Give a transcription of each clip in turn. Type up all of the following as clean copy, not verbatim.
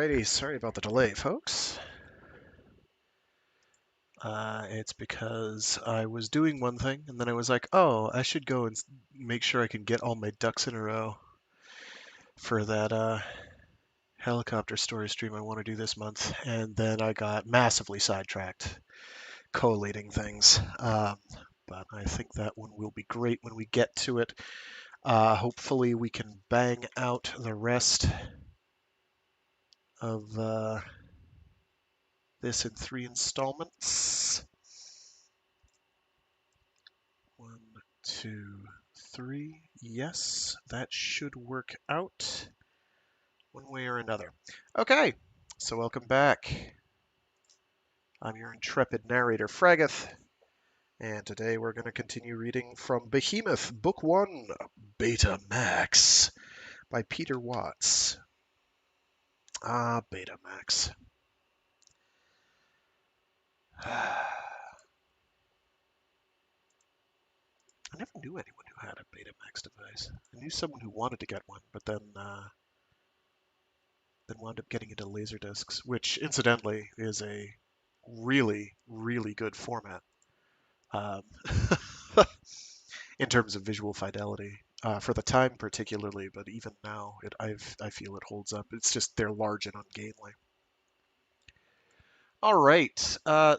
Alrighty, sorry about the delay, folks. It's because I was doing one thing, and then I was like, oh, I should go and make sure I can get all my ducks in a row for that helicopter story stream I want to do this month. And then I got massively sidetracked collating things. But I think that one will be great when we get to it. Hopefully we can bang out the rest of this in 3 installments. 1, 2, 3. Yes, that should work out one way or another. Okay, so welcome back. I'm your intrepid narrator, Fraggeth, and today we're going to continue reading from Behemoth, Book 1, Beta Max, by Peter Watts. Beta Max. I never knew anyone who had a Betamax device. I knew someone who wanted to get one, but then wound up getting into Laserdiscs, which incidentally is a really, really good format um, in terms of visual fidelity for the time, particularly. But even now, I feel it holds up. It's just they're large and ungainly. All right,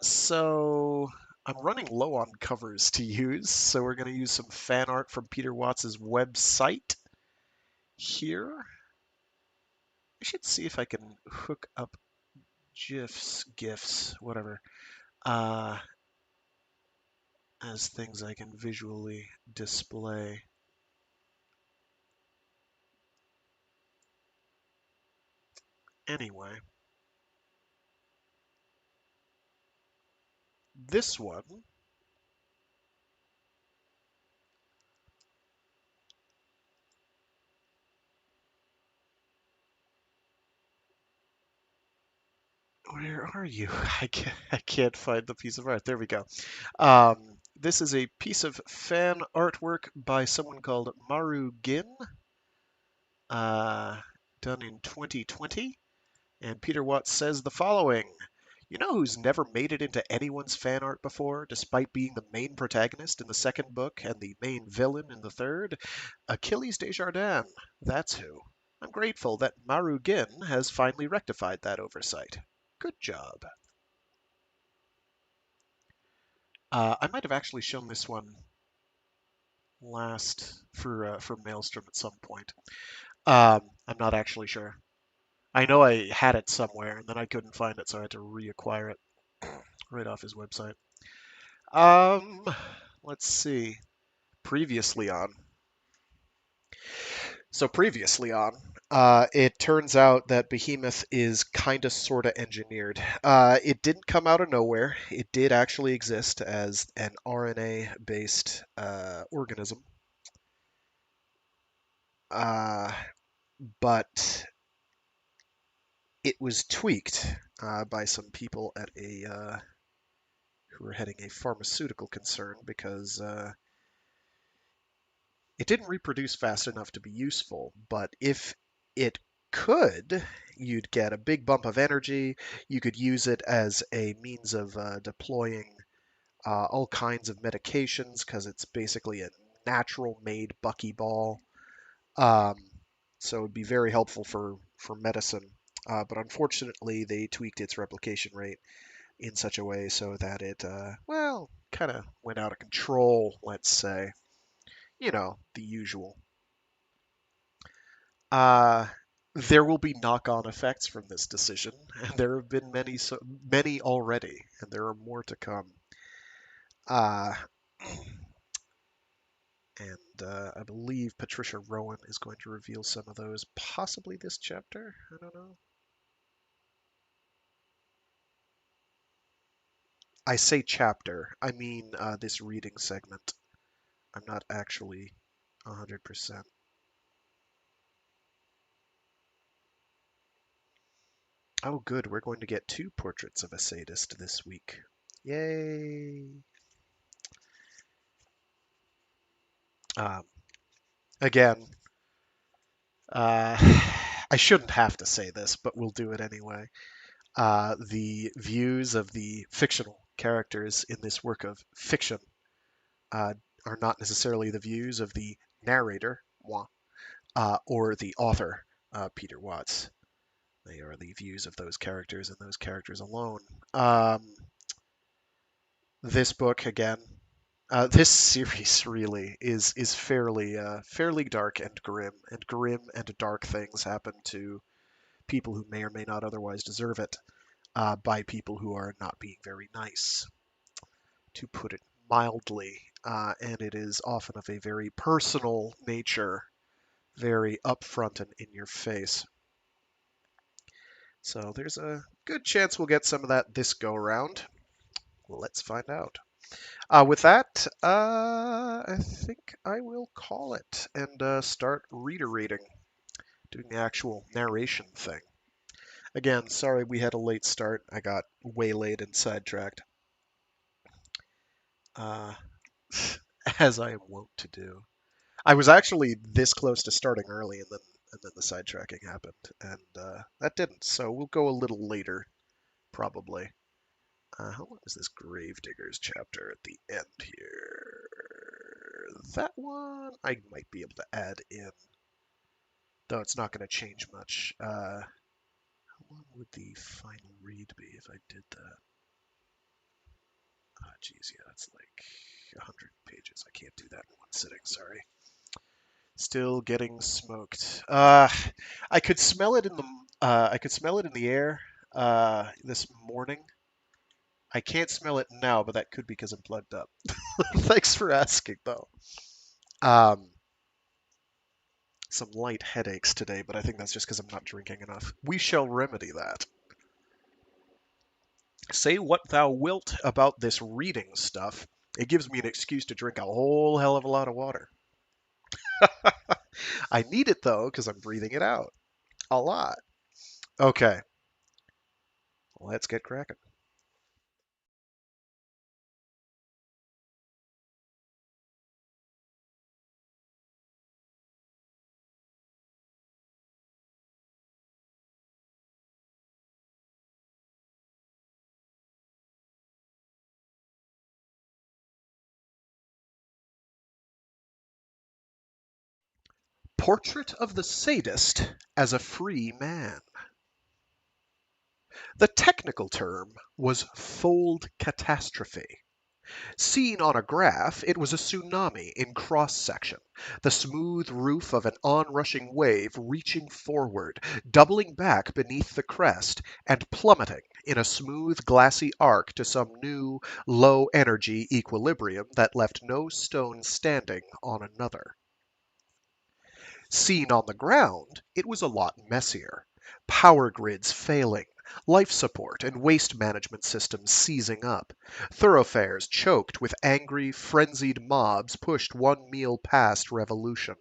so I'm running low on covers to use, so we're going to use some fan art from Peter Watts's website here. I should see if I can hook up GIFs, whatever, as things I can visually display. Anyway, this one where are you? I can't find the piece of art. There we go. This is a piece of fan artwork by someone called Maru Gin, done in 2020. And Peter Watts says the following. You know who's never made it into anyone's fan art before, despite being the main protagonist in the second book and the main villain in the third? Achilles Desjardins. That's who. I'm grateful that Maru Gin has finally rectified that oversight. Good job. I might have actually shown this one last for Maelstrom at some point. I'm not actually sure. I know I had it somewhere, and then I couldn't find it, so I had to reacquire it right off his website. Um, let's see. Previously on. So previously on, it turns out that Behemoth is kind of sort of engineered. It didn't come out of nowhere. It did actually exist as an RNA-based organism. Uh, but it was tweaked by some people at a who were heading a pharmaceutical concern because it didn't reproduce fast enough to be useful. But if it could, you'd get a big bump of energy. You could use it as a means of deploying all kinds of medications because it's basically a natural made buckyball. Um, so it'd be very helpful for medicine. But unfortunately, they tweaked its replication rate in such a way so that it, well, kind of went out of control, let's say. You know, the usual. Uh, there will be knock-on effects from this decision, and there have been many already, and there are more to come. Uh, and I believe Patricia Rowan is going to reveal some of those, possibly this chapter. I don't know. I say chapter, I mean this reading segment. I'm not actually 100%. Oh, good. We're going to get 2 portraits of a sadist this week. Yay! Um, again, uh, I shouldn't have to say this, but we'll do it anyway. The views of the fictional characters in this work of fiction uh, are not necessarily the views of the narrator, moi, or the author, Peter Watts. They are the views of those characters and those characters alone. This book, again, this series really is fairly dark and grim and dark things happen to people who may or may not otherwise deserve it by people who are not being very nice, to put it mildly. And it is often of a very personal nature, very upfront and in your face. So there's a good chance we'll get some of that this go around. Let's find out. With that, I think I will call it and start reiterating, doing the actual narration thing. Again, sorry we had a late start. I got waylaid and sidetracked, uh, as I am wont to do. I was actually this close to starting early, and then the sidetracking happened, and that didn't. So we'll go a little later, probably. How long is this Gravediggers chapter at the end here? That one I might be able to add in, though it's not going to change much. How long would the final read be if I did that? Oh, geez, yeah, that's like 100 pages. I can't do that in one sitting, sorry. Still getting smoked. I could smell it in the air this morning. I can't smell it now, but that could be because I'm plugged up. Thanks for asking, though. Um, some light headaches today, but I think that's just because I'm not drinking enough. We shall remedy that. Say what thou wilt about this reading stuff. It gives me an excuse to drink a whole hell of a lot of water. I need it though, because I'm breathing it out a lot. Okay, let's get cracking. Portrait of the Sadist as a Free Man. The technical term was fold catastrophe. Seen on a graph, it was a tsunami in cross-section, the smooth roof of an onrushing wave reaching forward, doubling back beneath the crest, and plummeting in a smooth glassy arc to some new, low-energy equilibrium that left no stone standing on another. Seen on the ground, it was a lot messier. Power grids failing, life support and waste management systems seizing up, thoroughfares choked with angry, frenzied mobs pushed one meal past revolution.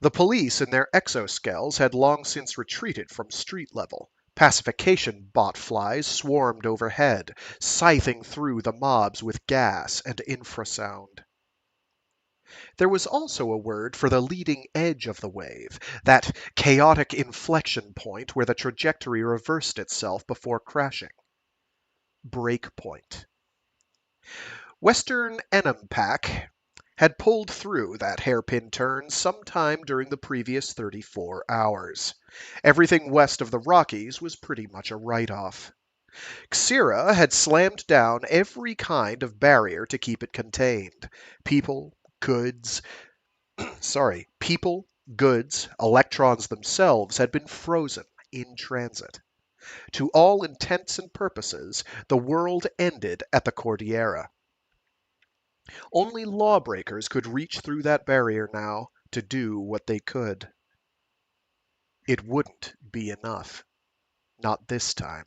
The police in their exoskells had long since retreated from street level. Pacification botflies swarmed overhead, scything through the mobs with gas and infrasound. There was also a word for the leading edge of the wave, that chaotic inflection point where the trajectory reversed itself before crashing. Breakpoint. Western Enumpak had pulled through that hairpin turn sometime during the previous 34 hours. Everything west of the Rockies was pretty much a write-off. Xira had slammed down every kind of barrier to keep it contained. People, goods, people, goods, electrons themselves had been frozen in transit. To all intents and purposes, the world ended at the Cordillera. Only lawbreakers could reach through that barrier now to do what they could. It wouldn't be enough. Not this time.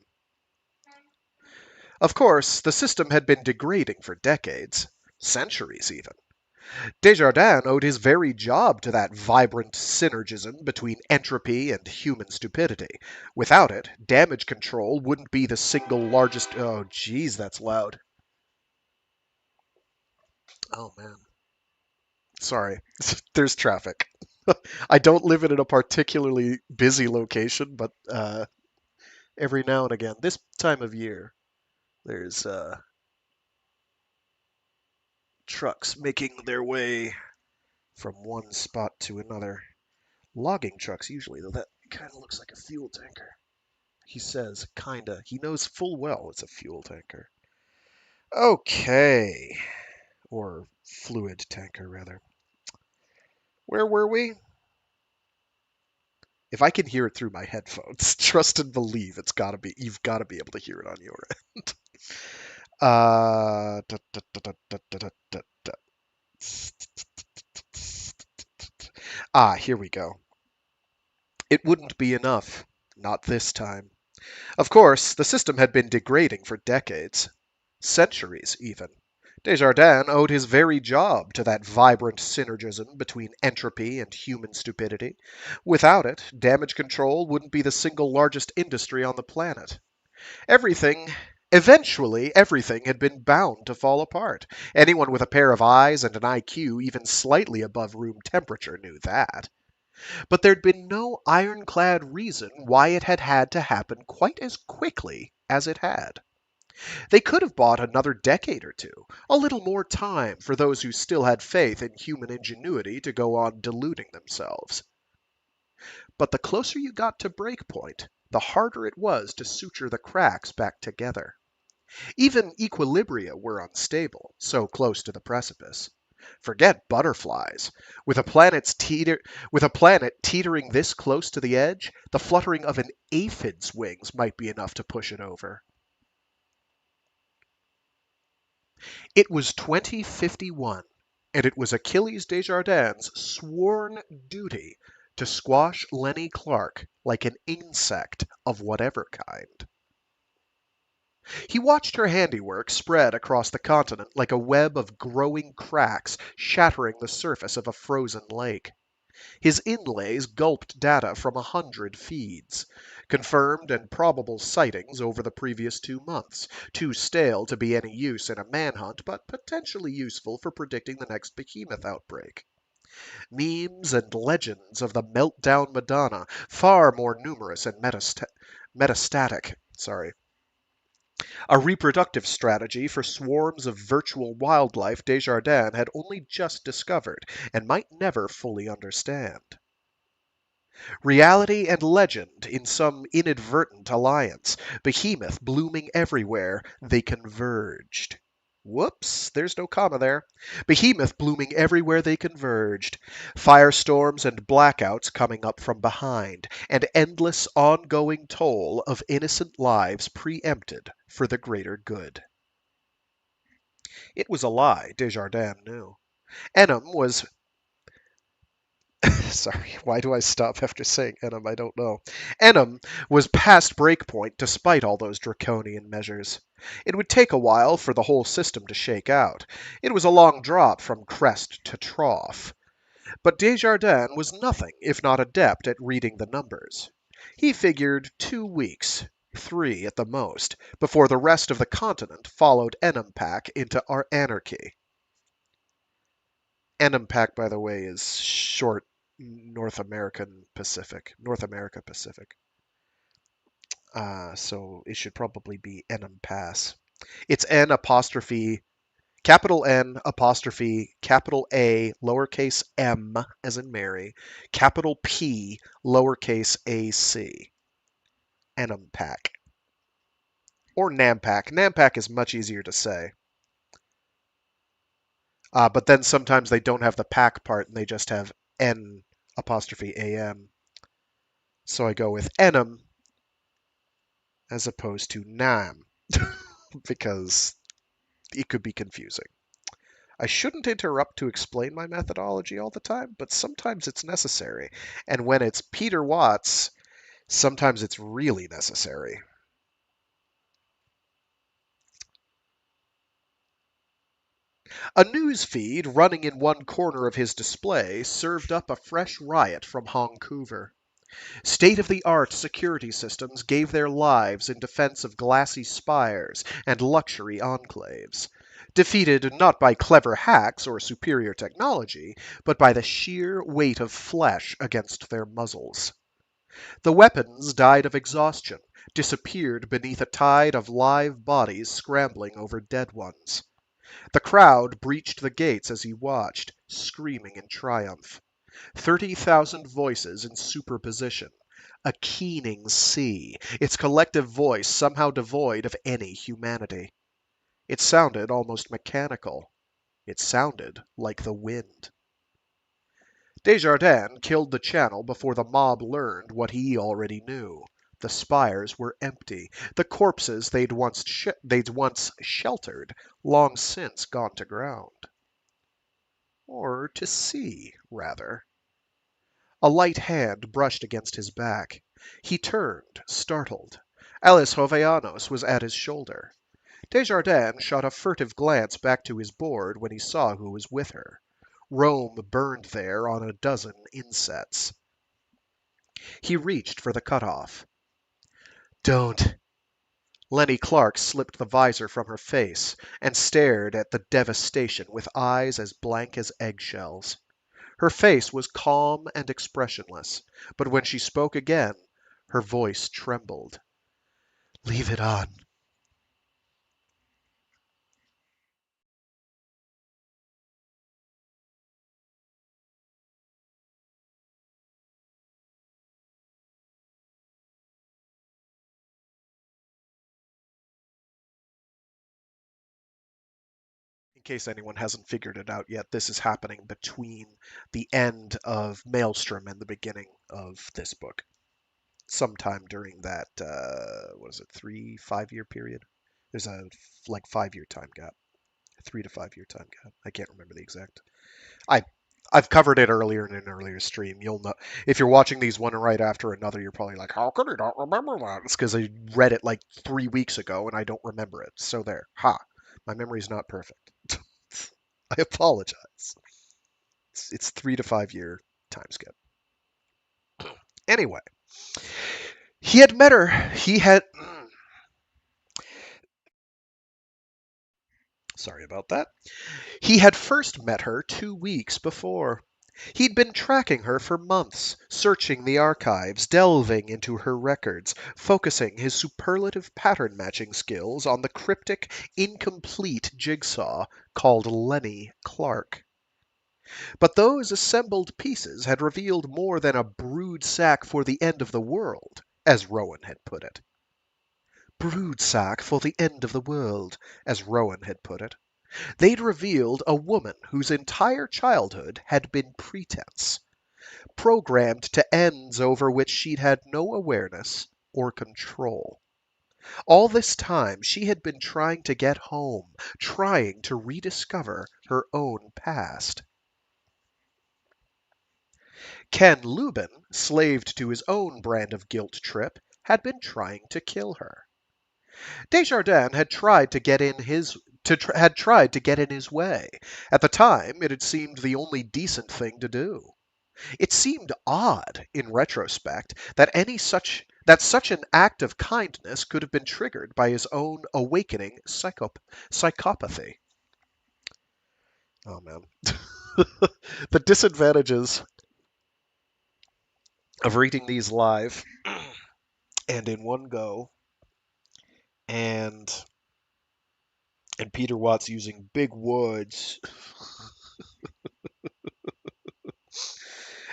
Of course, the system had been degrading for decades, centuries even. Desjardins owed his very job to that vibrant synergism between entropy and human stupidity. Without it, damage control wouldn't be the single largest. Oh, geez, that's loud. Oh, man. Sorry. There's traffic. I don't live in a particularly busy location, but every now and again, this time of year, there's trucks making their way from one spot to another. Logging trucks, usually, though that kind of looks like a fuel tanker. He says, kinda. He knows full well it's a fuel tanker. Okay. Or fluid tanker, rather. Where were we? If I can hear it through my headphones, trust and believe you've gotta be able to hear it on your end. Da, da, da, da, da, da, da, da, da. Ah, here we go. It wouldn't be enough. Not this time. Of course, the system had been degrading for decades. Centuries, even. Desjardins owed his very job to that vibrant synergism between entropy and human stupidity. Without it, damage control wouldn't be the single largest industry on the planet. Everything, eventually, everything had been bound to fall apart. Anyone with a pair of eyes and an IQ even slightly above room temperature knew that. But there'd been no ironclad reason why it had had to happen quite as quickly as it had. They could have bought another decade or two, a little more time for those who still had faith in human ingenuity to go on deluding themselves. But the closer you got to breakpoint, the harder it was to suture the cracks back together. Even equilibria were unstable, so close to the precipice. Forget butterflies. With a planet teetering this close to the edge, the fluttering of an aphid's wings might be enough to push it over. It was 2051, and it was Achilles Desjardins' sworn duty to squash Lenny Clark like an insect of whatever kind. He watched her handiwork spread across the continent like a web of growing cracks shattering the surface of a frozen lake. His inlays gulped data from 100 feeds, confirmed and probable sightings over the previous 2 months, too stale to be any use in a manhunt, but potentially useful for predicting the next Behemoth outbreak. Memes and legends of the meltdown Madonna, far more numerous and metastatic. Sorry. A reproductive strategy for swarms of virtual wildlife Desjardins had only just discovered and might never fully understand. Reality and legend in some inadvertent alliance, Behemoth blooming everywhere, they converged. Whoops, there's no comma there. Behemoth blooming everywhere they converged. Firestorms and blackouts coming up from behind, and endless ongoing toll of innocent lives preempted for the greater good. It was a lie, Desjardins knew. Enum was sorry, why do I stop after saying Enum? I don't know. Enum was past breakpoint despite all those draconian measures. It would take a while for the whole system to shake out. It was a long drop from crest to trough. But Desjardins was nothing if not adept at reading the numbers. He figured 2 weeks, 3 at the most, before the rest of the continent followed Enum Pack into our anarchy. NMPAC, by the way, is short North American Pacific, North America Pacific. So it should probably be NMPAS. It's N apostrophe, capital N apostrophe, capital A, lowercase m as in Mary, capital P, lowercase ac. NMPAC. Or NAMPAC. NAMPAC is much easier to say. But then sometimes they don't have the pack part and they just have N apostrophe AM. So I go with enum as opposed to nam because it could be confusing. I shouldn't interrupt to explain my methodology all the time, but sometimes it's necessary. And when it's Peter Watts, sometimes it's really necessary. A news feed running in one corner of his display served up a fresh riot from Vancouver. State-of-the-art security systems gave their lives in defense of glassy spires and luxury enclaves. defeated not by clever hacks or superior technology, but by the sheer weight of flesh against their muzzles. The weapons died of exhaustion, disappeared beneath a tide of live bodies scrambling over dead ones. The crowd breached the gates as he watched, screaming in triumph. 30,000 voices in superposition. A keening sea, its collective voice somehow devoid of any humanity. It sounded almost mechanical. It sounded like the wind. Desjardins killed the channel before the mob learned what he already knew. The spires were empty. The corpses they'd once sheltered, long since gone to ground. Or to sea, rather. A light hand brushed against his back. He turned, startled. Alice Jovellanos was at his shoulder. Desjardins shot a furtive glance back to his board when he saw who was with her. Rome burned there on a dozen insets. He reached for the cutoff. Don't. Lenny Clark slipped the visor from her face and stared at the devastation with eyes as blank as eggshells. Her face was calm and expressionless, but when she spoke again, her voice trembled. Leave it on. In case anyone hasn't figured it out yet, this is happening between the end of Maelstrom and the beginning of this book. Sometime during that, what is it, 5 year period? There's a 5 year time gap, 3 to 5 year time gap. I can't remember the exact. I I've covered it earlier in an earlier stream. You'll know if you're watching these one right after another. You're probably like, "How could I not remember that?" It's because I read it like 3 weeks ago and I don't remember it. So there, my memory's not perfect. I apologize. It's 3 to 5 year time skip. Anyway, he had met her. He had. Sorry about that. He had first met her 2 weeks before. He'd been tracking her for months, searching the archives, delving into her records, focusing his superlative pattern matching skills on the cryptic, incomplete jigsaw called Lenny Clark. But those assembled pieces had revealed more than a brood sack for the end of the world, as Rowan had put it. Brood sack for the end of the world, as Rowan had put it. They'd revealed a woman whose entire childhood had been pretense, programmed to ends over which she'd had no awareness or control. All this time, she had been trying to get home, trying to rediscover her own past. Ken Lubin, slaved to his own brand of guilt trip, had been trying to kill her. Desjardins had tried to get in his had tried to get in his way. At the time, it had seemed the only decent thing to do. It seemed odd, in retrospect, that such an act of kindness could have been triggered by his own awakening psychopathy. Oh man, the disadvantages of reading these live and in one go, and Peter Watts using big words,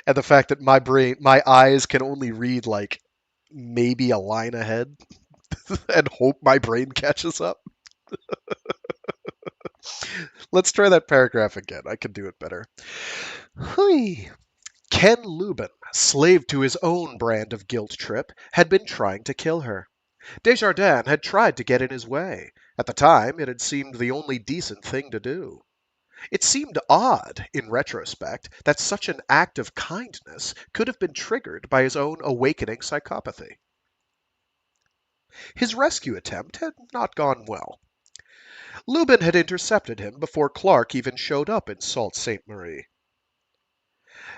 and the fact that my eyes can only read like maybe a line ahead and hope my brain catches up. Let's try that paragraph again. I can do it better. Hui. Ken Lubin, slave to his own brand of guilt trip, had been trying to kill her. Desjardins had tried to get in his way. At the time, it had seemed the only decent thing to do. It seemed odd, in retrospect, that such an act of kindness could have been triggered by his own awakening psychopathy. His rescue attempt had not gone well. Lubin had intercepted him before Clark even showed up in Sault Ste. Marie.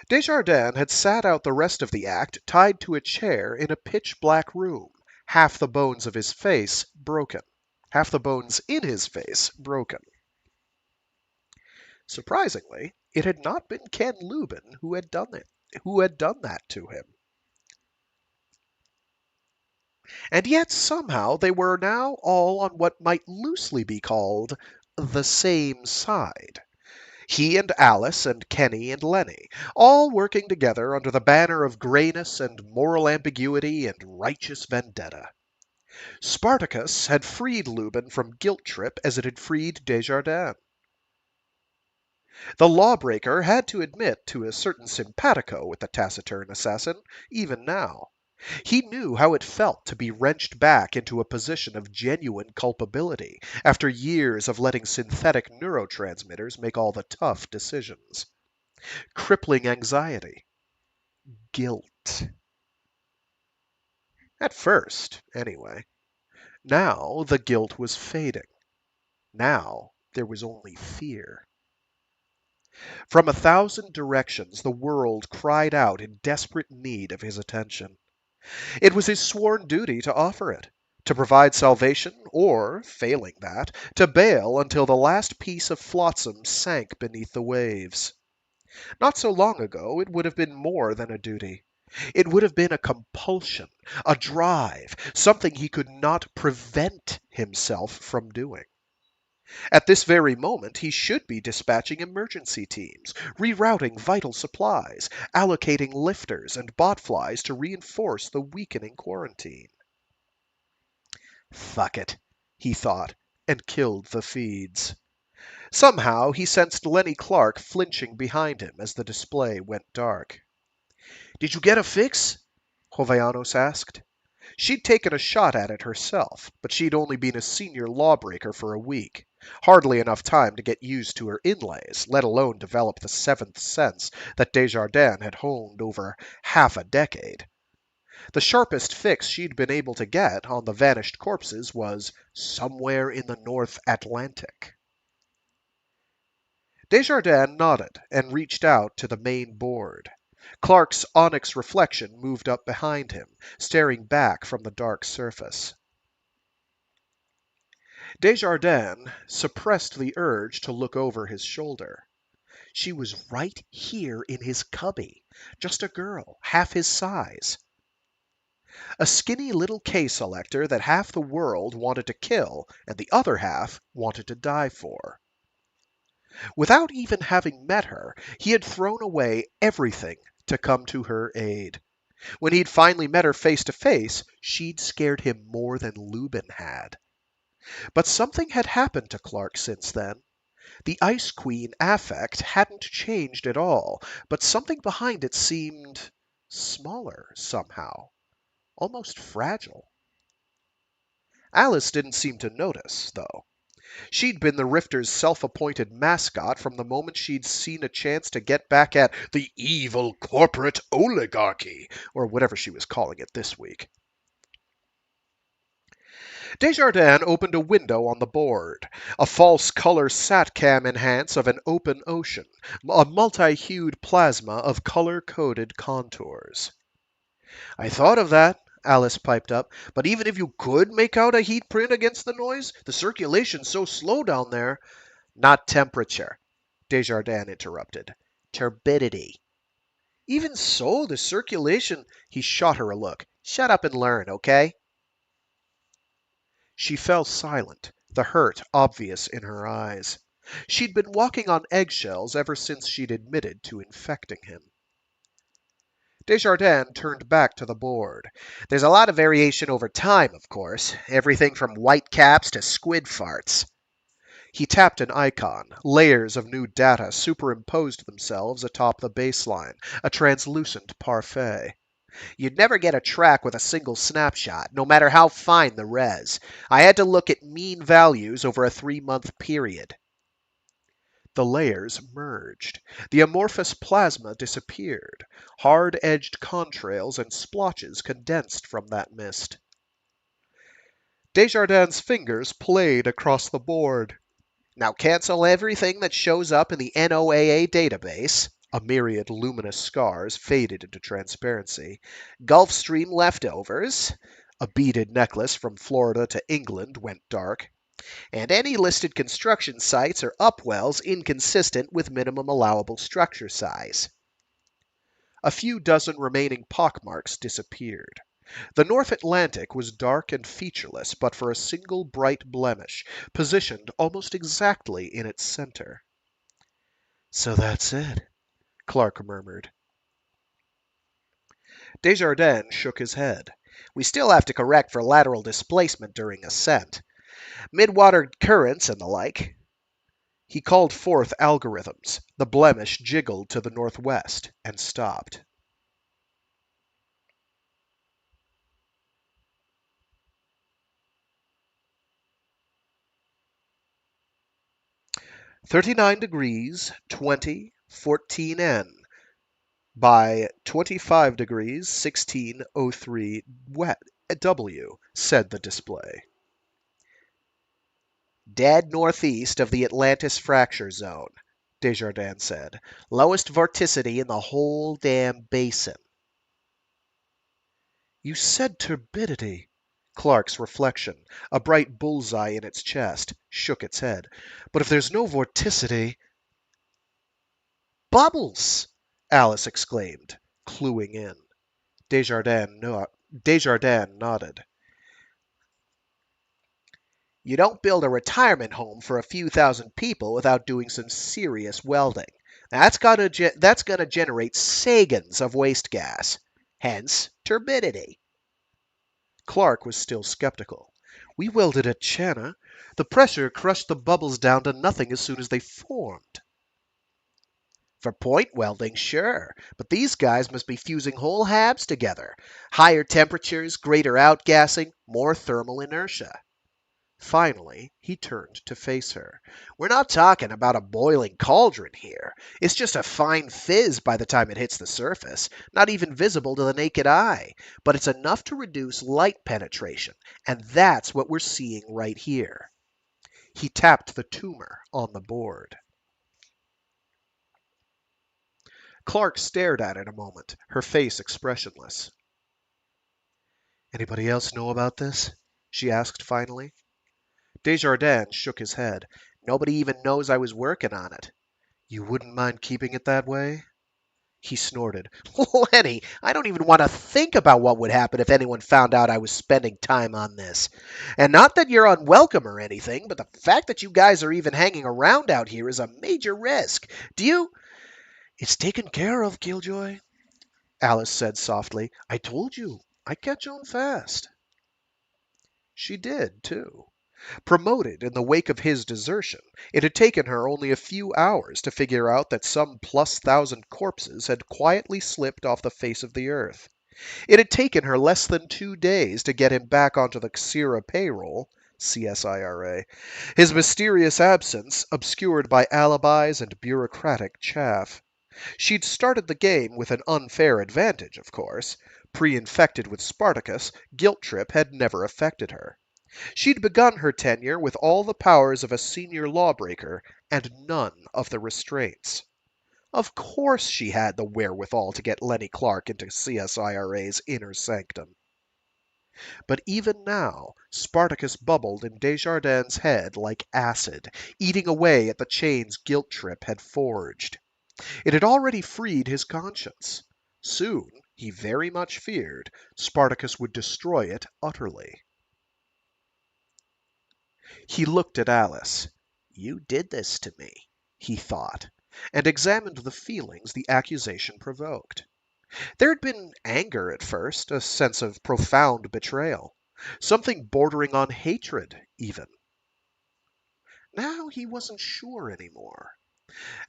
Desjardins had sat out the rest of the act tied to a chair in a pitch-black room, half the bones in his face broken. Surprisingly, it had not been Ken Lubin who had done that to him. And yet somehow they were now all on what might loosely be called the same side. He and Alice and Kenny and Lenny, all working together under the banner of grayness and moral ambiguity and righteous vendetta. Spartacus had freed Lubin from guilt trip as it had freed Desjardins. The lawbreaker had to admit to a certain simpatico with the taciturn assassin, even now. He knew how it felt to be wrenched back into a position of genuine culpability after years of letting synthetic neurotransmitters make all the tough decisions. Crippling anxiety. Guilt. At first, anyway. Now the guilt was fading. Now there was only fear. From 1,000 directions the world cried out in desperate need of his attention. It was his sworn duty to offer it, to provide salvation, or, failing that, to bail until the last piece of flotsam sank beneath the waves. Not so long ago it would have been more than a duty. It would have been a compulsion, a drive, something he could not prevent himself from doing. At this very moment he should be dispatching emergency teams, rerouting vital supplies, allocating lifters and botflies to reinforce the weakening quarantine. Fuck it, he thought, and killed the feeds. Somehow he sensed Lenny Clark flinching behind him as the display went dark. "Did you get a fix?" Jovellanos asked. She'd taken a shot at it herself, but she'd only been a senior lawbreaker for a week. Hardly enough time to get used to her inlays, let alone develop the seventh sense that Desjardins had honed over half a decade. The sharpest fix she'd been able to get on the vanished corpses was somewhere in the North Atlantic. Desjardins nodded and reached out to the main board. Clark's onyx reflection moved up behind him, staring back from the dark surface. Desjardins suppressed the urge to look over his shoulder. She was right here in his cubby, just a girl, half his size. A skinny little K-selector that half the world wanted to kill and the other half wanted to die for. Without even having met her, he had thrown away everything to come to her aid. When he'd finally met her face to face, she'd scared him more than Lubin had. But something had happened to Clark since then. The Ice Queen affect hadn't changed at all, but something behind it seemed smaller somehow, almost fragile. Alice didn't seem to notice, though. She'd been the Rifter's self-appointed mascot from the moment she'd seen a chance to get back at the evil corporate oligarchy, or whatever she was calling it this week. Desjardins opened a window on the board, a false color SATCAM enhance of an open ocean, a multi-hued plasma of color-coded contours. "I thought of that," Alice piped up, "but even if you could make out a heat print against the noise, the circulation's so slow down there." "Not temperature," Desjardins interrupted. "Turbidity." "Even so, the circulation—" He shot her a look. "Shut up and learn, okay?" She fell silent, the hurt obvious in her eyes. She'd been walking on eggshells ever since she'd admitted to infecting him. Desjardins turned back to the board. "There's a lot of variation over time, of course. Everything from white caps to squid farts." He tapped an icon. Layers of new data superimposed themselves atop the baseline, a translucent parfait. "You'd never get a track with a single snapshot, no matter how fine the res. I had to look at mean values over a 3-month period." The layers merged. The amorphous plasma disappeared. Hard-edged contrails and splotches condensed from that mist. Desjardins' fingers played across the board. "Now cancel everything that shows up in the NOAA database." A myriad luminous scars faded into transparency. "Gulf Stream leftovers." A beaded necklace from Florida to England went dark. And any listed construction sites are upwells inconsistent with minimum allowable structure size. A few dozen remaining pockmarks disappeared. The North Atlantic was dark and featureless but for a single bright blemish, positioned almost exactly in its center. So that's it, Clark murmured. Desjardins shook his head. We still have to correct for lateral displacement during ascent. Midwater currents and the like. He called forth algorithms. The blemish jiggled to the northwest and stopped. "39° 20 14 N by 25° 1603 W," said the display. "Dead northeast of the Atlantis fracture zone," Desjardins said. "Lowest vorticity in the whole damn basin." "You said turbidity." Clark's reflection, a bright bullseye in its chest, shook its head. "But if there's no vorticity—" "Bubbles!" Alice exclaimed, cluing in. Desjardins nodded. "You don't build a retirement home for a few thousand people without doing some serious welding. That's gonna generate sagans of waste gas. Hence turbidity." Clark was still skeptical. "We welded at Chana. The pressure crushed the bubbles down to nothing as soon as they formed." "For point welding, sure. But these guys must be fusing whole halves together. Higher temperatures, greater outgassing, more thermal inertia." Finally, he turned to face her. "We're not talking about a boiling cauldron here. It's just a fine fizz by the time it hits the surface, not even visible to the naked eye. But it's enough to reduce light penetration, and that's what we're seeing right here." He tapped the tumor on the board. Clark stared at it a moment, her face expressionless. "Anybody else know about this?" she asked finally. Desjardins shook his head. "Nobody even knows I was working on it." "You wouldn't mind keeping it that way?" He snorted. "Lenny, I don't even want to think about what would happen if anyone found out I was spending time on this. And not that you're unwelcome or anything, but the fact that you guys are even hanging around out here is a major risk. Do you—" "It's taken care of, Killjoy," Alice said softly. "I told you, I catch on fast." She did, too. Promoted in the wake of his desertion, it had taken her only a few hours to figure out that some +1,000 corpses had quietly slipped off the face of the earth. It had taken her less than 2 days to get him back onto the Xira payroll, CSIRA, his mysterious absence obscured by alibis and bureaucratic chaff. She'd started the game with an unfair advantage, of course. Pre-infected with Spartacus, guilt trip had never affected her. She'd begun her tenure with all the powers of a senior lawbreaker and none of the restraints. Of course she had the wherewithal to get Lenny Clark into CSIRA's inner sanctum. But even now, Spartacus bubbled in Desjardins' head like acid, eating away at the chains guilt trip had forged. It had already freed his conscience. Soon, he very much feared, Spartacus would destroy it utterly. He looked at Alice. "You did this to me," he thought, and examined the feelings the accusation provoked. There had been anger at first, a sense of profound betrayal, something bordering on hatred, even. Now he wasn't sure anymore.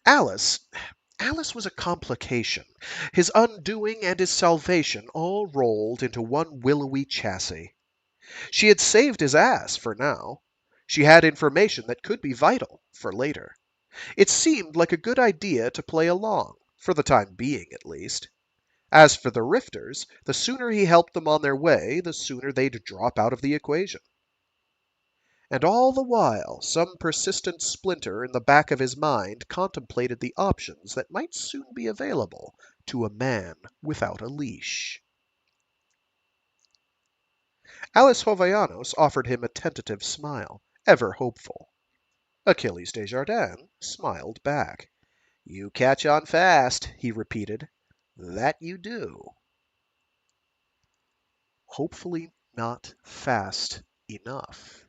Alice Alice was a complication, his undoing and his salvation all rolled into one willowy chassis. She had saved his ass for now. She had information that could be vital for later. It seemed like a good idea to play along, for the time being at least. As for the Rifters, the sooner he helped them on their way, the sooner they'd drop out of the equation. And all the while, some persistent splinter in the back of his mind contemplated the options that might soon be available to a man without a leash. Alice Jovellanos offered him a tentative smile. ever hopeful. Achilles Desjardins smiled back. You catch on fast, he repeated. That you do. Hopefully not fast enough.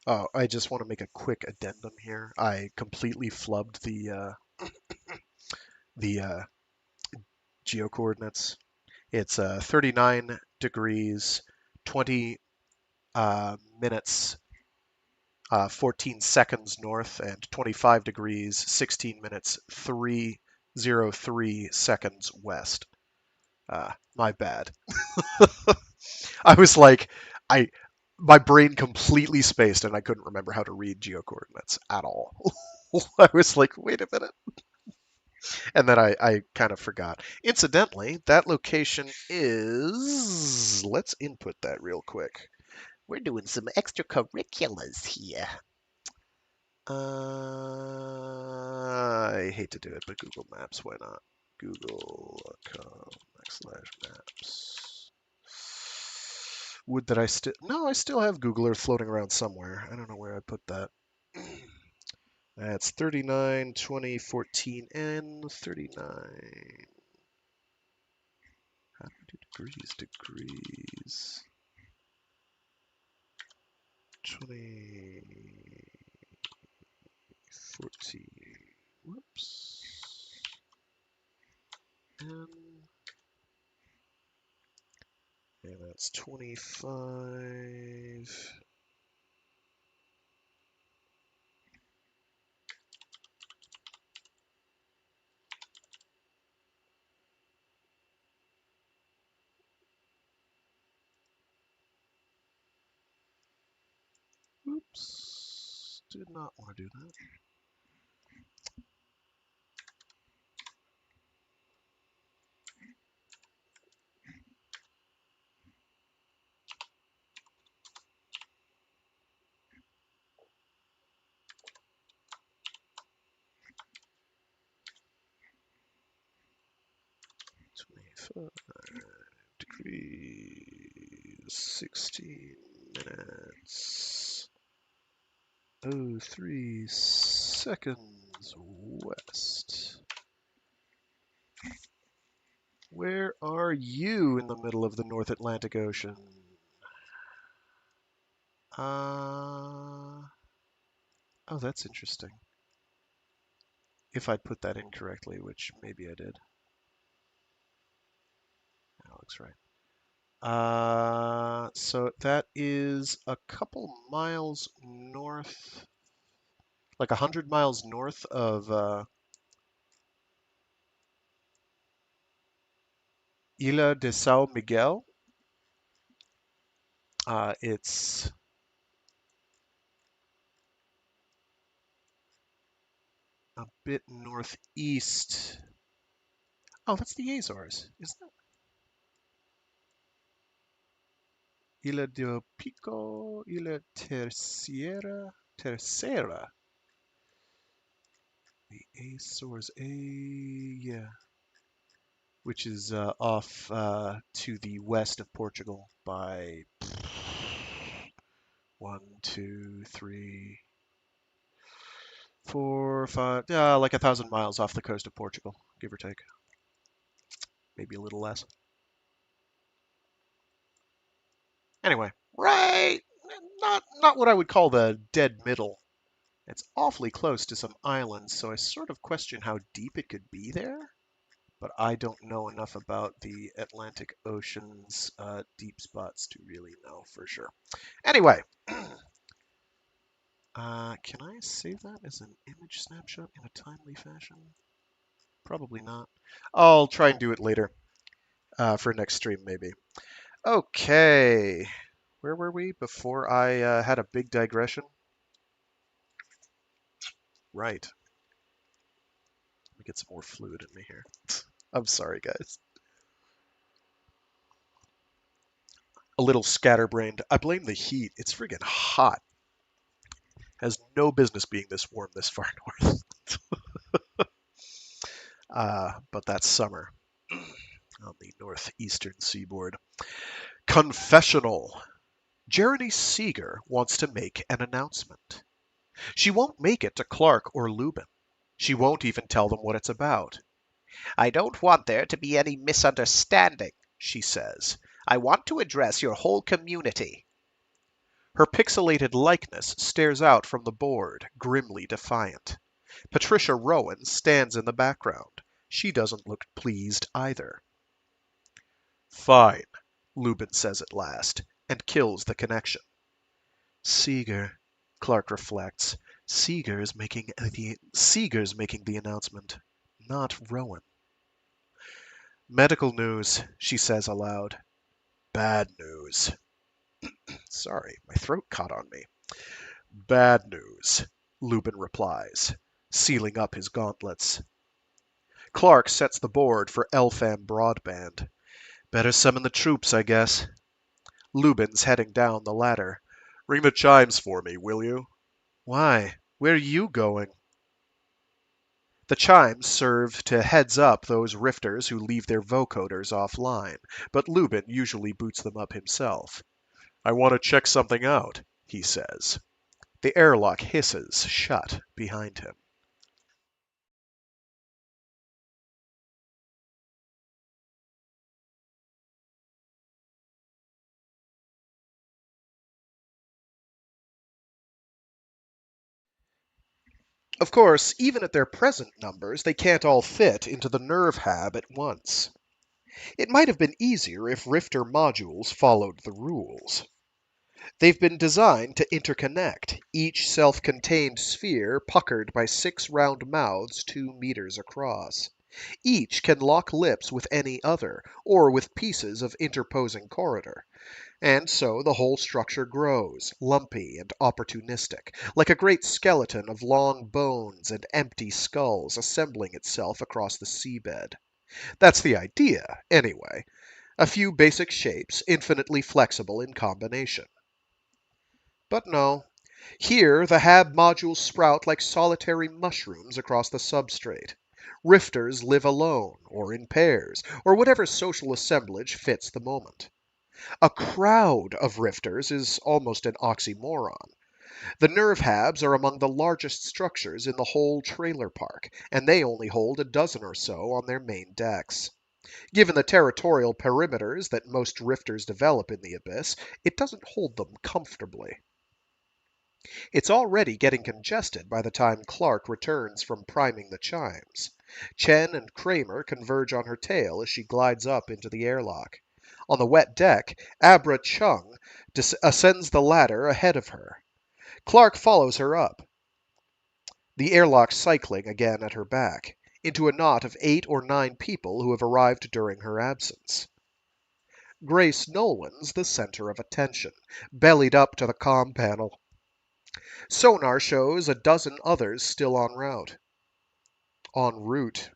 Oh, I just want to make a quick addendum here. I completely flubbed the geocoordinates. It's 39 degrees, 20 minutes, 14 seconds north, and 25 degrees, 16 minutes, 303 seconds west. My bad. I was like, I my brain completely spaced and I couldn't remember how to read geocoordinates at all. I was like, wait a minute. And then I kind of forgot. Incidentally, that location is. Let's input that real quick. We're doing some extracurriculars here. I hate to do it, but Google Maps, why not? Google.com/maps. Would that I still. No, I still have Google Earth floating around somewhere. I don't know where I put that. That's 39, 20, 14, and 39. How do we do degrees? Degrees. 20, 14. Whoops. And, and that's 25. Oops. Did not want to do that. Degrees, 16 minutes, 03 seconds west. Where are you in the middle of the North Atlantic Ocean? Oh, that's interesting. If I put that incorrectly, which maybe I did. That looks right. So that is a couple miles north, like 100 miles north of Ilha de São Miguel. It's a bit northeast. Oh, that's the Azores, isn't it? Ilha del Pico, Ilha Terceira. The Azores, yeah, which is off to the west of Portugal by one, two, three, four, five, like 1,000 miles off the coast of Portugal, give or take, maybe a little less. Anyway, right, not what I would call the dead middle. It's awfully close to some islands, so I sort of question how deep it could be there. But I don't know enough about the Atlantic Ocean's deep spots to really know for sure. Anyway, Can I save that as an image snapshot in a timely fashion? Probably not. I'll try and do it later, for next stream maybe. Okay, where were we before I had a big digression? Right. Let me get some more fluid in me here. I'm sorry, guys. A little scatterbrained. I blame the heat. It's friggin' hot. Has no business being this warm this far north. But that's summer on the northeastern seaboard. Confessional. Jeremy Seeger wants to make an announcement. She won't make it to Clark or Lubin. She won't even tell them what it's about. I don't want there to be any misunderstanding, she says. I want to address your whole community. Her pixelated likeness stares out from the board, grimly defiant. Patricia Rowan stands in the background. She doesn't look pleased either. Fine, Lubin says at last, and kills the connection. Seeger, Clark reflects. Seeger's making the announcement, not Rowan. Medical news, she says aloud. Bad news. Sorry, my throat caught on me. Bad news, Lubin replies, sealing up his gauntlets. Clark sets the board for Elfam broadband. Better summon the troops, I guess. Lubin's heading down the ladder. Ring the chimes for me, will you? Why? Where are you going? The chimes serve to heads up those rifters who leave their vocoders offline, but Lubin usually boots them up himself. I want to check something out, he says. The airlock hisses shut behind him. Of course, even at their present numbers, they can't all fit into the nerve hab at once. It might have been easier if Rifter modules followed the rules. They've been designed to interconnect, each self-contained sphere puckered by 6 round mouths 2 meters across. Each can lock lips with any other, or with pieces of interposing corridor. And so the whole structure grows, lumpy and opportunistic, like a great skeleton of long bones and empty skulls assembling itself across the seabed. That's the idea, anyway. A few basic shapes, infinitely flexible in combination. But no. Here the Hab modules sprout like solitary mushrooms across the substrate. Rifters live alone, or in pairs, or whatever social assemblage fits the moment. A crowd of rifters is almost an oxymoron. The nerve habs are among the largest structures in the whole trailer park, and they only hold a dozen or so on their main decks. Given the territorial perimeters that most rifters develop in the abyss, it doesn't hold them comfortably. It's already getting congested by the time Clark returns from priming the chimes. Chen and Kramer converge on her tail as she glides up into the airlock. On the wet deck, Abra Chung ascends the ladder ahead of her. Clark follows her up, the airlock cycling again at her back, into a knot of 8 or 9 people who have arrived during her absence. Grace Nolan's the center of attention, bellied up to the comm panel. Sonar shows a dozen others still en route. En route.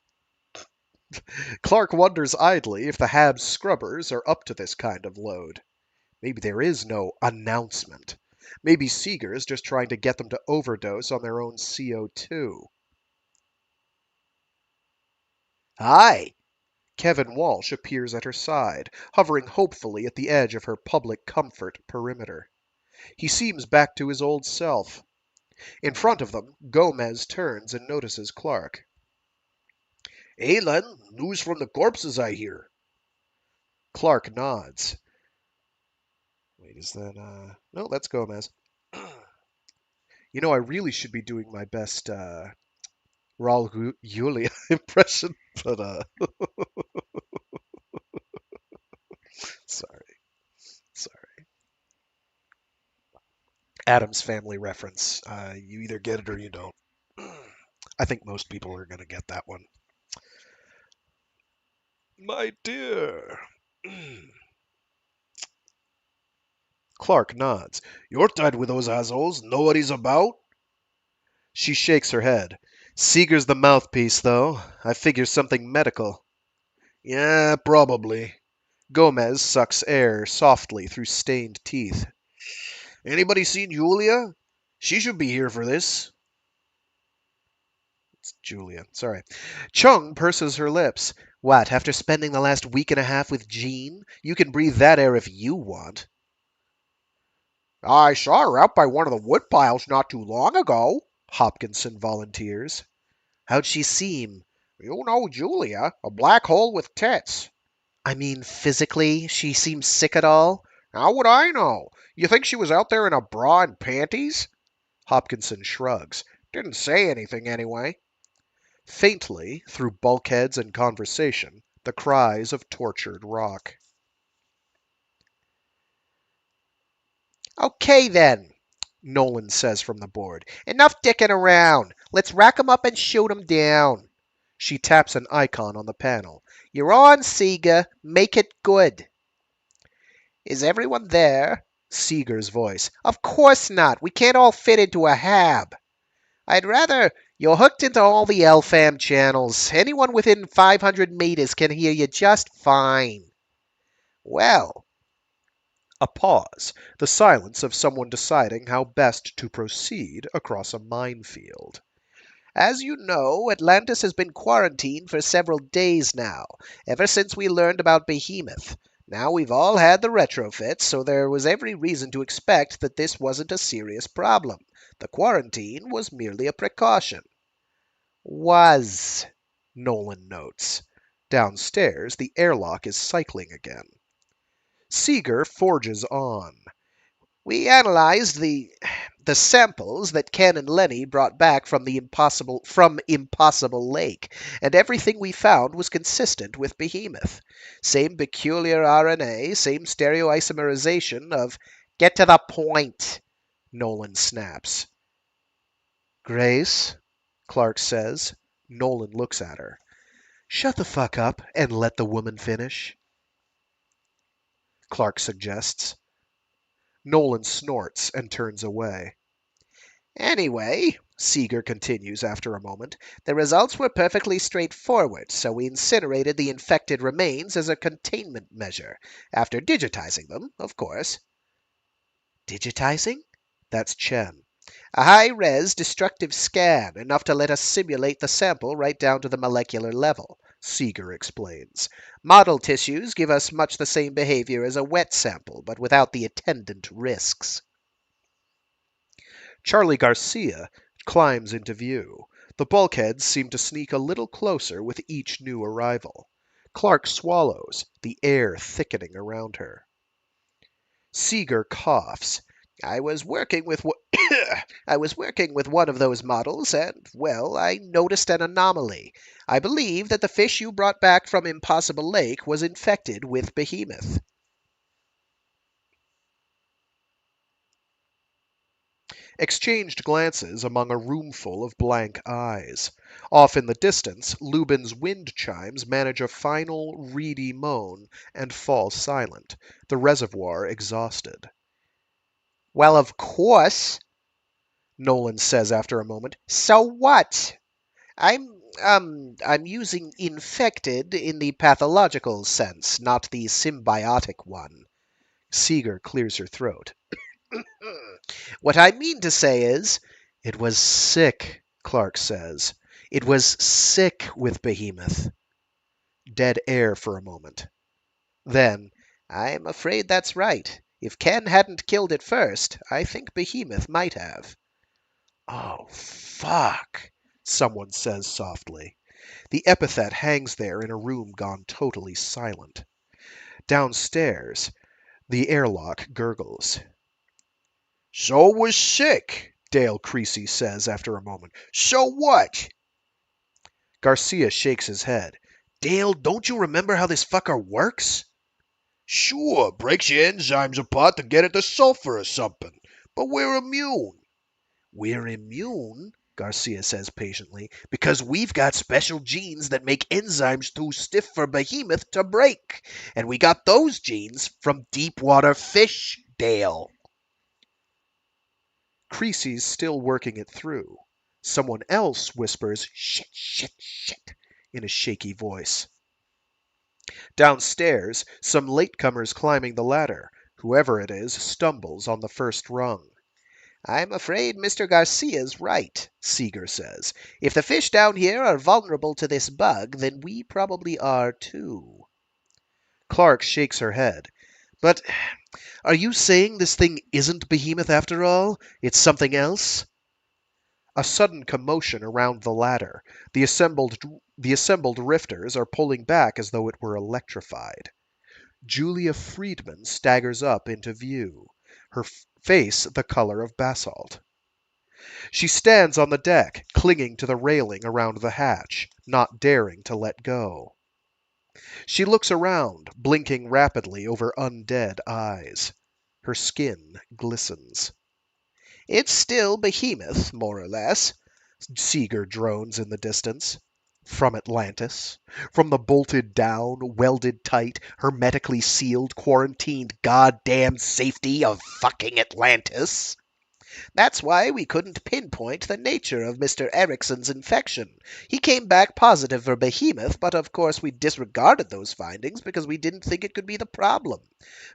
Clark wonders idly if the Habs scrubbers are up to this kind of load. Maybe there is no announcement. Maybe Seeger's just trying to get them to overdose on their own CO2. Hi! Kevin Walsh appears at her side, hovering hopefully at the edge of her public comfort perimeter. He seems back to his old self. In front of them, Gomez turns and notices Clark. Hey, Len, news from the corpses, I hear. Clark nods. Wait, is that, No, that's Gomez. You know, I really should be doing my best, Raul Julia impression, but, sorry, sorry. Adam's Family reference. You either get it or you don't. I think most people are going to get that one. My dear. Clark nods. You're tied with those assholes. Nobody's about? She shakes her head. Seeger's the mouthpiece, though. I figure something medical. Yeah, probably. Gomez sucks air softly through stained teeth. Anybody seen Julia? She should be here for this. It's Julia, sorry. Chung purses her lips. What, after spending the last week and a half with Jean? You can breathe that air if you want. I saw her out by one of the woodpiles not too long ago, Hopkinson volunteers. How'd she seem? You know Julia, a black hole with tits. I mean, physically, she seems sick at all? How would I know? You think she was out there in a bra and panties? Hopkinson shrugs. Didn't say anything anyway. Faintly, through bulkheads and conversation, the cries of tortured rock. Okay then, Nolan says from the board. Enough dicking around. Let's rack 'em up and shoot 'em down. She taps an icon on the panel. You're on, Seeger. Make it good. Is everyone there? Seeger's voice. Of course not. We can't all fit into a hab. I'd rather you're hooked into all the LFAM channels. Anyone within 500 meters can hear you just fine. Well, a pause, the silence of someone deciding how best to proceed across a minefield. As you know, Atlantis has been quarantined for several days now, ever since we learned about Behemoth. Now we've all had the retrofits, so there was every reason to expect that this wasn't a serious problem. The quarantine was merely a precaution. Was, Nolan notes. Downstairs, the airlock is cycling again. Seeger forges on. We analyzed the samples that Ken and Lenny brought back from Impossible Lake, and everything we found was consistent with Behemoth. Same peculiar RNA, same stereoisomerization of get to the point, Nolan snaps. Grace, Clark says. Nolan looks at her. Shut the fuck up and let the woman finish, Clark suggests. Nolan snorts and turns away. Anyway, Seeger continues after a moment, the results were perfectly straightforward, so we incinerated the infected remains as a containment measure, after digitizing them, of course. Digitizing? That's Chen. A high-res destructive scan, enough to let us simulate the sample right down to the molecular level, Seeger explains. Model tissues give us much the same behavior as a wet sample, but without the attendant risks. Charlie Garcia climbs into view. The bulkheads seem to sneak a little closer with each new arrival. Clark swallows, the air thickening around her. Seeger coughs. I was working with one of those models, and, well, I noticed an anomaly. I believe that the fish you brought back from Impossible Lake was infected with Behemoth. Exchanged glances among a roomful of blank eyes. Off in the distance, Lubin's wind chimes manage a final, reedy moan and fall silent, the reservoir exhausted. Well, of course, Nolan says after a moment. So what? I'm using infected in the pathological sense, not the symbiotic one. Seeger clears her throat. What I mean to say is, it was sick, Clark says. It was sick with Behemoth. Dead air for a moment. Then, I'm afraid that's right. If Ken hadn't killed it first, I think Behemoth might have. Oh, fuck, someone says softly. The epithet hangs there in a room gone totally silent. Downstairs, the airlock gurgles. So was sick, Dale Creasy says after a moment. So what? Garcia shakes his head. Dale, don't you remember how this fucker works? Sure, breaks your enzymes apart to get at the sulfur or something. But we're immune. We're immune, Garcia says patiently, because we've got special genes that make enzymes too stiff for Behemoth to break. And we got those genes from deep water fish, Dale. Creasy's still working it through. Someone else whispers, shit, shit, shit, in a shaky voice. Downstairs, some latecomers climbing the ladder. Whoever it is stumbles on the first rung. I'm afraid Mr. Garcia's right, Seeger says. If the fish down here are vulnerable to this bug, then we probably are too. Clark shakes her head. But are you saying this thing isn't Behemoth after all? It's something else? A sudden commotion around the ladder. The assembled rifters are pulling back as though it were electrified. Julia Friedman staggers up into view, her face the color of basalt. She stands on the deck, clinging to the railing around the hatch, not daring to let go. She looks around, blinking rapidly over undead eyes. Her skin glistens. It's still Behemoth, more or less, Seeger drones in the distance. From Atlantis. From the bolted down, welded tight, hermetically sealed, quarantined goddamn safety of fucking Atlantis. That's why we couldn't pinpoint the nature of Mr. Erickson's infection. He came back positive for Behemoth, but of course we disregarded those findings because we didn't think it could be the problem.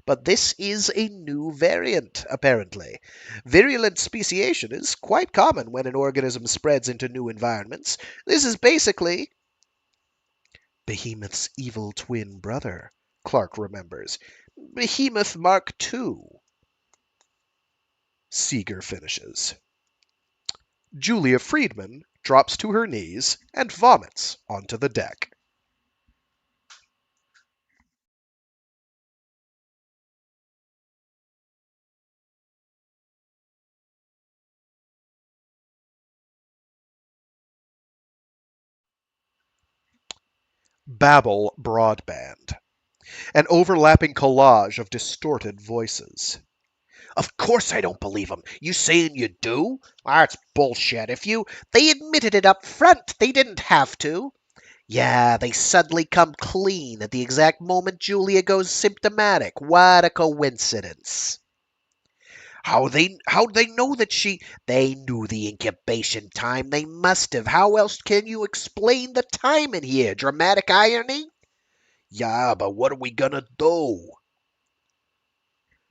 But this is a new variant, apparently. Virulent speciation is quite common when an organism spreads into new environments. This is basically Behemoth's evil twin brother, Clark remembers. Behemoth Mark II. Seeger finishes. Julia Friedman drops to her knees and vomits onto the deck. Babel broadband. An overlapping collage of distorted voices. Of course I don't believe 'em. You saying you do? That's bullshit. They admitted it up front. They didn't have to. Yeah, they suddenly come clean at the exact moment Julia goes symptomatic. What a coincidence. How'd they know that she They knew the incubation time. They must have. How else can you explain the time in here? Dramatic irony? Yeah, but what are we gonna do?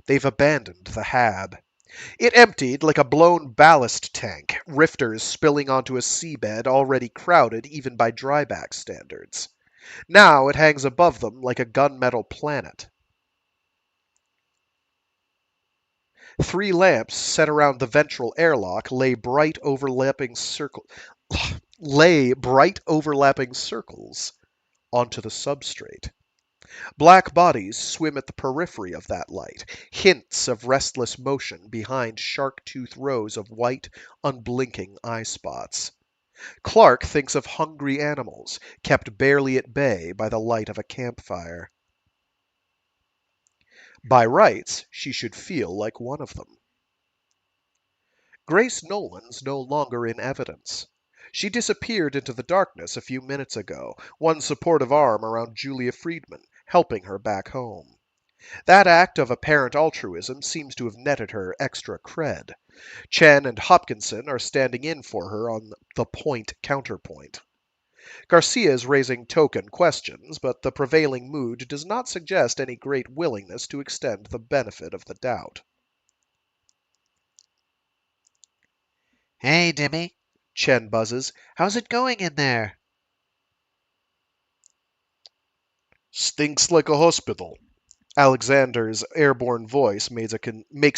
They've abandoned the Hab. It emptied like a blown ballast tank, rifters spilling onto a seabed already crowded even by dryback standards. Now it hangs above them like a gunmetal planet. Three lamps set around the ventral airlock lay bright overlapping circles onto the substrate. Black bodies swim at the periphery of that light, hints of restless motion behind shark-tooth rows of white, unblinking eye spots. Clark thinks of hungry animals, kept barely at bay by the light of a campfire. By rights, she should feel like one of them. Grace Nolan's no longer in evidence. She disappeared into the darkness a few minutes ago, one supportive arm around Julia Friedman, helping her back home. That act of apparent altruism seems to have netted her extra cred. Chen and Hopkinson are standing in for her on the point counterpoint. Garcia is raising token questions, but the prevailing mood does not suggest any great willingness to extend the benefit of the doubt. Hey, Dimmy, Chen buzzes. How's it going in there? Stinks like a hospital. Alexander's airborne voice makes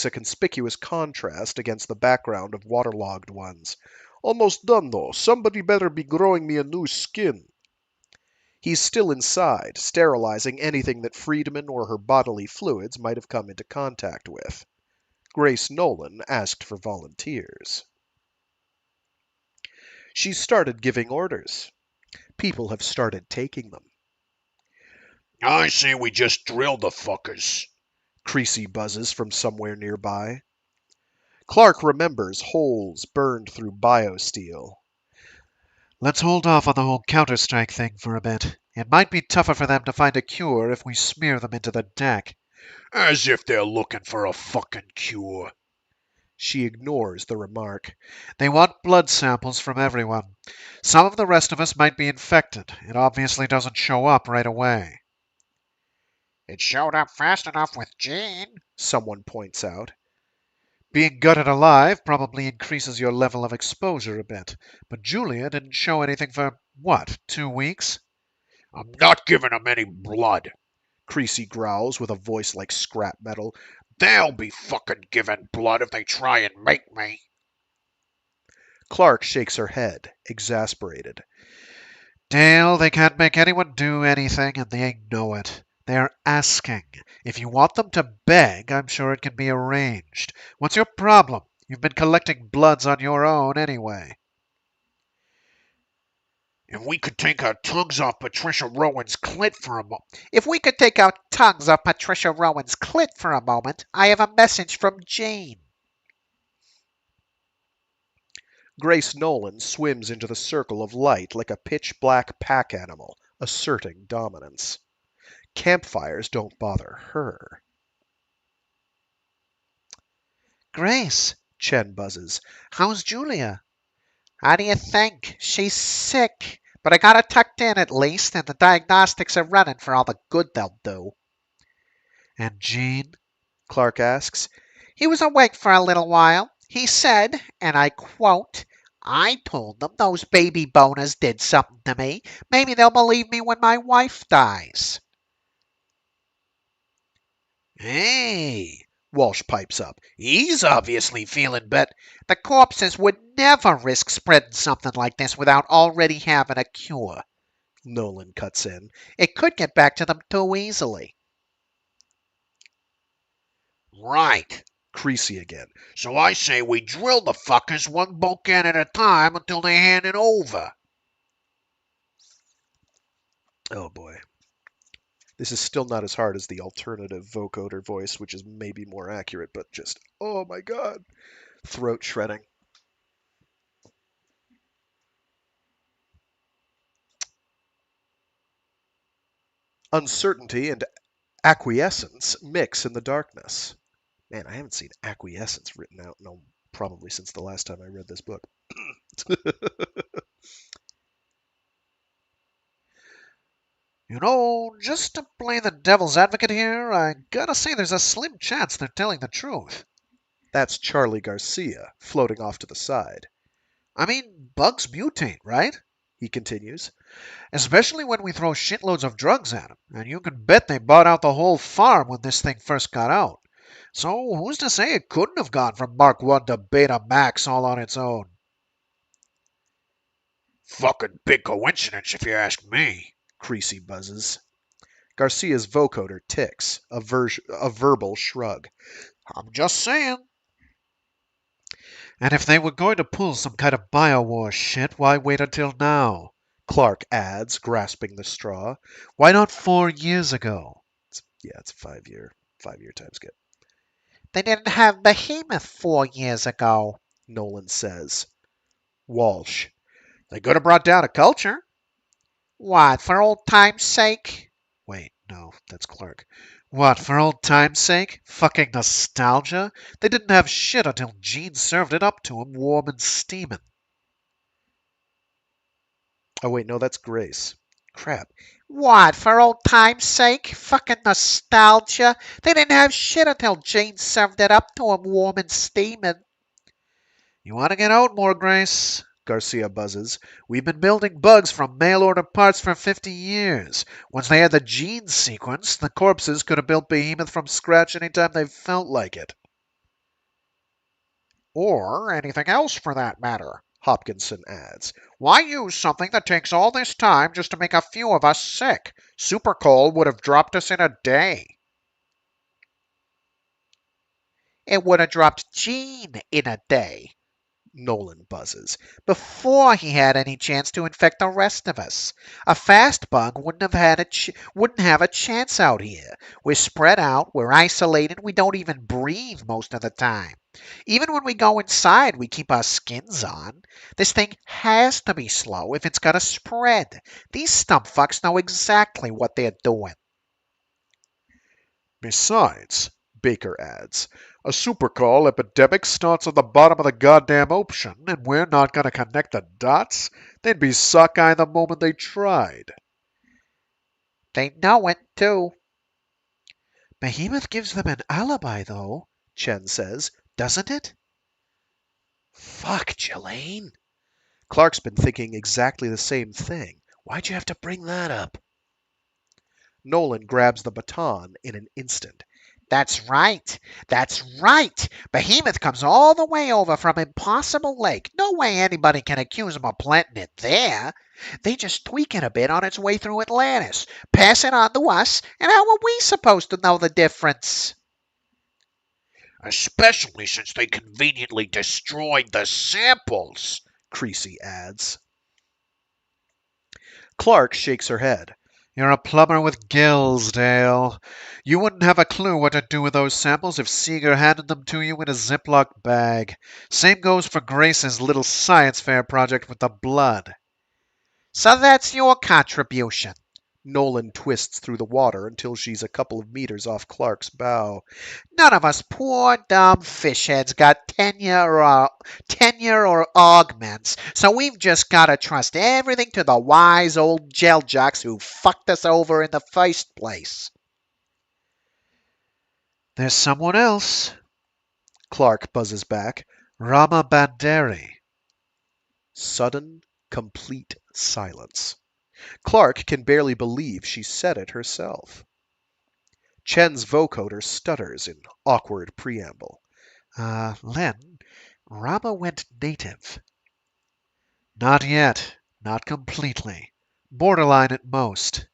a conspicuous contrast against the background of waterlogged ones. Almost done, though. Somebody better be growing me a new skin. He's still inside, sterilizing anything that Friedman or her bodily fluids might have come into contact with. Grace Nolan asked for volunteers. She's started giving orders. People have started taking them. I say we just drill the fuckers. Creasy buzzes from somewhere nearby. Clark remembers holes burned through biosteel. Let's hold off on the whole Counter-Strike thing for a bit. It might be tougher for them to find a cure if we smear them into the deck. As if they're looking for a fucking cure. She ignores the remark. They want blood samples from everyone. Some of the rest of us might be infected. It obviously doesn't show up right away. It showed up fast enough with Jean. Someone points out. Being gutted alive probably increases your level of exposure a bit. But Julia didn't show anything for, what, 2 weeks? I'm not giving 'em any blood. Creasy growls with a voice like scrap metal. They'll be fucking giving blood if they try and make me. Clark shakes her head, exasperated. Dale, they can't make anyone do anything, and they know it. They're asking. If you want them to beg, I'm sure it can be arranged. What's your problem? You've been collecting bloods on your own anyway. If we could take our tongues off Patricia Rowan's clit for a moment. If we could take our tongues off Patricia Rowan's clit for a moment, I have a message from Jean. Grace Nolan swims into the circle of light like a pitch-black pack animal, asserting dominance. Campfires don't bother her. Grace, Chen buzzes. How's Julia? How do you think? She's sick. But I got her tucked in at least, and the diagnostics are running for all the good they'll do. And Jean? Clark asks. He was awake for a little while. He said, and I quote, I told them those baby boners did something to me. Maybe they'll believe me when my wife dies. Hey, Walsh pipes up. he's obviously feeling better. The corpses would never risk spreading something like this without already having a cure. Nolan cuts in. It could get back to them too easily. Right. Creasy again. So I say we drill the fuckers one bookend at a time until they hand it over. Oh boy. This is still not as hard as the alternative vocoder voice, which is maybe more accurate, but just, oh my god. Throat shredding. Uncertainty and acquiescence mix in the darkness. Man, I haven't seen acquiescence written out probably since the last time I read this book. You know, just to play the devil's advocate here, I gotta say there's a slim chance they're telling the truth. That's Charlie Garcia, floating off to the side. I mean, bugs mutate, right? He continues. Especially when we throw shitloads of drugs at them, and you can bet they bought out the whole farm when this thing first got out. So who's to say it couldn't have gone from Mark 1 to Beta Max all on its own? Fucking big coincidence if you ask me. Creasy buzzes. Garcia's vocoder ticks, a verbal shrug. I'm just saying. And if they were going to pull some kind of Biowar shit, why wait until now? Clark adds, grasping the straw. Why not 4 years ago? It's a 5-year time skip. They didn't have Behemoth 4 years ago. Nolan says. Walsh. They could have brought down a culture. What, for old time's sake? Wait, no, that's Clark. What, for old time's sake? Fucking nostalgia? They didn't have shit until Jean served it up to 'em warm and steaming. Oh wait, no, that's Grace. Crap. What, for old time's sake? Fucking nostalgia? They didn't have shit until Jane served it up to 'em warm and steaming. You want to get out more, Grace? Garcia buzzes. We've been building bugs from mail order parts for 50 years. Once they had the gene sequence, the corpses could have built Behemoth from scratch anytime they felt like it. Or anything else for that matter. Hopkinson adds. Why use something that takes all this time just to make a few of us sick? Supercoal would have dropped us in a day. It would have dropped Jean in a day. Nolan buzzes. Before he had any chance to infect the rest of us. A fast bug wouldn't have a chance out here. We're spread out, we're isolated, we don't even breathe most of the time. Even when we go inside, we keep our skins on. This thing has to be slow if it's gonna spread. These stump fucks know exactly what they're doing. Besides, Baker adds, a supercall epidemic starts on the bottom of the goddamn ocean, and we're not going to connect the dots? They'd be sockeye the moment they tried. They know it, too. Behemoth gives them an alibi, though, Chen says. doesn't it? Fuck, Jelaine. Clark's been thinking exactly the same thing. Why'd you have to bring that up? Nolan grabs the baton in an instant. That's right. That's right. Behemoth comes all the way over from Impossible Lake. No way anybody can accuse him of planting it there. They just tweak it a bit on its way through Atlantis, pass it on to us, and how are we supposed to know the difference? Especially since they conveniently destroyed the samples, Creasy adds. Clark shakes her head. You're a plumber with gills, Dale. You wouldn't have a clue what to do with those samples if Seeger handed them to you in a Ziploc bag. Same goes for Grace's little science fair project with the blood. So that's your contribution. Nolan twists through the water until she's a couple of meters off Clark's bow. None of us poor dumb fish heads got tenure or augments, so we've just got to trust everything to the wise old gel jocks who fucked us over in the first place. There's someone else. Clark buzzes back. Rama Banderi. Sudden, complete silence. Clark can barely believe she said it herself. Chen's vocoder stutters in awkward preamble. Len, Rama went native. Not yet. Not completely. Borderline at most.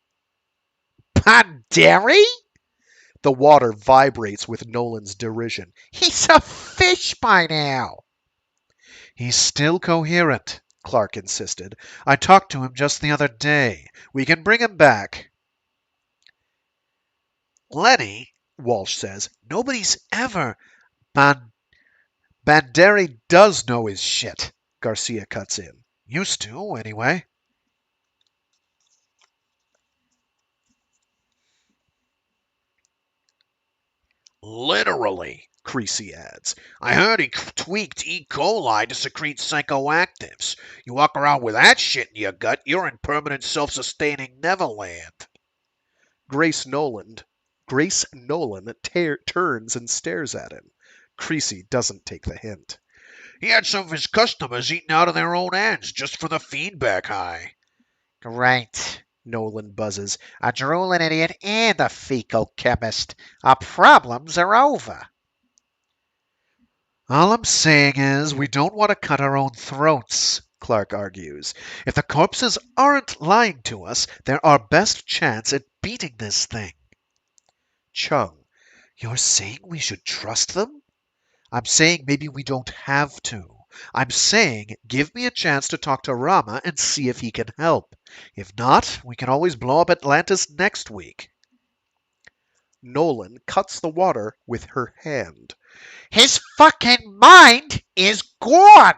Panderi? The water vibrates with Nolan's derision. He's a fish by now. He's still coherent, Clark insisted. I talked to him just the other day. We can bring him back. Lenny, Walsh says, nobody's ever. Banderi does know his shit. Garcia cuts in. Used to, anyway. literally. Creasy adds. I heard he tweaked E. coli to secrete psychoactives. You walk around with that shit in your gut, you're in permanent self-sustaining Neverland. Grace Nolan turns and stares at him. Creasy doesn't take the hint. He had some of his customers eating out of their own hands just for the feedback high. Great. Nolan buzzes. A drooling idiot and a fecal chemist. Our problems are over. All I'm saying is we don't want to cut our own throats, Clark argues. If the corpses aren't lying to us, they're our best chance at beating this thing. Chung. You're saying we should trust them? I'm saying maybe we don't have to. I'm saying give me a chance to talk to Rama and see if he can help. If not, we can always blow up Atlantis next week. Nolan cuts the water with her hand. His fucking mind is gone.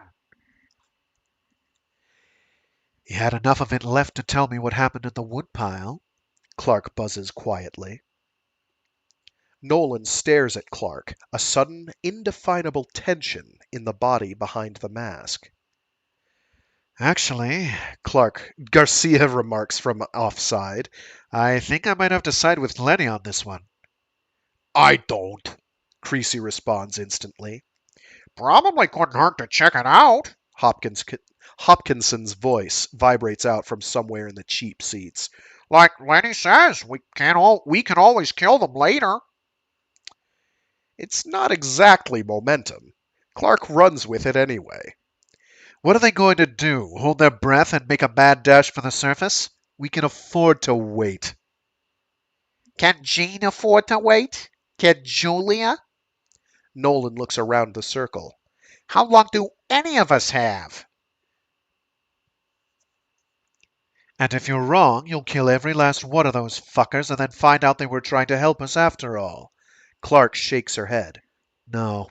He had enough of it left to tell me what happened in the woodpile. Clark buzzes quietly. Nolan stares at Clark, a sudden, indefinable tension in the body behind the mask. Actually, Garcia remarks from offside. I think I might have to side with Lenny on this one. I don't. Creasy responds instantly. Probably couldn't hurt to check it out. Hopkinson's voice vibrates out from somewhere in the cheap seats. Like Lenny says, we can always kill them later. It's not exactly momentum. Clark runs with it anyway. What are they going to do? Hold their breath and make a mad dash for the surface? We can afford to wait. Can Jean afford to wait? Can Julia? Nolan looks around the circle. How long do any of us have. And if you're wrong, you'll kill every last one of those fuckers and then find out they were trying to help us after all. Clark shakes her head. No,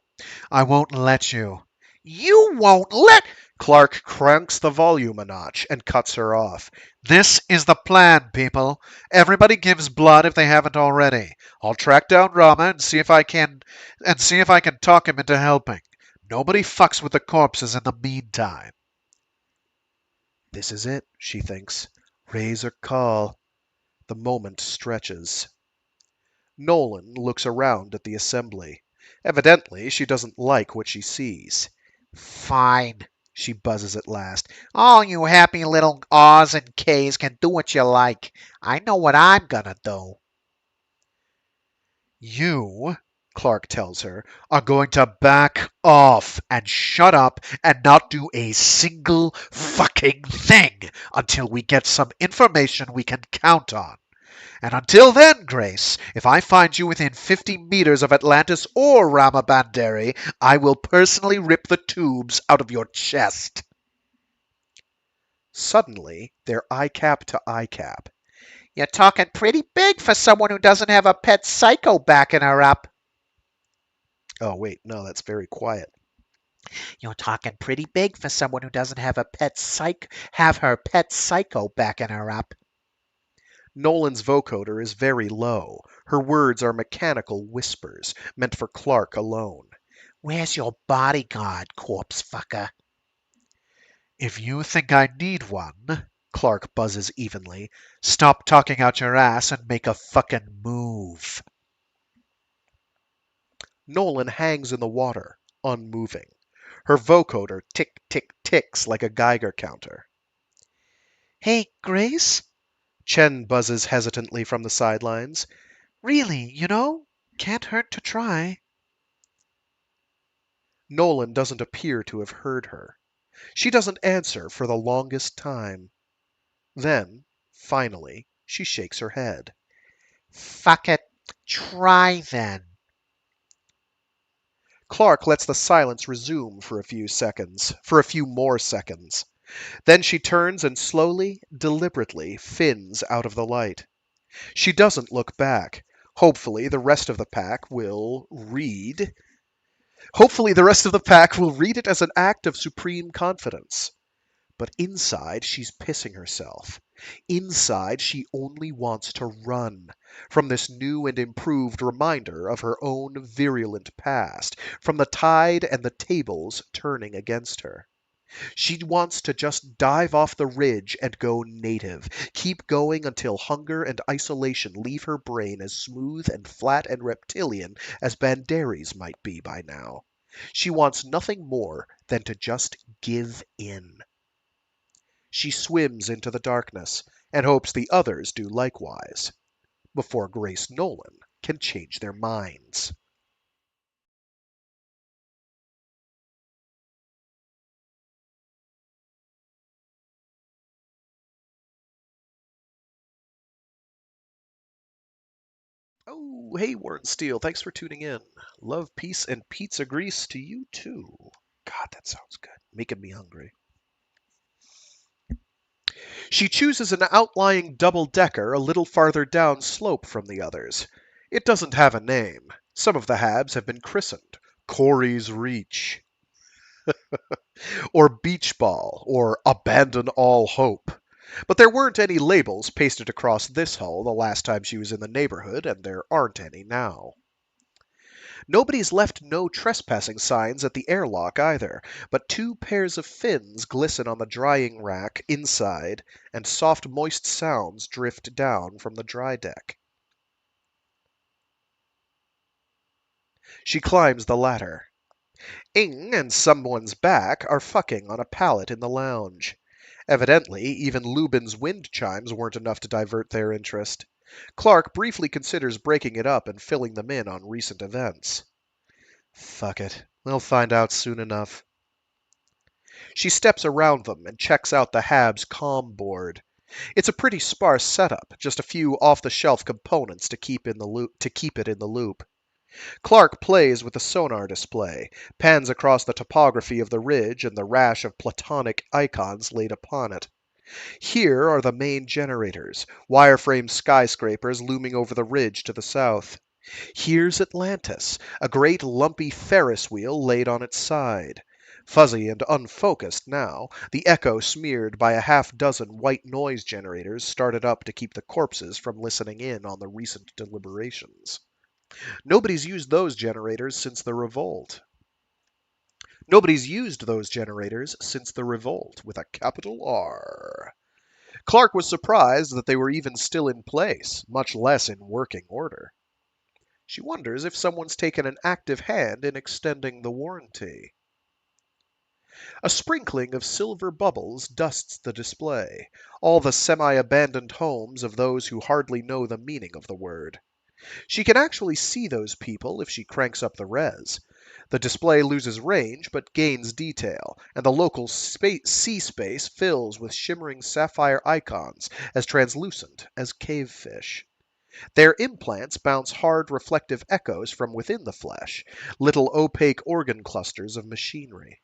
I won't let you. You won't let. Clark cranks the volume a notch and cuts her off. This is the plan, people. Everybody gives blood if they haven't already. I'll track down Rama and see if I can talk him into helping. Nobody fucks with the corpses in the meantime. This is it, she thinks. Raise or call. The moment stretches. Nolan looks around at the assembly. Evidently, she doesn't like what she sees. Fine, she buzzes at last. All you happy little R's and K's can do what you like. I know what I'm gonna do. You, Clark tells her, are going to back off and shut up and not do a single fucking thing until we get some information we can count on. And until then, Grace, if I find you within 50 meters of Atlantis or Ramabandari, I will personally rip the tubes out of your chest. Suddenly, they're eye cap to eye cap. You're talking pretty big for someone who doesn't have a pet psycho backing her up. Oh, wait, no, that's very quiet. You're talking pretty big for someone who doesn't have her pet psycho backing her up. Nolan's vocoder is very low. Her words are mechanical whispers, meant for Clark alone. Where's your bodyguard, corpse fucker? If you think I need one, Clark buzzes evenly, stop talking out your ass and make a fucking move. Nolan hangs in the water, unmoving. Her vocoder tick, tick, ticks like a Geiger counter. Hey, Grace? Chen buzzes hesitantly from the sidelines. Really, can't hurt to try. Nolan doesn't appear to have heard her. She doesn't answer for the longest time. Then, finally, she shakes her head. Fuck it. Try then. Clark lets the silence resume for a few more seconds. Then she turns and slowly, deliberately fins out of the light. She doesn't look back. Hopefully the rest of the pack will read it as an act of supreme confidence. But inside, she's pissing herself. Inside, she only wants to run from this new and improved reminder of her own virulent past, from the tide and the tables turning against her. She wants to just dive off the ridge and go native, keep going until hunger and isolation leave her brain as smooth and flat and reptilian as Bandari's might be by now. She wants nothing more than to just give in. She swims into the darkness and hopes the others do likewise, before Grace Nolan can change their minds. Oh, hey, Warren Steele, thanks for tuning in. Love, peace, and pizza grease to you too. God, that sounds good. Making me hungry. She chooses an outlying double-decker a little farther down slope from the others. It doesn't have a name. Some of the habs have been christened Corey's Reach, or Beach Ball, or Abandon All Hope. But there weren't any labels pasted across this hull the last time she was in the neighborhood, and there aren't any now. Nobody's left no trespassing signs at the airlock either, but two pairs of fins glisten on the drying rack inside, and soft moist sounds drift down from the dry deck. She climbs the ladder. Ing and someone's back are fucking on a pallet in the lounge. Evidently, even Lubin's wind chimes weren't enough to divert their interest. Clark briefly considers breaking it up and filling them in on recent events. Fuck it. They'll find out soon enough. She steps around them and checks out the Hab's comm board. It's a pretty sparse setup, just a few off-the-shelf components to keep it in the loop. Clark plays with the sonar display, pans across the topography of the ridge and the rash of platonic icons laid upon it. Here are the main generators, wireframe skyscrapers looming over the ridge to the south. Here's Atlantis, a great lumpy Ferris wheel laid on its side. Fuzzy and unfocused now, the echo smeared by a half dozen white noise generators started up to keep the corpses from listening in on the recent deliberations. Nobody's used those generators since the revolt. Nobody's used those generators since the revolt, with a capital R. Clark was surprised that they were even still in place, much less in working order. She wonders if someone's taken an active hand in extending the warranty. A sprinkling of silver bubbles dusts the display, all the semi-abandoned homes of those who hardly know the meaning of the word. She can actually see those people if she cranks up the res. The display loses range but gains detail, and the local sea space fills with shimmering sapphire icons as translucent as cavefish. Their implants bounce hard reflective echoes from within the flesh, little opaque organ clusters of machinery.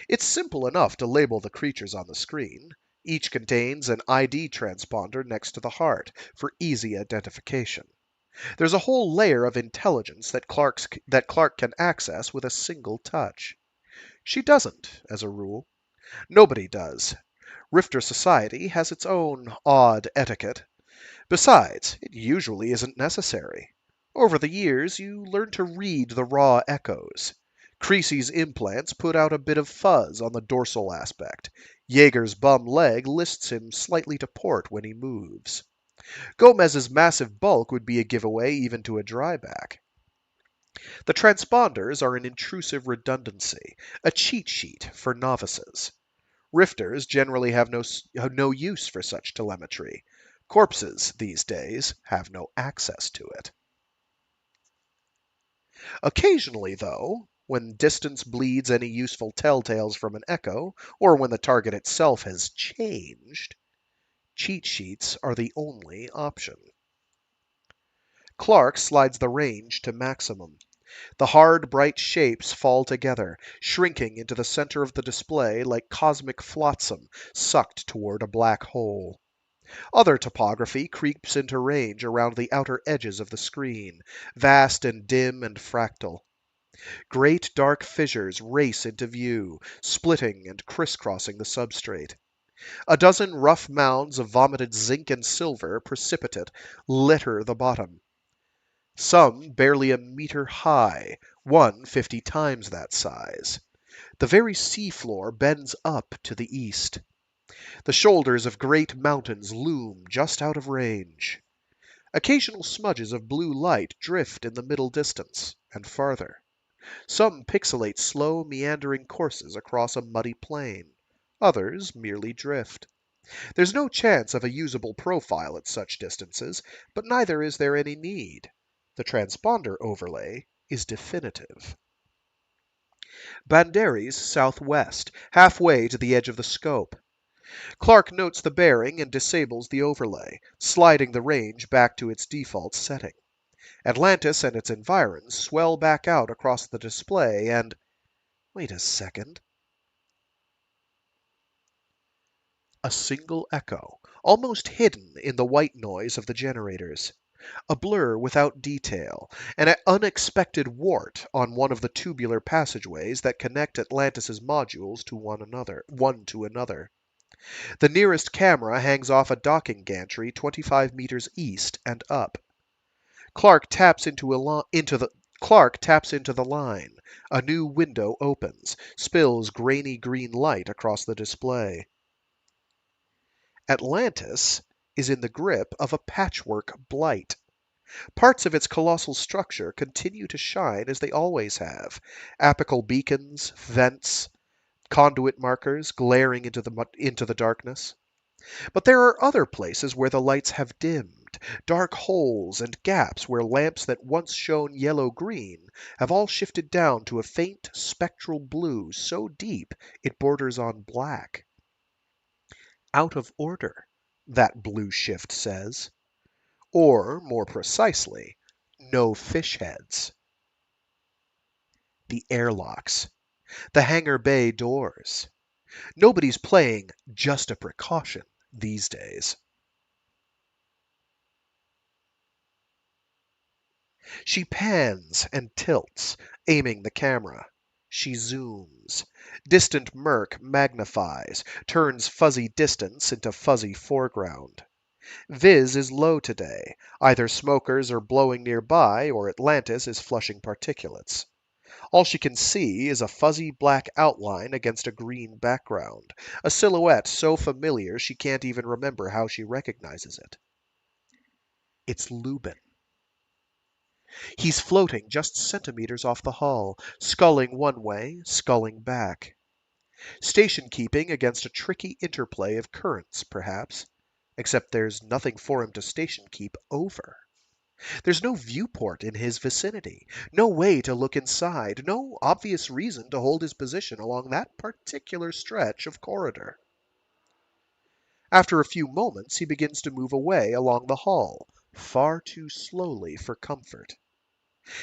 It's simple enough to label the creatures on the screen. Each contains an ID transponder next to the heart for easy identification. There's a whole layer of intelligence that Clark can access with a single touch. She doesn't, as a rule. Nobody does. Rifter society has its own odd etiquette. Besides, it usually isn't necessary. Over the years, you learn to read the raw echoes. Creasy's implants put out a bit of fuzz on the dorsal aspect. Jaeger's bum leg lists him slightly to port when he moves. Gomez's massive bulk would be a giveaway even to a dryback. The transponders are an intrusive redundancy, a cheat sheet for novices. Rifters generally have no use for such telemetry. Corpses, these days, have no access to it. Occasionally, though, when distance bleeds any useful telltales from an echo, or when the target itself has changed, cheat sheets are the only option. Clark slides the range to maximum. The hard, bright shapes fall together, shrinking into the center of the display like cosmic flotsam sucked toward a black hole. Other topography creeps into range around the outer edges of the screen, vast and dim and fractal. Great dark fissures race into view, splitting and crisscrossing the substrate. A dozen rough mounds of vomited zinc and silver precipitate litter the bottom. Some barely a meter high, one 50 times that size. The very seafloor bends up to the east. The shoulders of great mountains loom just out of range. Occasional smudges of blue light drift in the middle distance, and farther. Some pixelate slow, meandering courses across a muddy plain. Others merely drift. There's no chance of a usable profile at such distances, but neither is there any need. The transponder overlay is definitive. Banderies southwest, halfway to the edge of the scope. Clark notes the bearing and disables the overlay, sliding the range back to its default setting. Atlantis and its environs swell back out across the display, and... wait a second. A single echo, almost hidden in the white noise of the generators. A blur without detail, an unexpected wart on one of the tubular passageways that connect Atlantis's modules to one to another. The nearest camera hangs off a docking gantry 25 meters east and up. Clark taps into the line. A new window opens, spills grainy green light across the display. Atlantis is in the grip of a patchwork blight. Parts of its colossal structure continue to shine as they always have. Apical beacons, vents, conduit markers glaring into the darkness. But there are other places where the lights have dimmed, dark holes and gaps where lamps that once shone yellow-green have all shifted down to a faint spectral blue so deep it borders on black. Out of order, that blue shift says. Or, more precisely, No fish heads. The airlocks. The hangar bay doors. Nobody's playing just a precaution these days. She pans and tilts, aiming the camera. She zooms. Distant murk magnifies, turns fuzzy distance into fuzzy foreground. Viz is low today. Either smokers are blowing nearby or Atlantis is flushing particulates. All she can see is a fuzzy black outline against a green background, a silhouette so familiar she can't even remember how she recognizes it. It's Lubin. He's floating just centimeters off the hull, sculling one way, sculling back. Station keeping against a tricky interplay of currents, perhaps. Except there's nothing for him to station keep over. There's no viewport in his vicinity, no way to look inside, no obvious reason to hold his position along that particular stretch of corridor. After a few moments, he begins to move away along the hull, far too slowly for comfort.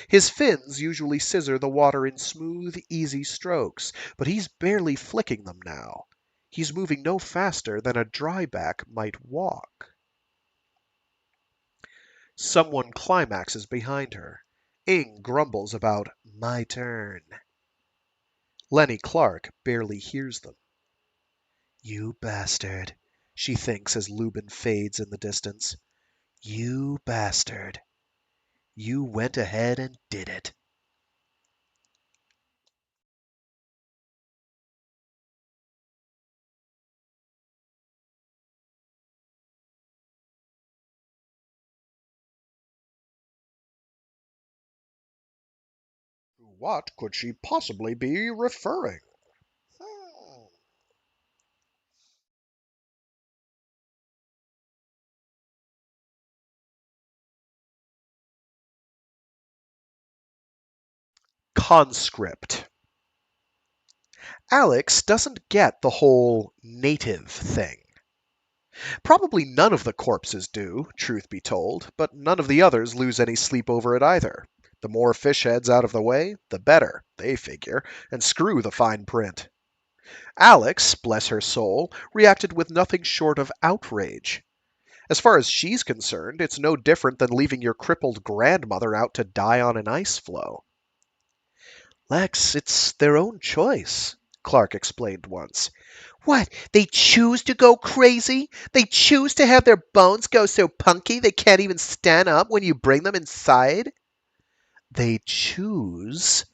His fins usually scissor the water in smooth, easy strokes, but he's barely flicking them now. He's moving no faster than a dryback might walk. Someone climaxes behind her. Ing grumbles about "my turn." Lenny Clark barely hears them. You bastard, she thinks as Lubin fades in the distance. You bastard. You went ahead and did it. To what could she possibly be referring? Conscript. Alex doesn't get the whole native thing. Probably none of the corpses do, truth be told, but none of the others lose any sleep over it either. The more fish heads out of the way, the better, they figure, and screw the fine print. Alex, bless her soul, reacted with nothing short of outrage. As far as she's concerned, it's no different than leaving your crippled grandmother out to die on an ice floe. Lex, it's their own choice, Clark explained once. What, they choose to go crazy? They choose to have their bones go so punky they can't even stand up when you bring them inside? They choose,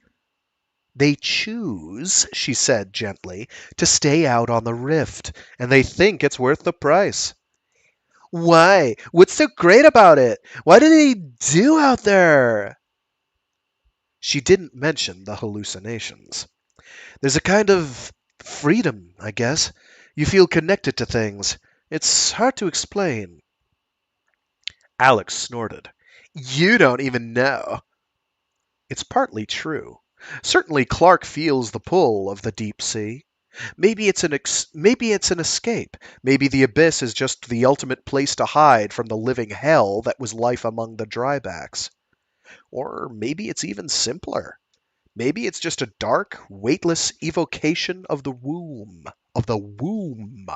she said gently, to stay out on the rift, and they think it's worth the price. Why? What's so great about it? What do they do out there? She didn't mention the hallucinations. There's a kind of freedom, I guess. You feel connected to things. It's hard to explain. Alex snorted. You don't even know. It's partly true. Certainly Clark feels the pull of the deep sea. Maybe it's an escape. Maybe the abyss is just the ultimate place to hide from the living hell that was life among the drybacks. Or maybe it's even simpler. Maybe it's just a dark, weightless evocation of the womb. Of the womb.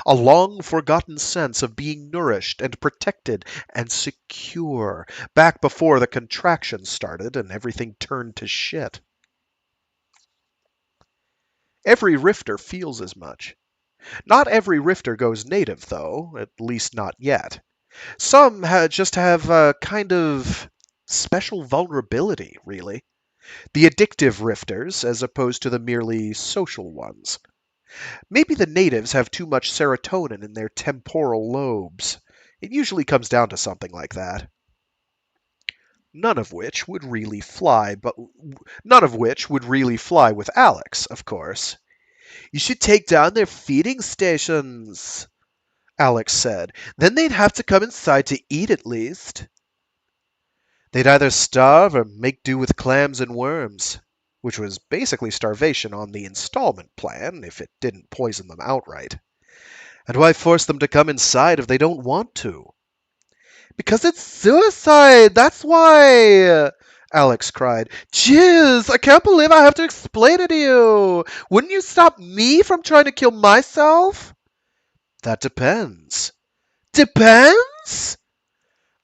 A long forgotten sense of being nourished and protected and secure back before the contraction started and everything turned to shit. Every rifter feels as much. Not every rifter goes native, though, at least not yet. Some just have a kind of special vulnerability, really. The addictive rifters, as opposed to the merely social ones. Maybe the natives have too much serotonin in their temporal lobes. It usually comes down to something like that. None of which would really fly with Alex, of course. You should take down their feeding stations, Alex said. Then they'd have to come inside to eat at least. They'd either starve or make do with clams and worms, which was basically starvation on the installment plan if it didn't poison them outright. And why force them to come inside if they don't want to? Because it's suicide, that's why! Alex cried. Jeez, I can't believe I have to explain it to you! Wouldn't you stop me from trying to kill myself? That depends. Depends?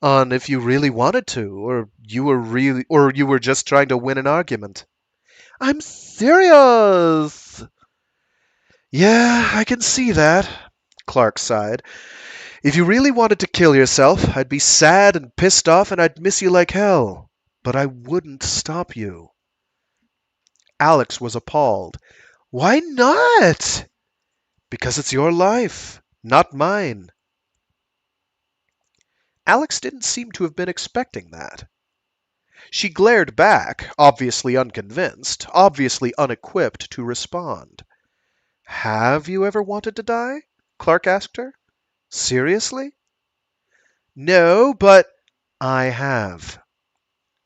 On if you really wanted to, or you were just trying to win an argument. I'm serious. Yeah, I can see that, Clark sighed. If you really wanted to kill yourself, I'd be sad and pissed off and I'd miss you like hell. But I wouldn't stop you. Alex was appalled. Why not? Because it's your life, not mine. Alex didn't seem to have been expecting that. She glared back, obviously unconvinced, obviously unequipped to respond. Have you ever wanted to die? Clark asked her. Seriously? No, but I have.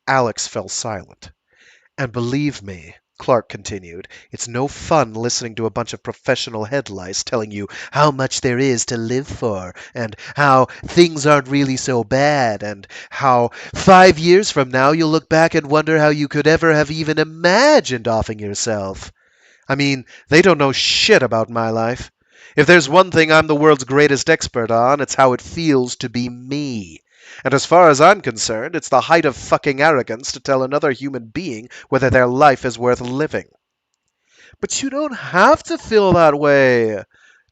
Alex fell silent. And believe me, Clark continued, it's no fun listening to a bunch of professional head lice telling you how much there is to live for, and how things aren't really so bad, and how 5 years from now you'll look back and wonder how you could ever have even imagined offing yourself. I mean, they don't know shit about my life. If there's one thing I'm the world's greatest expert on, it's how it feels to be me. And as far as I'm concerned, it's the height of fucking arrogance to tell another human being whether their life is worth living. But you don't have to feel that way,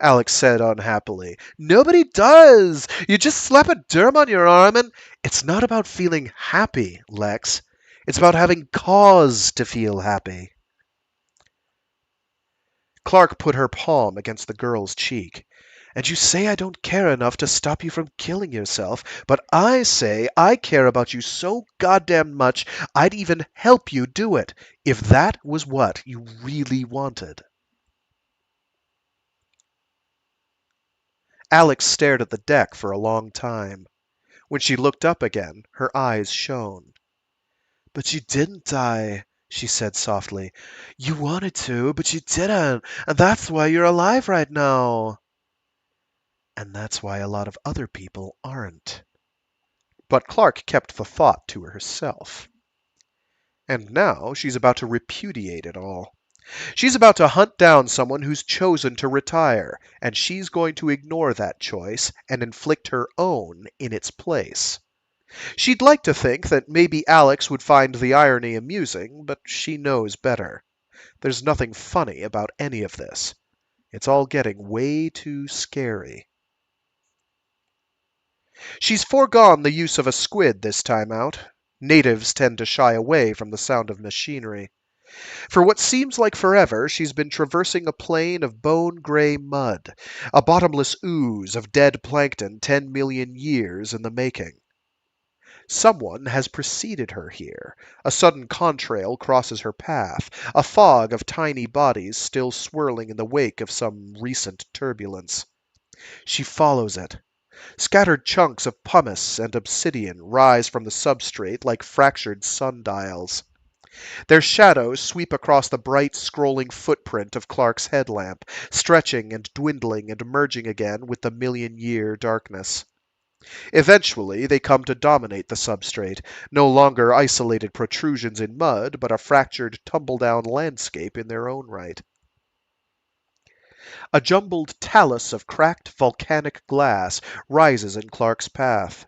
Alex said unhappily. Nobody does. You just slap a derm on your arm and it's not about feeling happy, Lex. It's about having cause to feel happy. Clark put her palm against the girl's cheek. And you say I don't care enough to stop you from killing yourself, but I say I care about you so goddamn much I'd even help you do it, if that was what you really wanted. Alex stared at the deck for a long time. When she looked up again, her eyes shone. But you didn't die, she said softly. You wanted to, but you didn't, and that's why you're alive right now. And that's why a lot of other people aren't. But Clark kept the thought to herself. And now she's about to repudiate it all. She's about to hunt down someone who's chosen to retire, and she's going to ignore that choice and inflict her own in its place. She'd like to think that maybe Alex would find the irony amusing, but she knows better. There's nothing funny about any of this. It's all getting way too scary. She's foregone the use of a squid this time out. Natives tend to shy away from the sound of machinery. For what seems like forever, she's been traversing a plain of bone-gray mud, a bottomless ooze of dead plankton 10 million years in the making. Someone has preceded her here. A sudden contrail crosses her path, a fog of tiny bodies still swirling in the wake of some recent turbulence. She follows it. Scattered chunks of pumice and obsidian rise from the substrate like fractured sundials. Their shadows sweep across the bright, scrolling footprint of Clark's headlamp, stretching and dwindling and merging again with the million-year darkness. Eventually, they come to dominate the substrate, no longer isolated protrusions in mud, but a fractured, tumble-down landscape in their own right. A jumbled talus of cracked volcanic glass rises in Clark's path.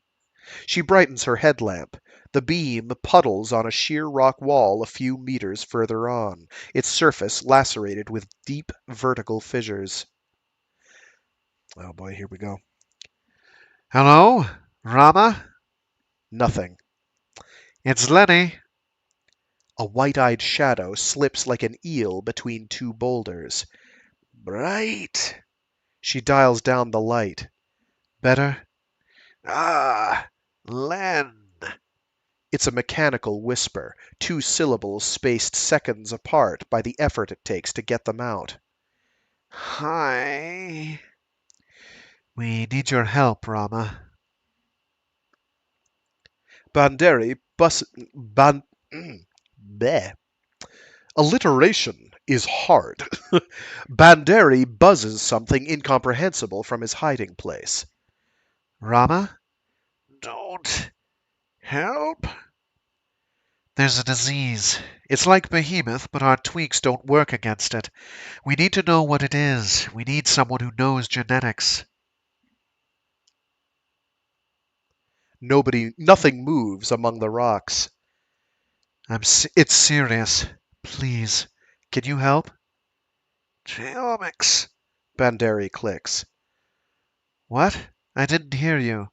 She brightens her headlamp. The beam puddles on a sheer rock wall a few meters further on, its surface lacerated with deep vertical fissures. Oh boy, here we go. Hello? Rama? Nothing. It's Lenny. A white-eyed shadow slips like an eel between two boulders. Bright. She dials down the light. Better? Ah, Len. It's a mechanical whisper, two syllables spaced seconds apart by the effort it takes to get them out. Hi. We need your help, Rama. Banderi bleh. Alliteration is hard. Banderi buzzes something incomprehensible from his hiding place. Rama? don't help? There's a disease. It's like Behemoth, but our tweaks don't work against it. We need to know what it is. We need someone who knows genetics. Nothing moves among the rocks. It's serious. Please, can you help? Geomics. Banderi clicks. What? I didn't hear you.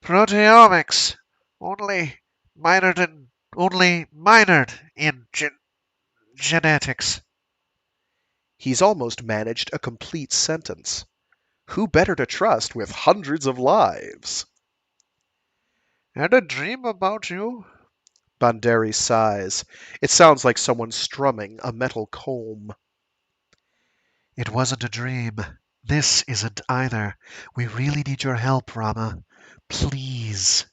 Proteomics. Only minored in genetics. He's almost managed a complete sentence. Who better to trust with hundreds of lives? Had a dream about you. Banderi sighs. It sounds like someone strumming a metal comb. It wasn't a dream. This isn't either. We really need your help, Rama. Please.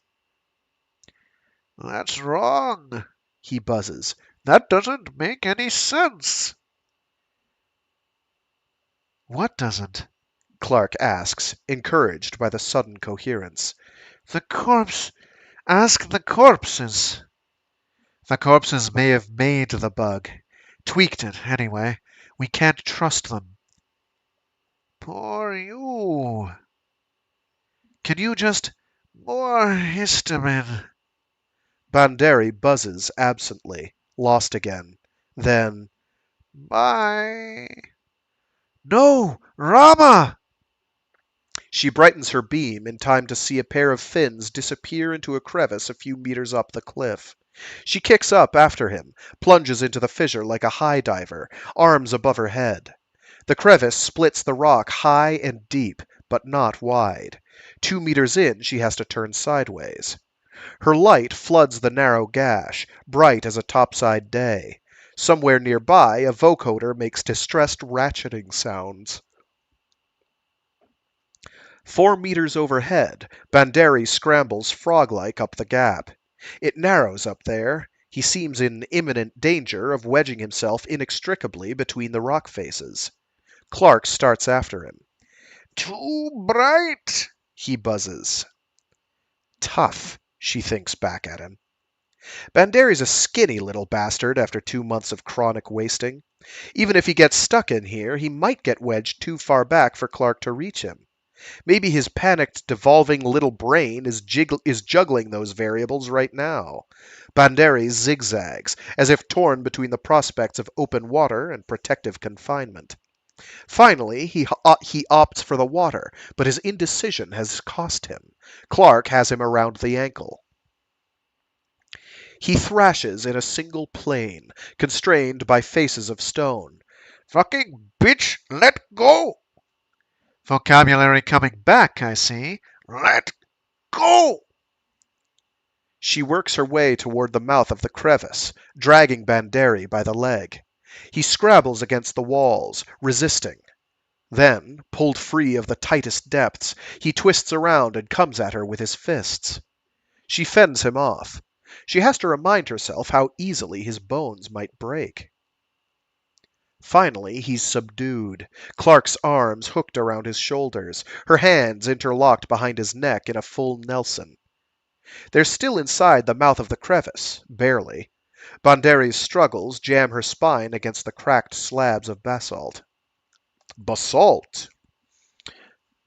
That's wrong, He buzzes. that doesn't make any sense. What doesn't? Clark asks, encouraged by the sudden coherence. The corpse. Ask the corpses. The corpses may have made the bug. Tweaked it, anyway. We can't trust them. Poor you. Can you just... More histamine. Banderi buzzes absently, lost again. Then, Bye. No! Rama! she brightens her beam in time to see a pair of fins disappear into a crevice a few meters up the cliff. She kicks up after him, plunges into the fissure like a high diver, arms above her head. The crevice splits the rock high and deep, but not wide. 2 meters in, she has to turn sideways. Her light floods the narrow gash, bright as a topside day. Somewhere nearby, a vocoder makes distressed ratcheting sounds. 4 meters overhead, Banderi scrambles frog-like up the gap. It narrows up there. He seems in imminent danger of wedging himself inextricably between the rock faces. Clark starts after him. Too bright. He buzzes. Tough, she thinks back at him. Banderi's a skinny little bastard after 2 months of chronic wasting. Even if he gets stuck in here, he might get wedged too far back for Clark to reach him. Maybe his panicked, devolving little brain is juggling those variables right now. Banderi zigzags, as if torn between the prospects of open water and protective confinement. Finally, he opts for the water, but his indecision has cost him. Clark has him around the ankle. He thrashes in a single plane, constrained by faces of stone. Fucking bitch, let go. Vocabulary coming back, I see. Let go. She works her way toward the mouth of the crevice, dragging Banderi by the leg. He scrabbles against the walls, resisting. Then, pulled free of the tightest depths, he twists around and comes at her with his fists. She fends him off. She has to remind herself how easily his bones might break. Finally, he's subdued, Clark's arms hooked around his shoulders, her hands interlocked behind his neck in a full Nelson. They're still inside the mouth of the crevice, barely. Banderi's struggles jam her spine against the cracked slabs of basalt. Basalt!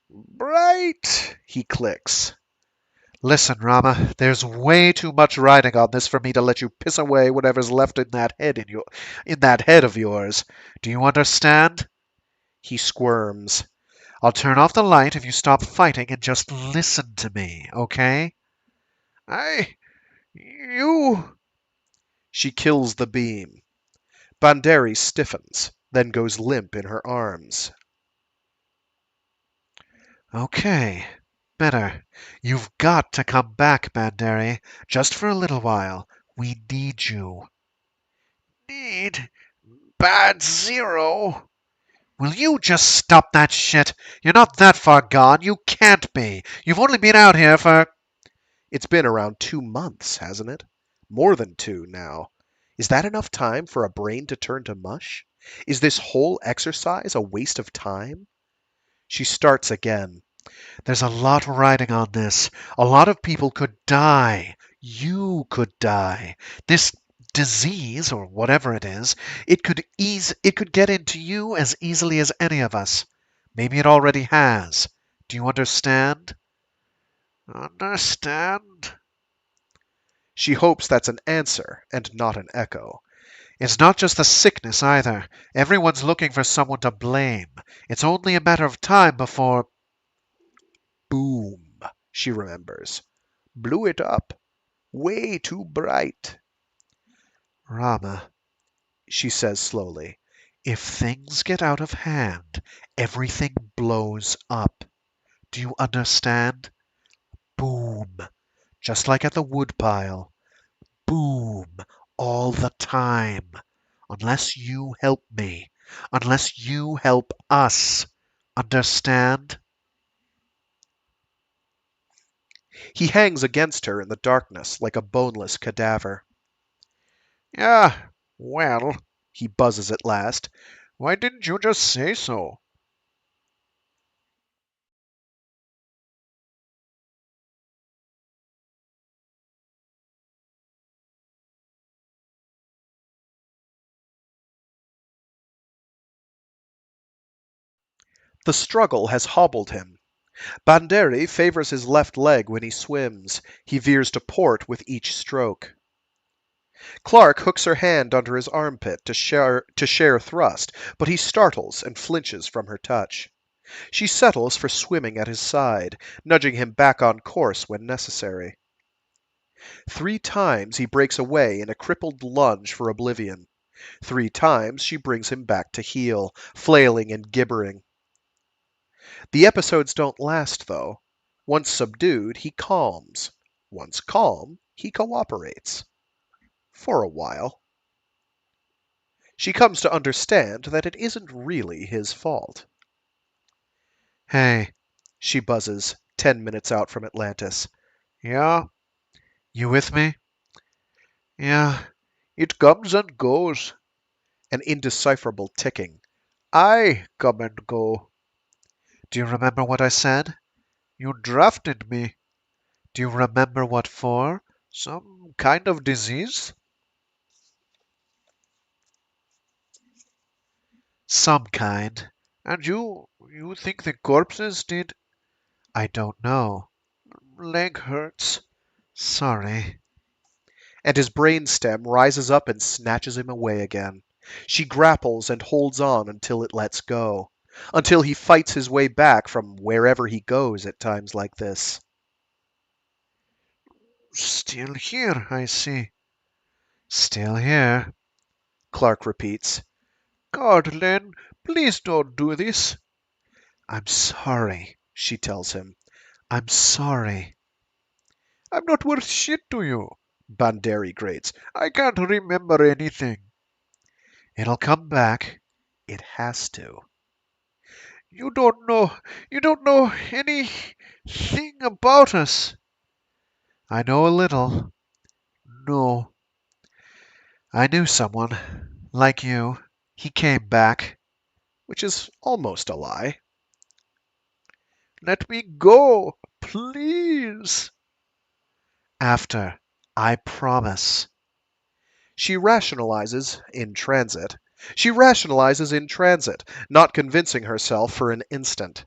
Bright. He clicks. Listen, Rama, there's way too much riding on this for me to let you piss away whatever's left in that head of yours. Do you understand? He squirms. I'll turn off the light if you stop fighting and just listen to me, okay? You... She kills the beam. Banderi stiffens, then goes limp in her arms. Okay, better. You've got to come back, Banderi. Just for a little while. We need you. Need? Bad Zero? Will you just stop that shit? You're not that far gone. You can't be. You've only been out here for... It's been around 2 months, hasn't it? More than 2 now. Is that enough time for a brain to turn to mush? Is this whole exercise a waste of time? She starts again. There's a lot riding on this. A lot of people could die. You could die. This disease, or whatever it could get into you as easily as any of us. Maybe it already has. Do you understand? Understand? She hopes that's an answer and not an echo. It's not just the sickness either. Everyone's looking for someone to blame. It's only a matter of time before. Boom, she remembers. Blew it up. Way too bright. Rama, she says slowly, if things get out of hand, everything blows up. Do you understand? Boom. Just like at the woodpile. Boom. All the time. Unless you help me. Unless you help us. Understand? He hangs against her in the darkness like a boneless cadaver. Yeah, well, He buzzes at last. why didn't you just say so? The struggle has hobbled him. Banderi favors his left leg when he swims. He veers to port with each stroke. Clark hooks her hand under his armpit to share thrust, but he startles and flinches from her touch. She settles for swimming at his side, nudging him back on course when necessary. 3 times he breaks away in a crippled lunge for oblivion. 3 times she brings him back to heel, flailing and gibbering. The episodes don't last, though. Once subdued, he calms. Once calm, he cooperates. For a while. She comes to understand that it isn't really his fault. Hey, She buzzes, 10 minutes out from Atlantis. yeah? You with me? Yeah, It comes and goes. An indecipherable ticking. I come and go. do you remember what I said? You drafted me. Do you remember what for? Some kind of disease? Some kind. And you think the corpses did? I don't know. Leg hurts. Sorry. And his brainstem rises up and snatches him away again. She grapples and holds on until it lets go. Until he fights his way back from wherever he goes at times like this. Still here, I see. Still here. Clark repeats. God, Len, please don't do this. I'm sorry, she tells him. I'm sorry. I'm not worth shit to you. Banderi grates. I can't remember anything. It'll come back. It has to. You don't know. You don't know anything about us. I know a little. No. I knew someone. Like you. He came back. Which is almost a lie. Let me go, please. After. I promise. She rationalizes in transit. She rationalizes in transit, not convincing herself for an instant.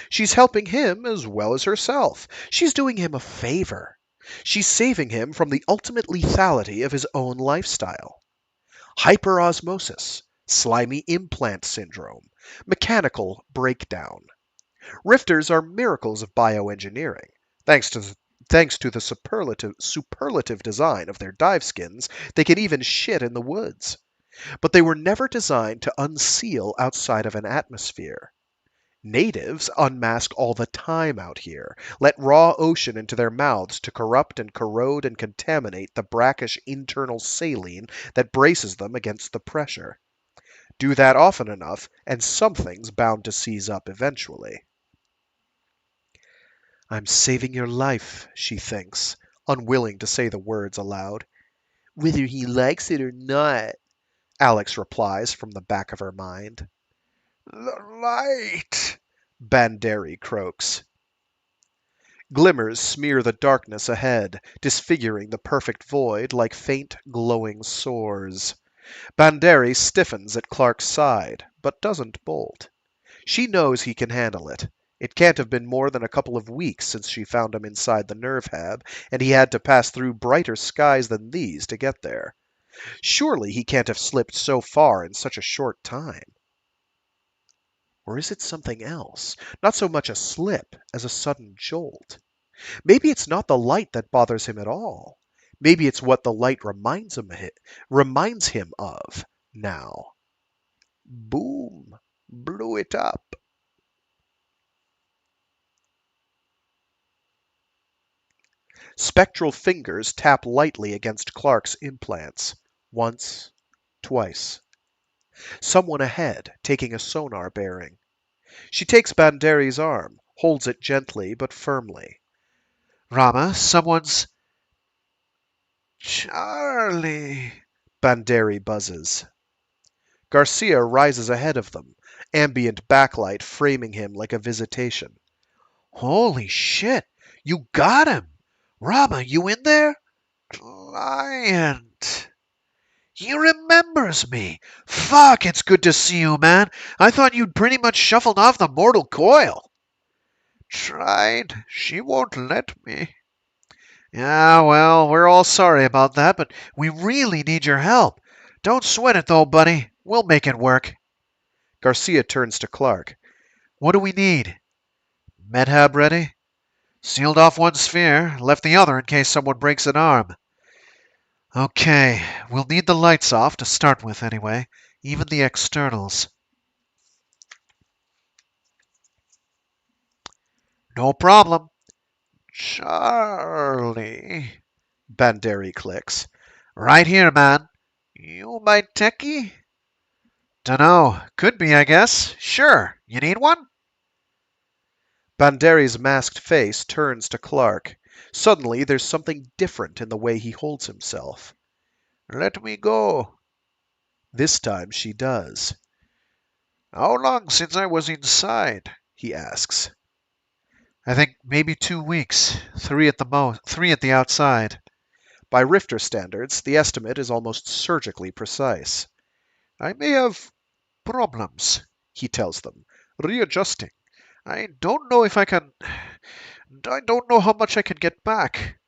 She's helping him as well as herself. She's doing him a favor. She's saving him from the ultimate lethality of his own lifestyle. Hyperosmosis, slimy implant syndrome, mechanical breakdown. Rifters are miracles of bioengineering. Thanks to the superlative design of their dive skins, they can even shit in the woods. But they were never designed to unseal outside of an atmosphere. Natives unmask all the time out here, let raw ocean into their mouths to corrupt and corrode and contaminate the brackish internal saline that braces them against the pressure. Do that often enough, and something's bound to seize up eventually. I'm saving your life, she thinks, unwilling to say the words aloud. Whether he likes it or not, Alex replies from the back of her mind. The light. Banderi croaks. Glimmers smear the darkness ahead, disfiguring the perfect void like faint, glowing sores. Banderi stiffens at Clark's side, but doesn't bolt. She knows he can handle it. It can't have been more than a couple of weeks since she found him inside the nerve hab, and he had to pass through brighter skies than these to get there. Surely he can't have slipped so far in such a short time. Or is it something else? Not so much a slip as a sudden jolt. Maybe it's not the light that bothers him at all. Maybe it's what the light reminds him of now. Boom! Blew it up. Spectral fingers tap lightly against Clark's implants. Once, twice. Someone ahead, taking a sonar bearing. She takes Banderi's arm, holds it gently but firmly. Rama, someone's. Charlie. Banderi buzzes. Garcia rises ahead of them, ambient backlight framing him like a visitation. Holy shit! You got him! Rama, you in there? Client. He remembers me! Fuck, it's good to see you, man. I thought you'd pretty much shuffled off the mortal coil. Tried. She won't let me. Yeah, well, we're all sorry about that, but we really need your help. Don't sweat it though, buddy. We'll make it work. Garcia turns to Clark. What do we need? Medhab ready? Sealed off one sphere, left the other in case someone breaks an arm. Okay, we'll need the lights off to start with anyway, even the externals. No problem. Charlie. Banderi clicks. Right here, man. You my techie? Dunno. Could be, I guess. Sure. You need one? Banderi's masked face turns to Clark. Suddenly, there's something different in the way he holds himself. Let me go. This time she does. How long since I was inside? He asks. I think maybe 2 weeks. 3 at the most. 3 at the outside. By Rifter standards, the estimate is almost surgically precise. I may have problems, He tells them. readjusting. I don't know if I can. I don't know how much I can get back.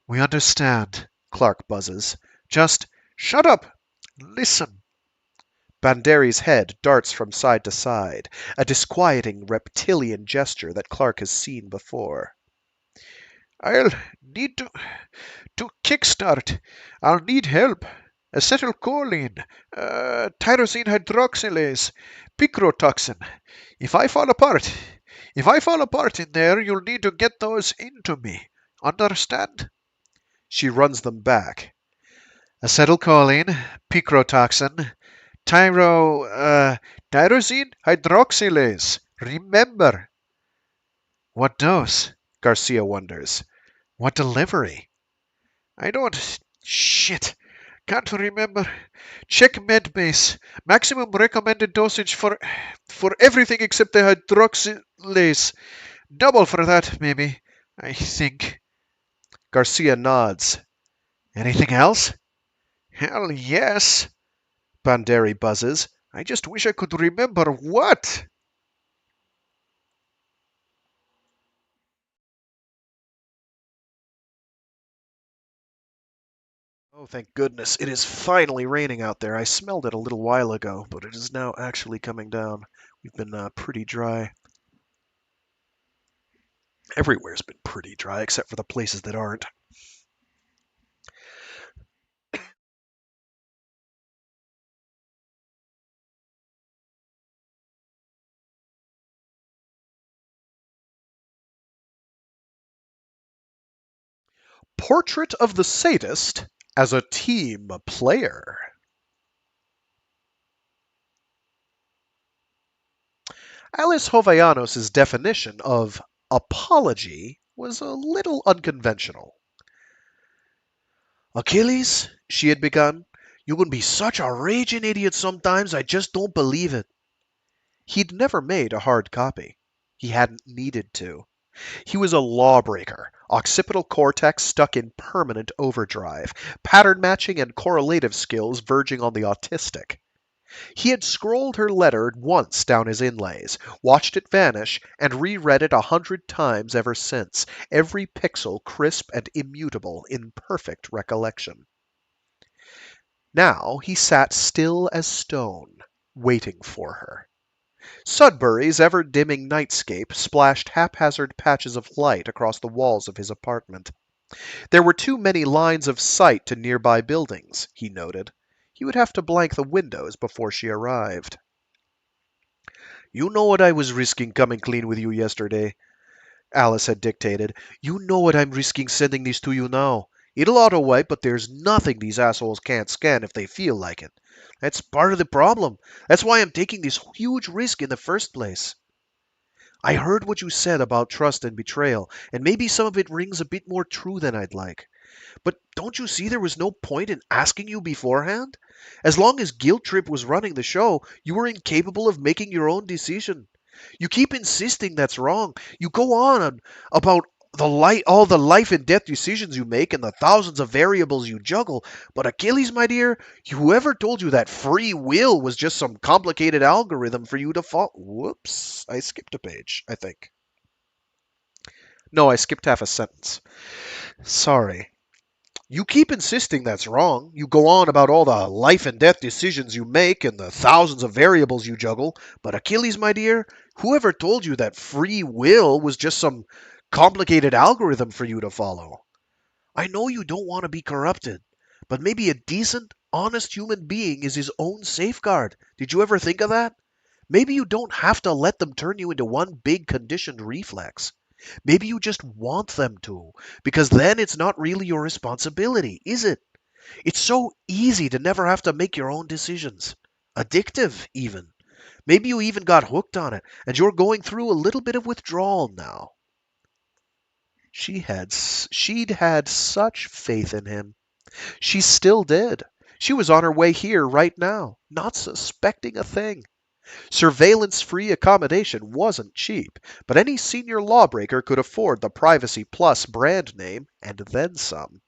We understand. Clark buzzes. Just Shut up. Listen. Banderi's head darts from side to side, a disquieting reptilian gesture that Clark has seen before. I'll need to kickstart. I'll need help. Acetylcholine, tyrosine hydroxylase, picrotoxin. If I fall apart in there, you'll need to get those into me. Understand? She runs them back. acetylcholine, picrotoxin, Tyrosine hydroxylase. Remember. What dose? Garcia wonders. What delivery? I don't. Shit. Can't remember. Check medbase. Maximum recommended dosage for everything except the hydroxylase. Double for that, maybe. I think. Garcia nods. Anything else? Hell yes. Banderi buzzes. I just wish I could remember what. Oh, thank goodness. It is finally raining out there. I smelled it a little while ago, but it is now actually coming down. We've been pretty dry. Everywhere's been pretty dry, except for the places that aren't. Portrait of the Sadist as a team player. Alice Jovellanos' definition of apology was a little unconventional. Achilles, she had begun, you can be such a raging idiot sometimes, I just don't believe it. He'd never made a hard copy. He hadn't needed to. He was a lawbreaker, occipital cortex stuck in permanent overdrive, pattern matching and correlative skills verging on the autistic. He had scrolled her letter once down his inlays, watched it vanish, and reread it 100 times ever since, every pixel crisp and immutable in perfect recollection. Now he sat still as stone, waiting for her. Sudbury's ever-dimming nightscape splashed haphazard patches of light across the walls of his apartment. There were too many lines of sight to nearby buildings, he noted. He would have to blank the windows before she arrived. "You know what I was risking coming clean with you yesterday," Alice had dictated. "You know what I'm risking sending these to you now. It'll auto-wipe, but there's nothing these assholes can't scan if they feel like it. That's part of the problem. That's why I'm taking this huge risk in the first place. I heard what you said about trust and betrayal, and maybe some of it rings a bit more true than I'd like. But don't you see there was no point in asking you beforehand? As long as Guilt Trip was running the show, you were incapable of making your own decision. You keep insisting that's wrong. You go on about all the life and death decisions you make and the thousands of variables you juggle. But Achilles, my dear, whoever told you that free will was just some complicated algorithm for you to follow? Whoops, I skipped a page, I think. No, I skipped half a sentence. Sorry. You keep insisting that's wrong. You go on about all the life and death decisions you make and the thousands of variables you juggle. But Achilles, my dear, whoever told you that free will was just some complicated algorithm for you to follow? I know you don't want to be corrupted, but maybe a decent, honest human being is his own safeguard. Did you ever think of that? Maybe you don't have to let them turn you into one big conditioned reflex. Maybe you just want them to, because then it's not really your responsibility, is it? It's so easy to never have to make your own decisions. Addictive, even. Maybe you even got hooked on it, and you're going through a little bit of withdrawal now. She'd had such faith in him. She still did. She was on her way here right now, not suspecting a thing. Surveillance-free accommodation wasn't cheap, but any senior lawbreaker could afford the Privacy Plus brand name and then some.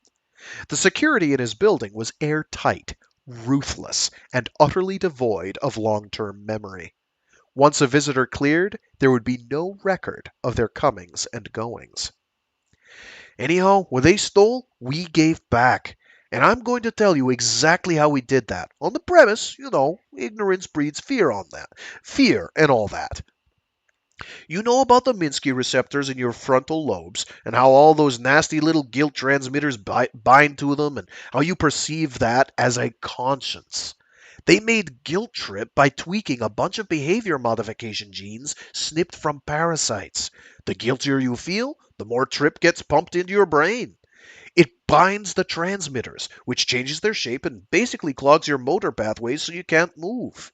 The security in his building was airtight, ruthless, and utterly devoid of long-term memory. Once a visitor cleared, there would be no record of their comings and goings. Anyhow, what they stole, we gave back. And I'm going to tell you exactly how we did that. On the premise, ignorance breeds fear on that. Fear and all that. You know about the Minsky receptors in your frontal lobes, and how all those nasty little guilt transmitters bind to them, and how you perceive that as a conscience. They made guilt trip by tweaking a bunch of behavior modification genes snipped from parasites. The guiltier you feel, the more trip gets pumped into your brain. It binds the transmitters, which changes their shape and basically clogs your motor pathways so you can't move.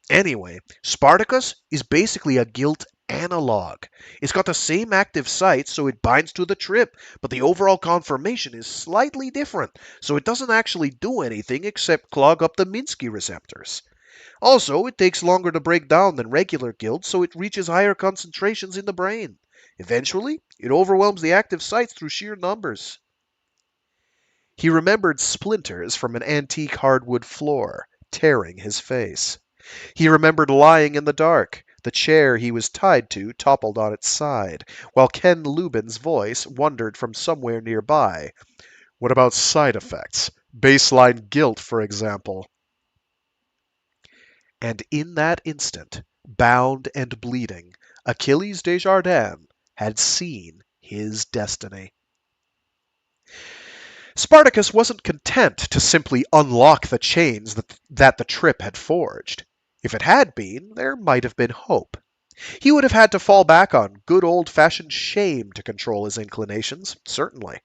Anyway, Spartacus is basically a guilt analog. It's got the same active site, so it binds to the trip, but the overall conformation is slightly different, so it doesn't actually do anything except clog up the Minsky receptors. Also, it takes longer to break down than regular guilt, so it reaches higher concentrations in the brain. Eventually, it overwhelms the active sites through sheer numbers. He remembered splinters from an antique hardwood floor, tearing his face. He remembered lying in the dark. The chair he was tied to toppled on its side, while Ken Lubin's voice wondered from somewhere nearby. What about side effects? Baseline guilt, for example. And in that instant, bound and bleeding, Achilles Desjardins had seen his destiny. Spartacus wasn't content to simply unlock the chains that the trip had forged. If it had been, there might have been hope. He would have had to fall back on good old-fashioned shame to control his inclinations, certainly.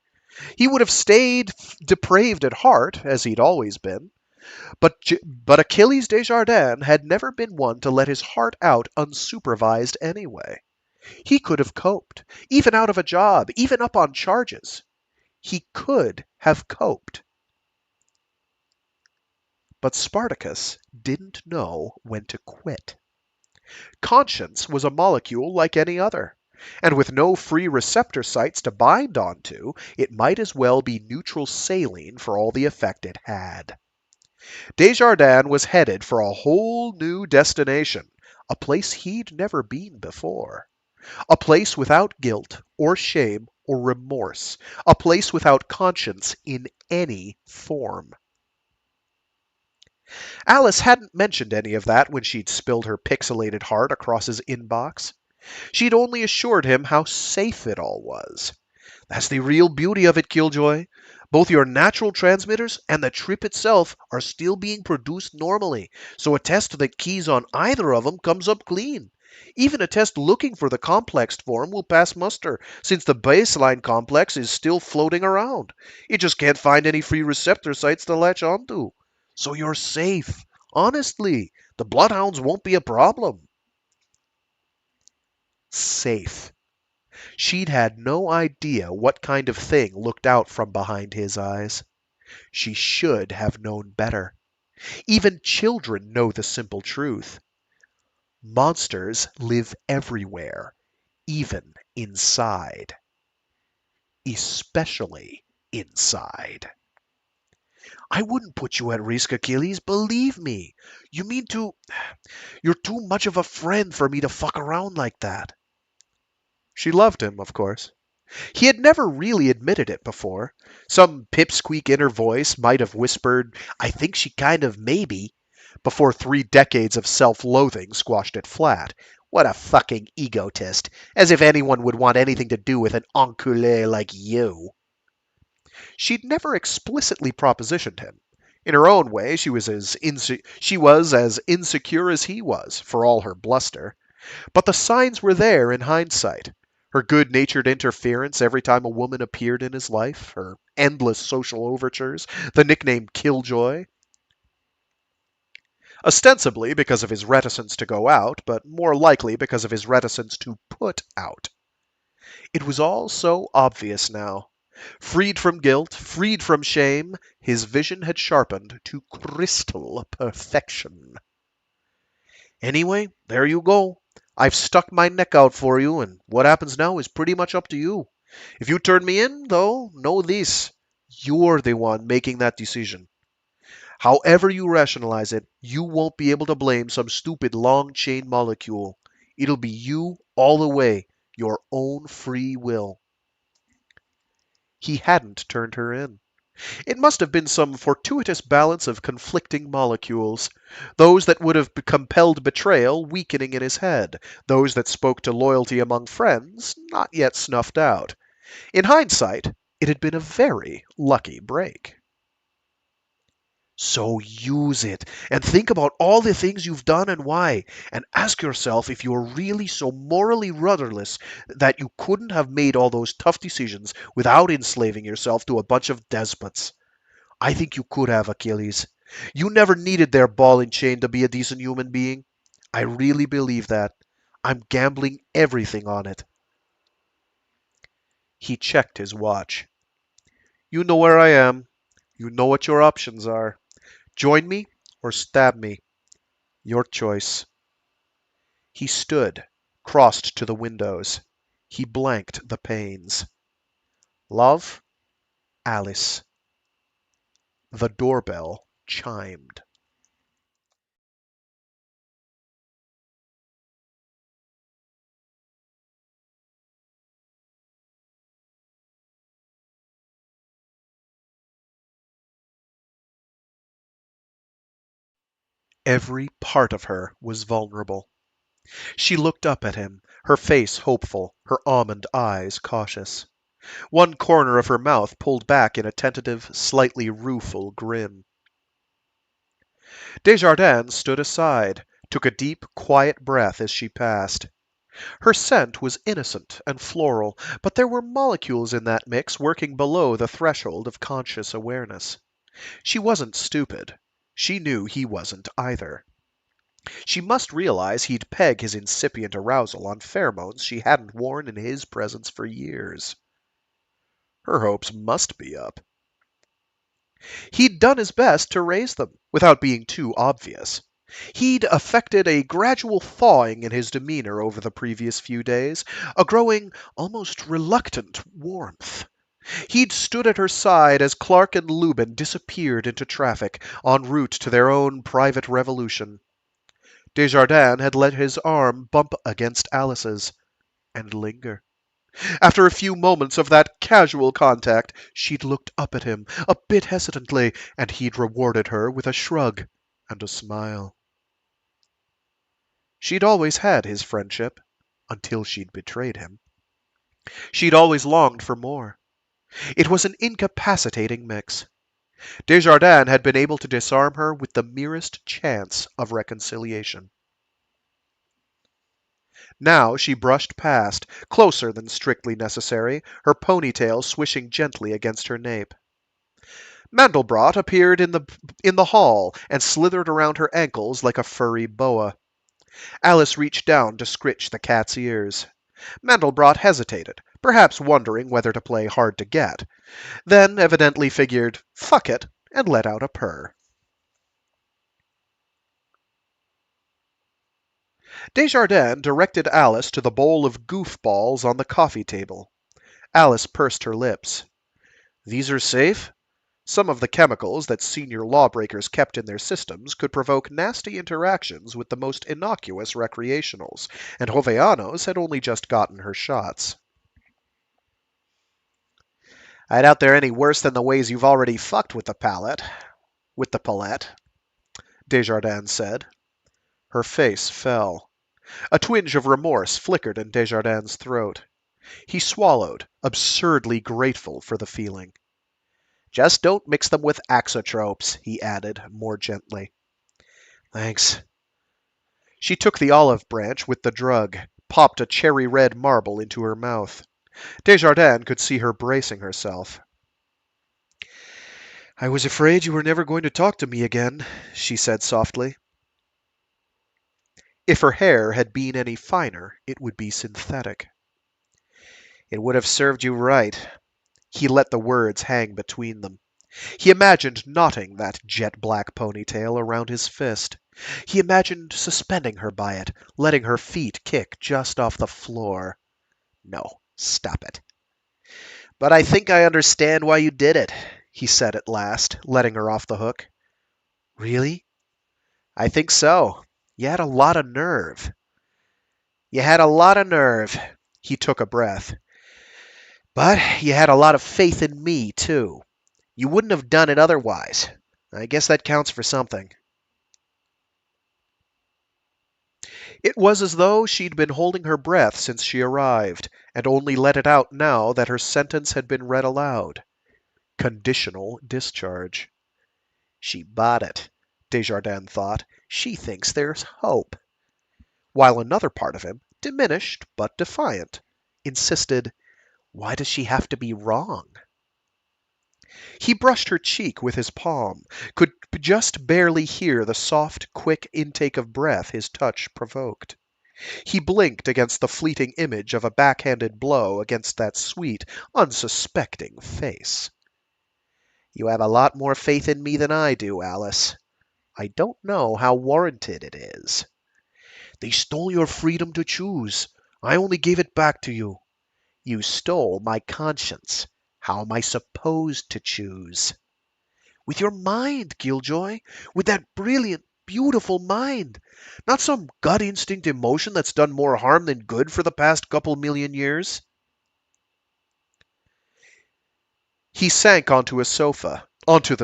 He would have stayed depraved at heart, as he'd always been. But Achilles Desjardins had never been one to let his heart out unsupervised anyway. He could have coped, even out of a job, even up on charges. He could have coped. But Spartacus didn't know when to quit. Conscience was a molecule like any other. And with no free receptor sites to bind onto, it might as well be neutral saline for all the effect it had. Desjardins was headed for a whole new destination, a place he'd never been before. A place without guilt or shame or remorse. A place without conscience in any form. Alice hadn't mentioned any of that when she'd spilled her pixelated heart across his inbox. She'd only assured him how safe it all was. That's the real beauty of it, Killjoy. Both your natural transmitters and the trip itself are still being produced normally, so a test that keys on either of them comes up clean. Even a test looking for the complexed form will pass muster, since the baseline complex is still floating around. It just can't find any free receptor sites to latch onto. So you're safe. Honestly, the bloodhounds won't be a problem. Safe. She'd had no idea what kind of thing looked out from behind his eyes. She should have known better. Even children know the simple truth. Monsters live everywhere, even inside. Especially inside. I wouldn't put you at risk, Achilles, believe me. You mean to... You're too much of a friend for me to fuck around like that. She loved him, of course. He had never really admitted it before. Some pipsqueak inner voice might have whispered, I think she kind of maybe, before 3 decades of self-loathing squashed it flat. What a fucking egotist. As if anyone would want anything to do with an enculé like you. She'd never explicitly propositioned him. In her own way, she was as insecure as he was, for all her bluster. But the signs were there in hindsight. Her good-natured interference every time a woman appeared in his life, her endless social overtures, the nickname Killjoy. Ostensibly because of his reticence to go out, but more likely because of his reticence to put out. It was all so obvious now. Freed from guilt, freed from shame, his vision had sharpened to crystal perfection. Anyway, there you go. I've stuck my neck out for you, and what happens now is pretty much up to you. If you turn me in, though, know this. You're the one making that decision. However you rationalize it, you won't be able to blame some stupid long-chain molecule. It'll be you all the way, your own free will. He hadn't turned her in. It must have been some fortuitous balance of conflicting molecules, those that would have compelled betrayal weakening in his head, those that spoke to loyalty among friends not yet snuffed out. In hindsight, it had been a very lucky break. So use it, and think about all the things you've done and why, and ask yourself if you're really so morally rudderless that you couldn't have made all those tough decisions without enslaving yourself to a bunch of despots. I think you could have, Achilles. You never needed their ball and chain to be a decent human being. I really believe that. I'm gambling everything on it. He checked his watch. You know where I am. You know what your options are. Join me or stab me. Your choice. He stood, crossed to the windows. He blanked the panes. Love, Alice. The doorbell chimed. Every part of her was vulnerable. She looked up at him, her face hopeful, her almond eyes cautious. One corner of her mouth pulled back in a tentative, slightly rueful grin. Desjardins stood aside, took a deep, quiet breath as she passed. Her scent was innocent and floral, but there were molecules in that mix working below the threshold of conscious awareness. She wasn't stupid. She knew he wasn't either. She must realize he'd peg his incipient arousal on pheromones she hadn't worn in his presence for years. Her hopes must be up. He'd done his best to raise them, without being too obvious. He'd affected a gradual thawing in his demeanor over the previous few days, a growing, almost reluctant warmth. He'd stood at her side as Clark and Lubin disappeared into traffic, en route to their own private revolution. Desjardins had let his arm bump against Alice's, and linger. After a few moments of that casual contact, she'd looked up at him, a bit hesitantly, and he'd rewarded her with a shrug and a smile. She'd always had his friendship, until she'd betrayed him. She'd always longed for more. It was an incapacitating mix. Desjardins had been able to disarm her with the merest chance of reconciliation. Now she brushed past, closer than strictly necessary, her ponytail swishing gently against her nape. Mandelbrot appeared in the hall and slithered around her ankles like a furry boa. Alice reached down to scritch the cat's ears. Mandelbrot hesitated, perhaps wondering whether to play hard to get, then evidently figured, fuck it, and let out a purr. Desjardins directed Alice to the bowl of goofballs on the coffee table. Alice pursed her lips. These are safe? Some of the chemicals that senior lawbreakers kept in their systems could provoke nasty interactions with the most innocuous recreationals, and Jovellanos had only just gotten her shots. I doubt they're any worse than the ways you've already fucked with the palette. With the palette, Desjardins said. Her face fell. A twinge of remorse flickered in Desjardins' throat. He swallowed, absurdly grateful for the feeling. Just don't mix them with axotropes, he added, more gently. Thanks. She took the olive branch with the drug, popped a cherry-red marble into her mouth. Desjardins could see her bracing herself. I was afraid you were never going to talk to me again, she said softly. If her hair had been any finer, it would be synthetic. It would have served you right. He let the words hang between them. He imagined knotting that jet-black ponytail around his fist. He imagined suspending her by it, letting her feet kick just off the floor. No, stop it. But I think I understand why you did it, he said at last, letting her off the hook. Really? I think so. You had a lot of nerve. You had a lot of nerve. He took a breath. But you had a lot of faith in me, too. You wouldn't have done it otherwise. I guess that counts for something. It was as though she'd been holding her breath since she arrived, and only let it out now that her sentence had been read aloud. Conditional discharge. She bought it, Desjardins thought. She thinks there's hope. While another part of him, diminished but defiant, insisted, why does she have to be wrong? He brushed her cheek with his palm, could just barely hear the soft, quick intake of breath his touch provoked. He blinked against the fleeting image of a backhanded blow against that sweet, unsuspecting face. You have a lot more faith in me than I do, Alice. I don't know how warranted it is. They stole your freedom to choose. I only gave it back to you. You stole my conscience. How am I supposed to choose? With your mind, Killjoy. With that brilliant, beautiful mind. Not some gut instinct emotion that's done more harm than good for the past couple million years. He sank onto the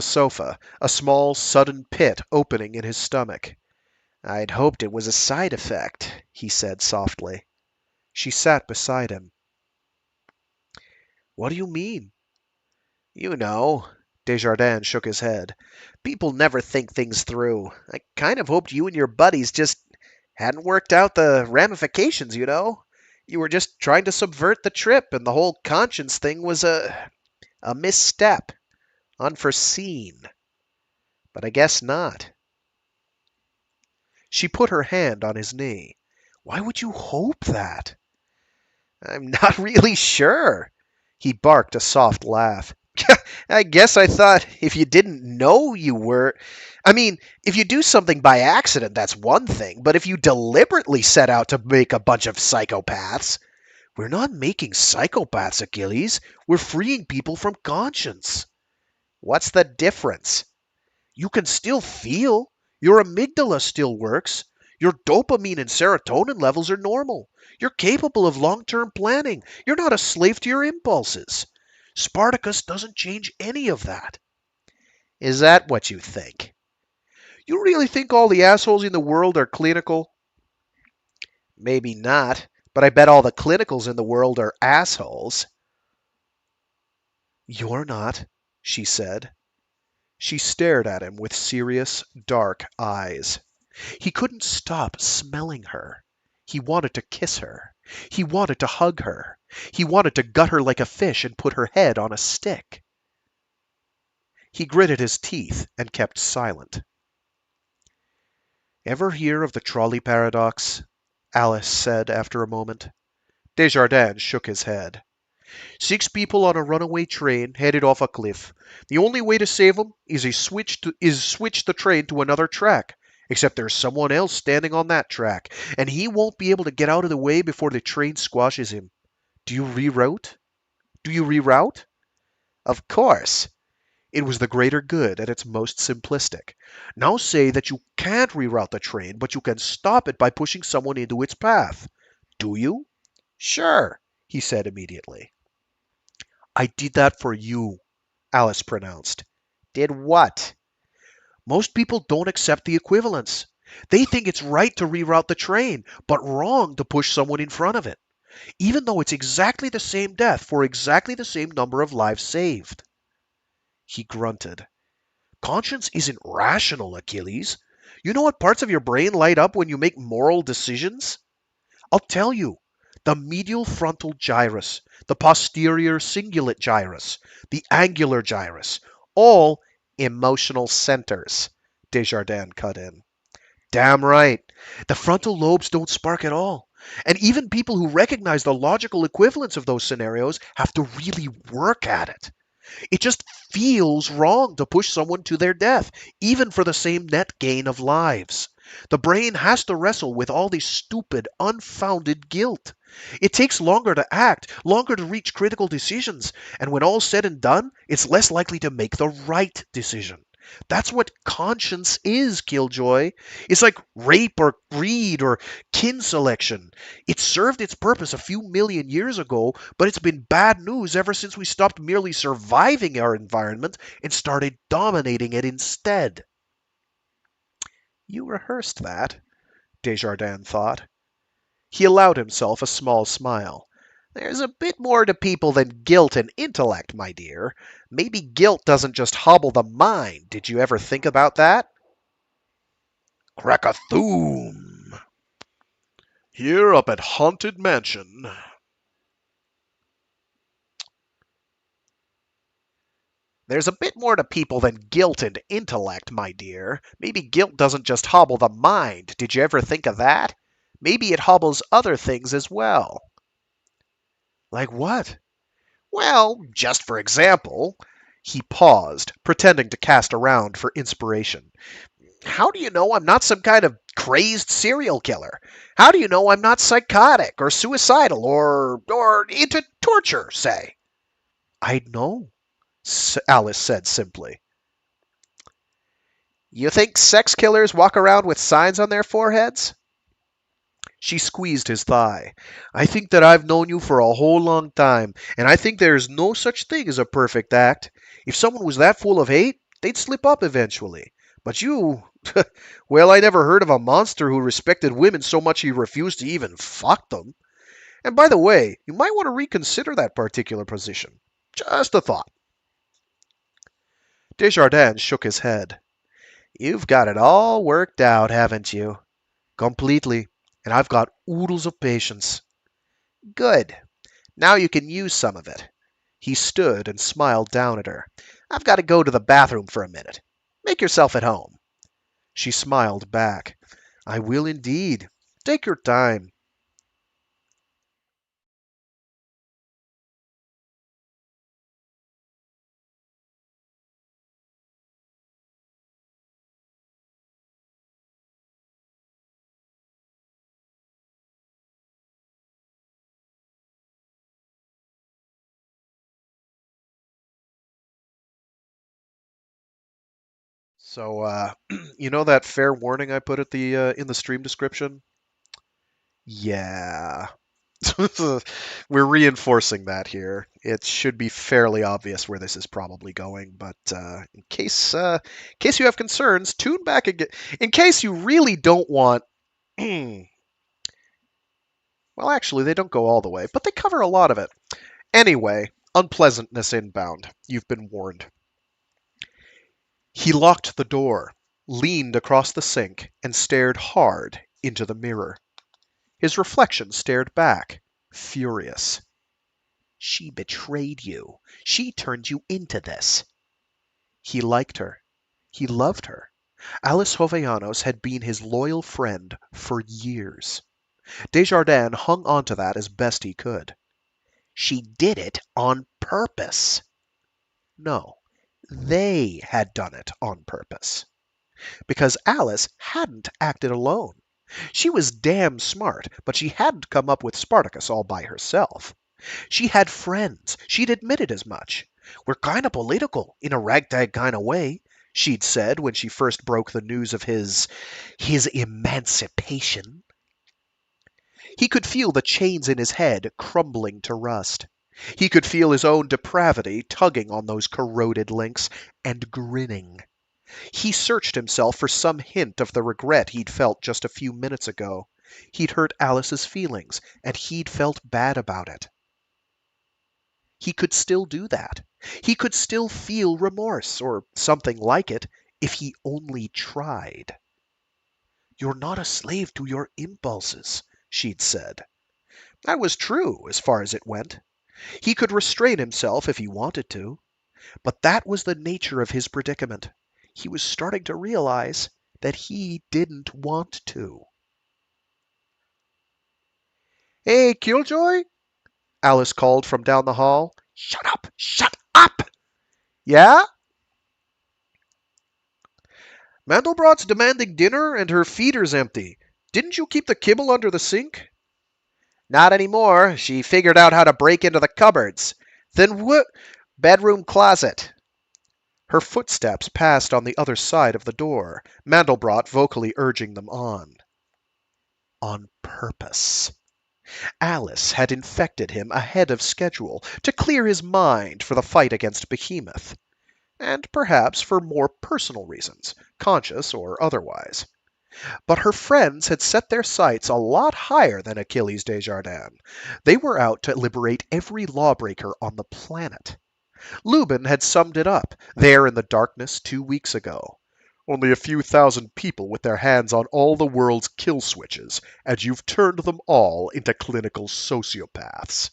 sofa, a small, sudden pit opening in his stomach. I'd hoped it was a side effect, he said softly. She sat beside him. What do you mean? You know. Desjardins shook his head. People never think things through. I kind of hoped you and your buddies just hadn't worked out the ramifications, you know? You were just trying to subvert the trip, and the whole conscience thing was a misstep. Unforeseen. But I guess not. She put her hand on his knee. Why would you hope that? I'm not really sure. He barked a soft laugh. I guess I thought if you didn't know you were. I mean, if you do something by accident, that's one thing, but if you deliberately set out to make a bunch of psychopaths. We're not making psychopaths, Achilles. We're freeing people from conscience. What's the difference? You can still feel. Your amygdala still works. Your dopamine and serotonin levels are normal. You're capable of long term planning. You're not a slave to your impulses. Spartacus doesn't change any of that. Is that what you think? You really think all the assholes in the world are clinical? Maybe not, but I bet all the clinicals in the world are assholes. You're not, she said. She stared at him with serious, dark eyes. He couldn't stop smelling her. He wanted to kiss her. He wanted to hug her. He wanted to gut her like a fish and put her head on a stick. He gritted his teeth and kept silent. Ever hear of the trolley paradox? Alice said after a moment. Desjardins shook his head. 6 people on a runaway train headed off a cliff. The only way to save them is switch the train to another track. Except there's someone else standing on that track, and he won't be able to get out of the way before the train squashes him. Do you reroute? Do you reroute? Of course. It was the greater good at its most simplistic. Now say that you can't reroute the train, but you can stop it by pushing someone into its path. Do you? Sure, he said immediately. I did that for you, Alice pronounced. Did what? Most people don't accept the equivalence. They think it's right to reroute the train, but wrong to push someone in front of it, even though it's exactly the same death for exactly the same number of lives saved. He grunted. Conscience isn't rational, Achilles. You know what parts of your brain light up when you make moral decisions? I'll tell you. The medial frontal gyrus, the posterior cingulate gyrus, the angular gyrus, all emotional centers, Desjardins cut in. Damn right. The frontal lobes don't spark at all. And even people who recognize the logical equivalence of those scenarios have to really work at it. It just feels wrong to push someone to their death, even for the same net gain of lives. The brain has to wrestle with all this stupid, unfounded guilt. It takes longer to act, longer to reach critical decisions, and when all's said and done, it's less likely to make the right decision. That's what conscience is, Killjoy. It's like rape or greed or kin selection. It served its purpose a few million years ago, but it's been bad news ever since we stopped merely surviving our environment and started dominating it instead. You rehearsed that, Desjardins thought. He allowed himself a small smile. There's a bit more to people than guilt and intellect, my dear. Maybe guilt doesn't just hobble the mind. Did you ever think about that? Crack-a-thoom. Here up at Haunted Mansion. There's a bit more to people than guilt and intellect, my dear. Maybe guilt doesn't just hobble the mind. Did you ever think of that? Maybe it hobbles other things as well. Like what? Well, just for example, he paused, pretending to cast around for inspiration. How do you know I'm not some kind of crazed serial killer? How do you know I'm not psychotic or suicidal or into torture, say? I'd know, Alice said simply. You think sex killers walk around with signs on their foreheads? She squeezed his thigh. I think that I've known you for a whole long time, and I think there is no such thing as a perfect act. If someone was that full of hate, they'd slip up eventually. But you, well, I never heard of a monster who respected women so much he refused to even fuck them. And by the way, you might want to reconsider that particular position. Just a thought. Desjardins shook his head. You've got it all worked out, haven't you? Completely. And I've got oodles of patience. Good. Now you can use some of it. He stood and smiled down at her. I've got to go to the bathroom for a minute. Make yourself at home. She smiled back. I will indeed. Take your time. So, you know that fair warning I put at the in the stream description? Yeah. We're reinforcing that here. It should be fairly obvious where this is probably going, but in case you have concerns, tune back again. In case you really don't want, well, actually, they don't go all the way, but they cover a lot of it. Anyway, unpleasantness inbound. You've been warned. He locked the door, leaned across the sink, and stared hard into the mirror. His reflection stared back, furious. She betrayed you. She turned you into this. He liked her. He loved her. Alice Jovellanos had been his loyal friend for years. Desjardins hung on to that as best he could. She did it on purpose. No, they had done it on purpose. Because Alice hadn't acted alone. She was damn smart, but she hadn't come up with Spartacus all by herself. She had friends. She'd admitted as much. We're kind of political, in a ragtag kind of way, she'd said when she first broke the news of his emancipation. He could feel the chains in his head crumbling to rust. He could feel his own depravity tugging on those corroded links and grinning. He searched himself for some hint of the regret he'd felt just a few minutes ago. He'd hurt Alice's feelings, and he'd felt bad about it. He could still do that. He could still feel remorse, or something like it, if he only tried. You're not a slave to your impulses, she'd said. That was true, as far as it went. He could restrain himself if he wanted to. But that was the nature of his predicament. He was starting to realize that he didn't want to. Hey, Killjoy? Alice called from down the hall. Shut up! Shut up! Yeah? Mandelbrot's demanding dinner and her feeder's empty. Didn't you keep the kibble under the sink? Not anymore. She figured out how to break into the cupboards. Then what? Bedroom closet. Her footsteps passed on the other side of the door, Mandelbrot vocally urging them on. On purpose. Alice had infected him ahead of schedule to clear his mind for the fight against Behemoth, and perhaps for more personal reasons, conscious or otherwise. But her friends had set their sights a lot higher than Achilles Desjardins. They were out to liberate every lawbreaker on the planet. Lubin had summed it up there in the darkness 2 weeks ago. Only a few thousand people with their hands on all the world's kill switches, and you've turned them all into clinical sociopaths.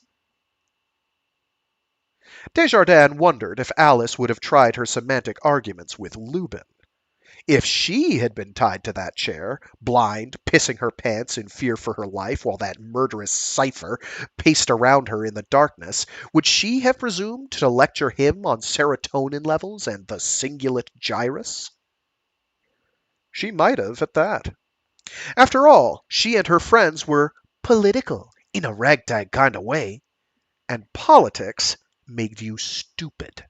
Desjardins wondered if Alice would have tried her semantic arguments with Lubin. If she had been tied to that chair, blind, pissing her pants in fear for her life while that murderous cipher paced around her in the darkness, would she have presumed to lecture him on serotonin levels and the cingulate gyrus? She might have, at that. After all, she and her friends were political, in a ragtag kind of way, and politics made you stupid.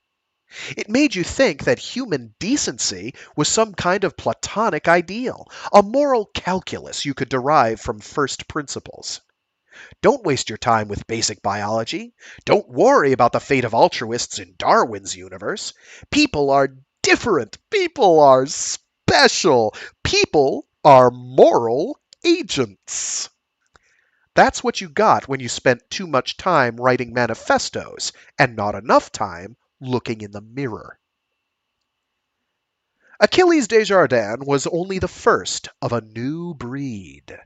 It made you think that human decency was some kind of platonic ideal, a moral calculus you could derive from first principles. Don't waste your time with basic biology. Don't worry about the fate of altruists in Darwin's universe. People are different. People are special. People are moral agents. That's what you got when you spent too much time writing manifestos and not enough time looking in the mirror. Achilles Desjardins was only the first of a new breed.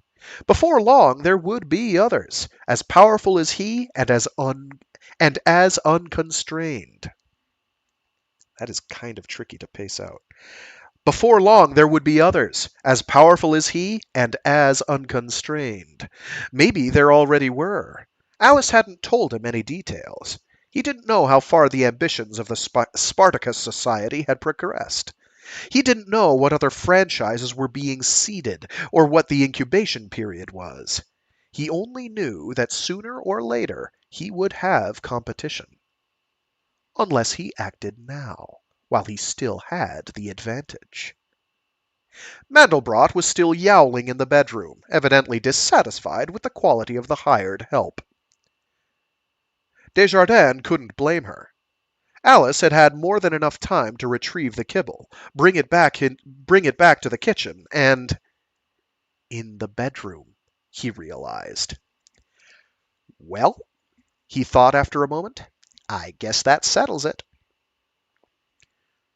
Before long there would be others, as powerful as he and as unconstrained. That is kind of tricky to pace out. Before long there would be others, as powerful as he and as unconstrained. Maybe there already were. Alice hadn't told him any details. He didn't know how far the ambitions of the Spartacus Society had progressed. He didn't know what other franchises were being seeded or what the incubation period was. He only knew that sooner or later he would have competition. Unless he acted now, while he still had the advantage. Mandelbrot was still yowling in the bedroom, evidently dissatisfied with the quality of the hired help. Desjardins couldn't blame her. Alice had had more than enough time to retrieve the kibble, bring it back to the kitchen, and in the bedroom, he realized. Well, he thought after a moment, I guess that settles it.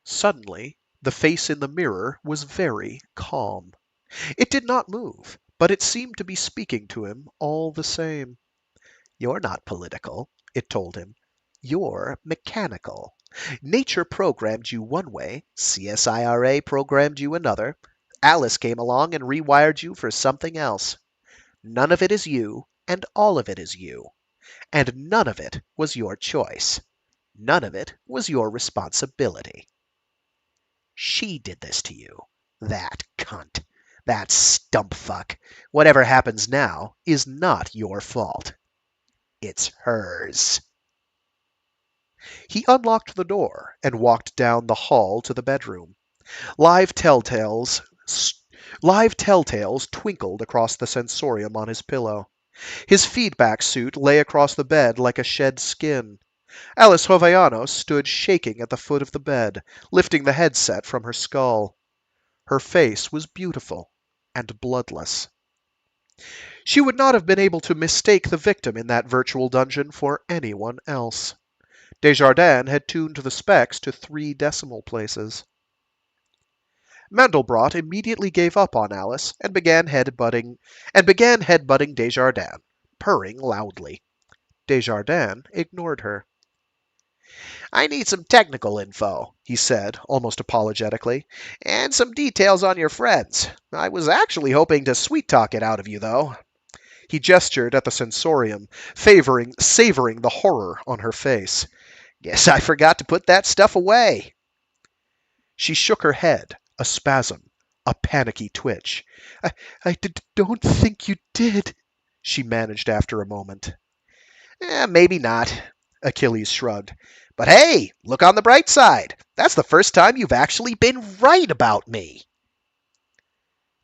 Suddenly, the face in the mirror was very calm. It did not move, but it seemed to be speaking to him all the same. You're not political, it told him. You're mechanical. Nature programmed you one way, CSIRA programmed you another. Alice came along and rewired you for something else. None of it is you, and all of it is you. And none of it was your choice. None of it was your responsibility. She did this to you. That cunt. That stump fuck. Whatever happens now is not your fault. It's hers. He unlocked the door and walked down the hall to the bedroom. Live telltales twinkled across the sensorium on his pillow. His feedback suit lay across the bed like a shed skin. Alice Jovellanos stood shaking at the foot of the bed, lifting the headset from her skull. Her face was beautiful and bloodless. She would not have been able to mistake the victim in that virtual dungeon for anyone else. Desjardins had tuned the specs to 3 decimal places. Mandelbrot immediately gave up on Alice and began headbutting Desjardins, purring loudly. Desjardins ignored her. I need some technical info, he said, almost apologetically, and some details on your friends. I was actually hoping to sweet-talk it out of you, though. He gestured at the sensorium, savoring the horror on her face. Guess I forgot to put that stuff away. She shook her head, a spasm, a panicky twitch. Don't think you did, she managed after a moment. Maybe not, Achilles shrugged. But hey, look on the bright side. That's the first time you've actually been right about me.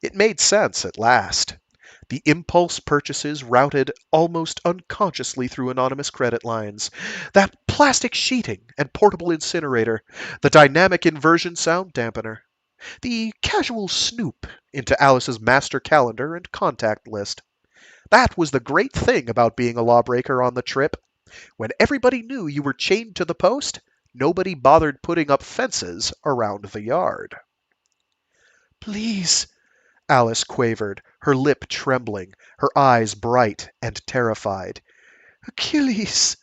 It made sense at last. The impulse purchases routed almost unconsciously through anonymous credit lines. That plastic sheeting and portable incinerator. The dynamic inversion sound dampener. The casual snoop into Alice's master calendar and contact list. That was the great thing about being a lawbreaker on the trip. When everybody knew you were chained to the post, nobody bothered putting up fences around the yard. Please, Alice quavered, her lip trembling, her eyes bright and terrified. Achilles!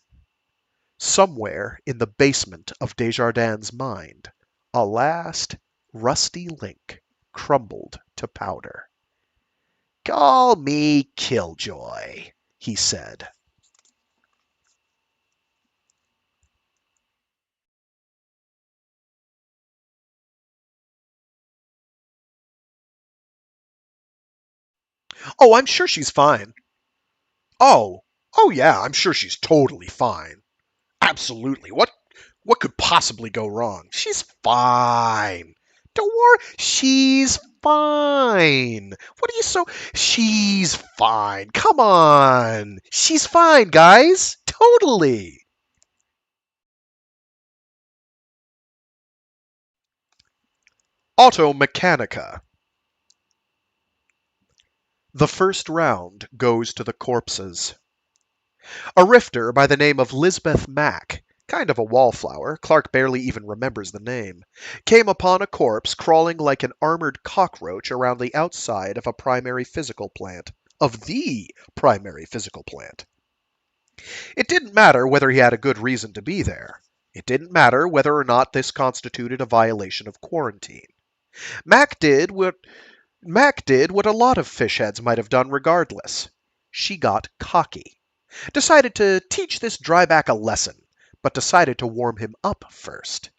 Somewhere in the basement of Desjardins' mind, a last rusty link crumbled to powder. Call me Killjoy, he said. Oh, I'm sure she's fine. Oh, oh yeah, I'm sure she's totally fine. Absolutely. What could possibly go wrong? She's fine. Don't worry, she's fine. What are you so? She's fine. Come on. She's fine, guys. Totally. Auto Mechanica. The first round goes to the corpses. A rifter by the name of Lisbeth Mack, kind of a wallflower, Clark barely even remembers the name, came upon a corpse crawling like an armored cockroach around the outside of a primary physical plant. Of the primary physical plant. It didn't matter whether he had a good reason to be there. It didn't matter whether or not this constituted a violation of quarantine. Mac did what a lot of fishheads might have done regardless. She got cocky. Decided to teach this dryback a lesson, but decided to warm him up first.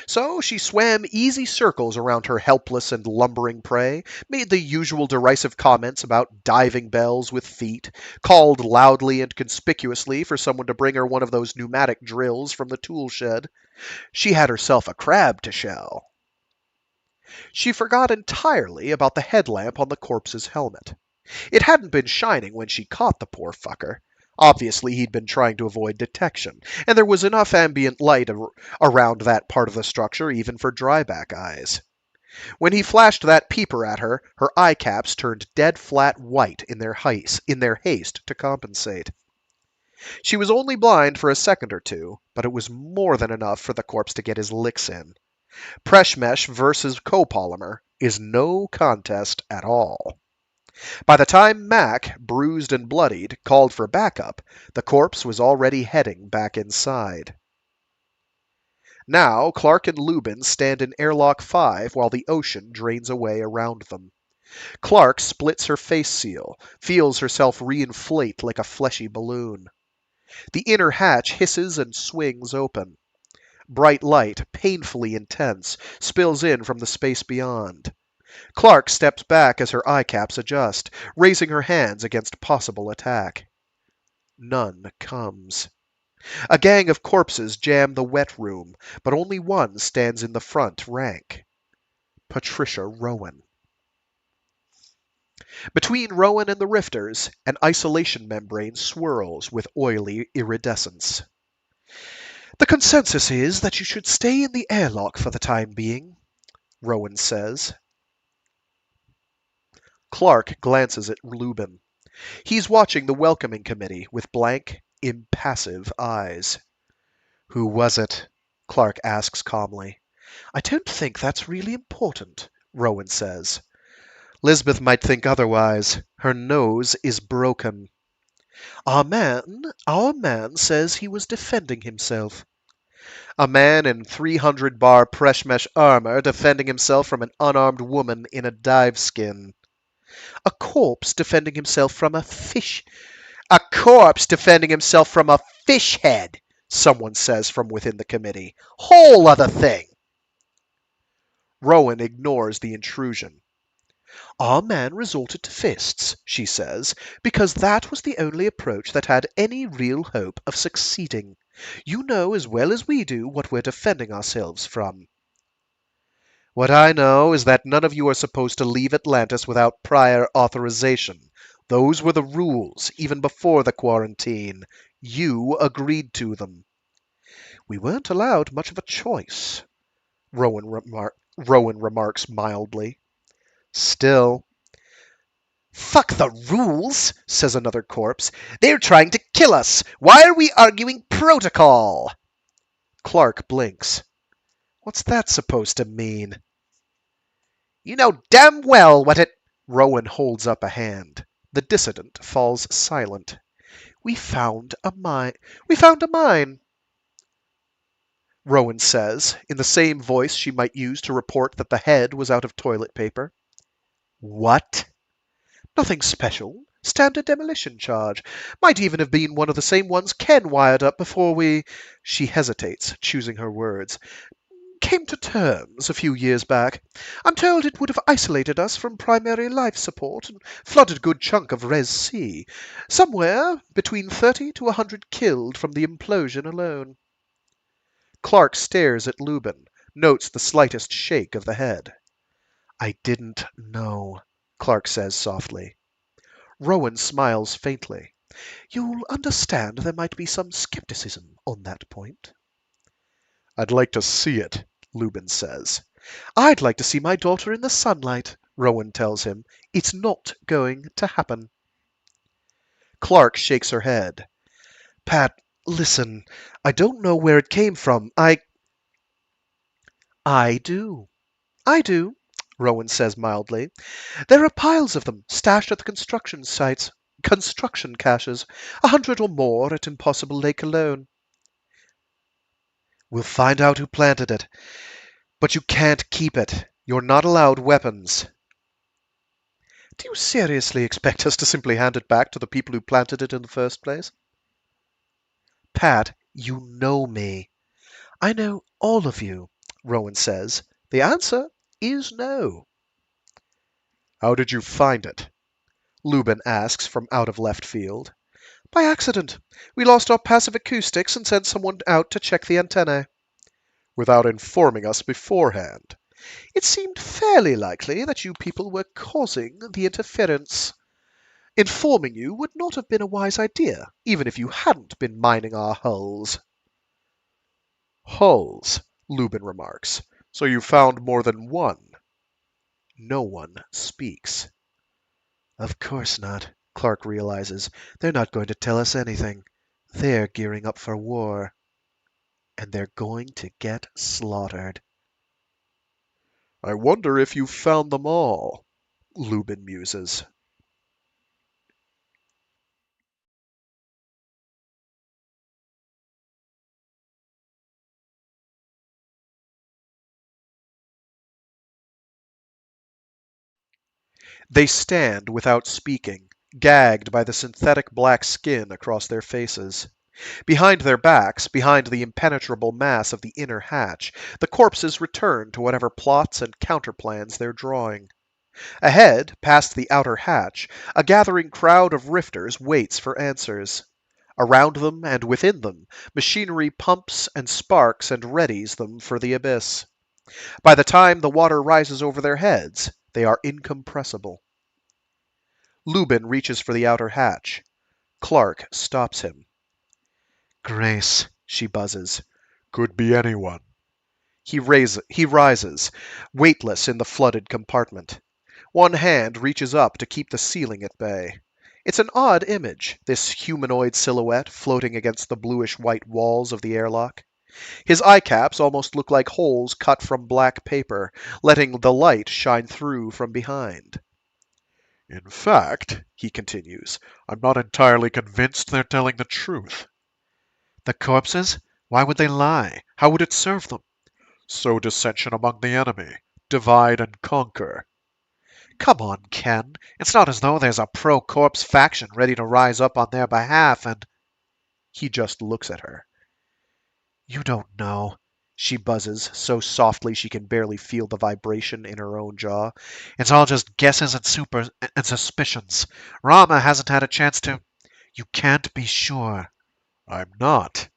So she swam easy circles around her helpless and lumbering prey, made the usual derisive comments about diving bells with feet, called loudly and conspicuously for someone to bring her one of those pneumatic drills from the tool shed. She had herself a crab to shell. She forgot entirely about the headlamp on the corpse's helmet. It hadn't been shining when she caught the poor fucker. Obviously, he'd been trying to avoid detection, and there was enough ambient light around that part of the structure even for dryback eyes. When he flashed that peeper at her, her eye caps turned dead flat white in their haste to compensate. She was only blind for a second or two, but it was more than enough for the corpse to get his licks in. Preshmesh versus copolymer is no contest at all. By the time Mac, bruised and bloodied, called for backup, the corpse was already heading back inside. Now, Clark and Lubin stand in airlock 5 while the ocean drains away around them. Clark splits her face seal, feels herself reinflate like a fleshy balloon. The inner hatch hisses and swings open. Bright light, painfully intense, spills in from the space beyond. Clark steps back as her eye caps adjust, raising her hands against possible attack. None comes. A gang of corpses jam the wet room, but only one stands in the front rank. Patricia Rowan. Between Rowan and the rifters, an isolation membrane swirls with oily iridescence. The consensus is that you should stay in the airlock for the time being, Rowan says. Clark glances at Lubin. He's watching the welcoming committee with blank, impassive eyes. Who was it? Clark asks calmly. I don't think that's really important, Rowan says. Lisbeth might think otherwise. Her nose is broken. Our man says he was defending himself. A man in 300-bar Preshmesh armor defending himself from an unarmed woman in a dive skin. A corpse defending himself from a fish. A corpse defending himself from a fish head, someone says from within the committee. Whole other thing. Rowan ignores the intrusion. Our man resorted to fists, she says, because that was the only approach that had any real hope of succeeding. You know as well as we do what we're defending ourselves from. What I know is that none of you are supposed to leave Atlantis without prior authorization. Those were the rules, even before the quarantine. You agreed to them. We weren't allowed much of a choice, Rowan remarks mildly. Still. Fuck the rules, says another corpse. They're trying to kill us. Why are we arguing protocol? Clark blinks. What's that supposed to mean? You know damn well what it... Rowan holds up a hand. The dissident falls silent. We found a mine. We found a mine, Rowan says, in the same voice she might use to report that the head was out of toilet paper. What? Nothing special. Standard demolition charge. Might even have been one of the same ones Ken wired up before we... She hesitates, choosing her words. Came to terms a few years back. I'm told it would have isolated us from primary life support and flooded a good chunk of Res C. Somewhere between 30 to 100 killed from the implosion alone. Clark stares at Lubin, notes the slightest shake of the head. I didn't know, Clark says softly. Rowan smiles faintly. You'll understand there might be some skepticism on that point. I'd like to see it, Lubin says. I'd like to see my daughter in the sunlight, Rowan tells him. It's not going to happen. Clark shakes her head. Pat, listen, I don't know where it came from. I do. I do, Rowan says mildly. There are piles of them stashed at the construction sites, construction caches, 100 or more at Impossible Lake alone. We'll find out who planted it. But you can't keep it. You're not allowed weapons. Do you seriously expect us to simply hand it back to the people who planted it in the first place? Pat, you know me. I know all of you. Rowan says. The answer is no. How did you find it? Lubin asks from out of left field. By accident. We lost our passive acoustics and sent someone out to check the antennae. Without informing us beforehand. It seemed fairly likely that you people were causing the interference. Informing you would not have been a wise idea, even if you hadn't been mining our hulls. Hulls, Lubin remarks. So you found more than one. No one speaks. Of course not, Clark realizes. They're not going to tell us anything. They're gearing up for war. And they're going to get slaughtered. I wonder if you found them all, Lubin muses. They stand without speaking, gagged by the synthetic black skin across their faces. Behind their backs, behind the impenetrable mass of the inner hatch, the corpses return to whatever plots and counterplans they're drawing. Ahead, past the outer hatch, a gathering crowd of rifters waits for answers. Around them and within them, machinery pumps and sparks and readies them for the abyss. By the time the water rises over their heads, they are incompressible. Lubin reaches for the outer hatch. Clark stops him. Grace, She buzzes. could be anyone. He rises, weightless in the flooded compartment. One hand reaches up to keep the ceiling at bay. It's an odd image, this humanoid silhouette floating against the bluish-white walls of the airlock. His eye caps almost look like holes cut from black paper, letting the light shine through from behind. In fact, he continues, I'm not entirely convinced they're telling the truth. The corpses? Why would they lie? How would it serve them? Sow dissension among the enemy. Divide and conquer. Come on, Ken. It's not as though there's a pro-corpse faction ready to rise up on their behalf and... He just looks at her. You don't know. She buzzes, so softly she can barely feel the vibration in her own jaw. It's all just guesses and suspicions. Rama hasn't had a chance to... You can't be sure. I'm not.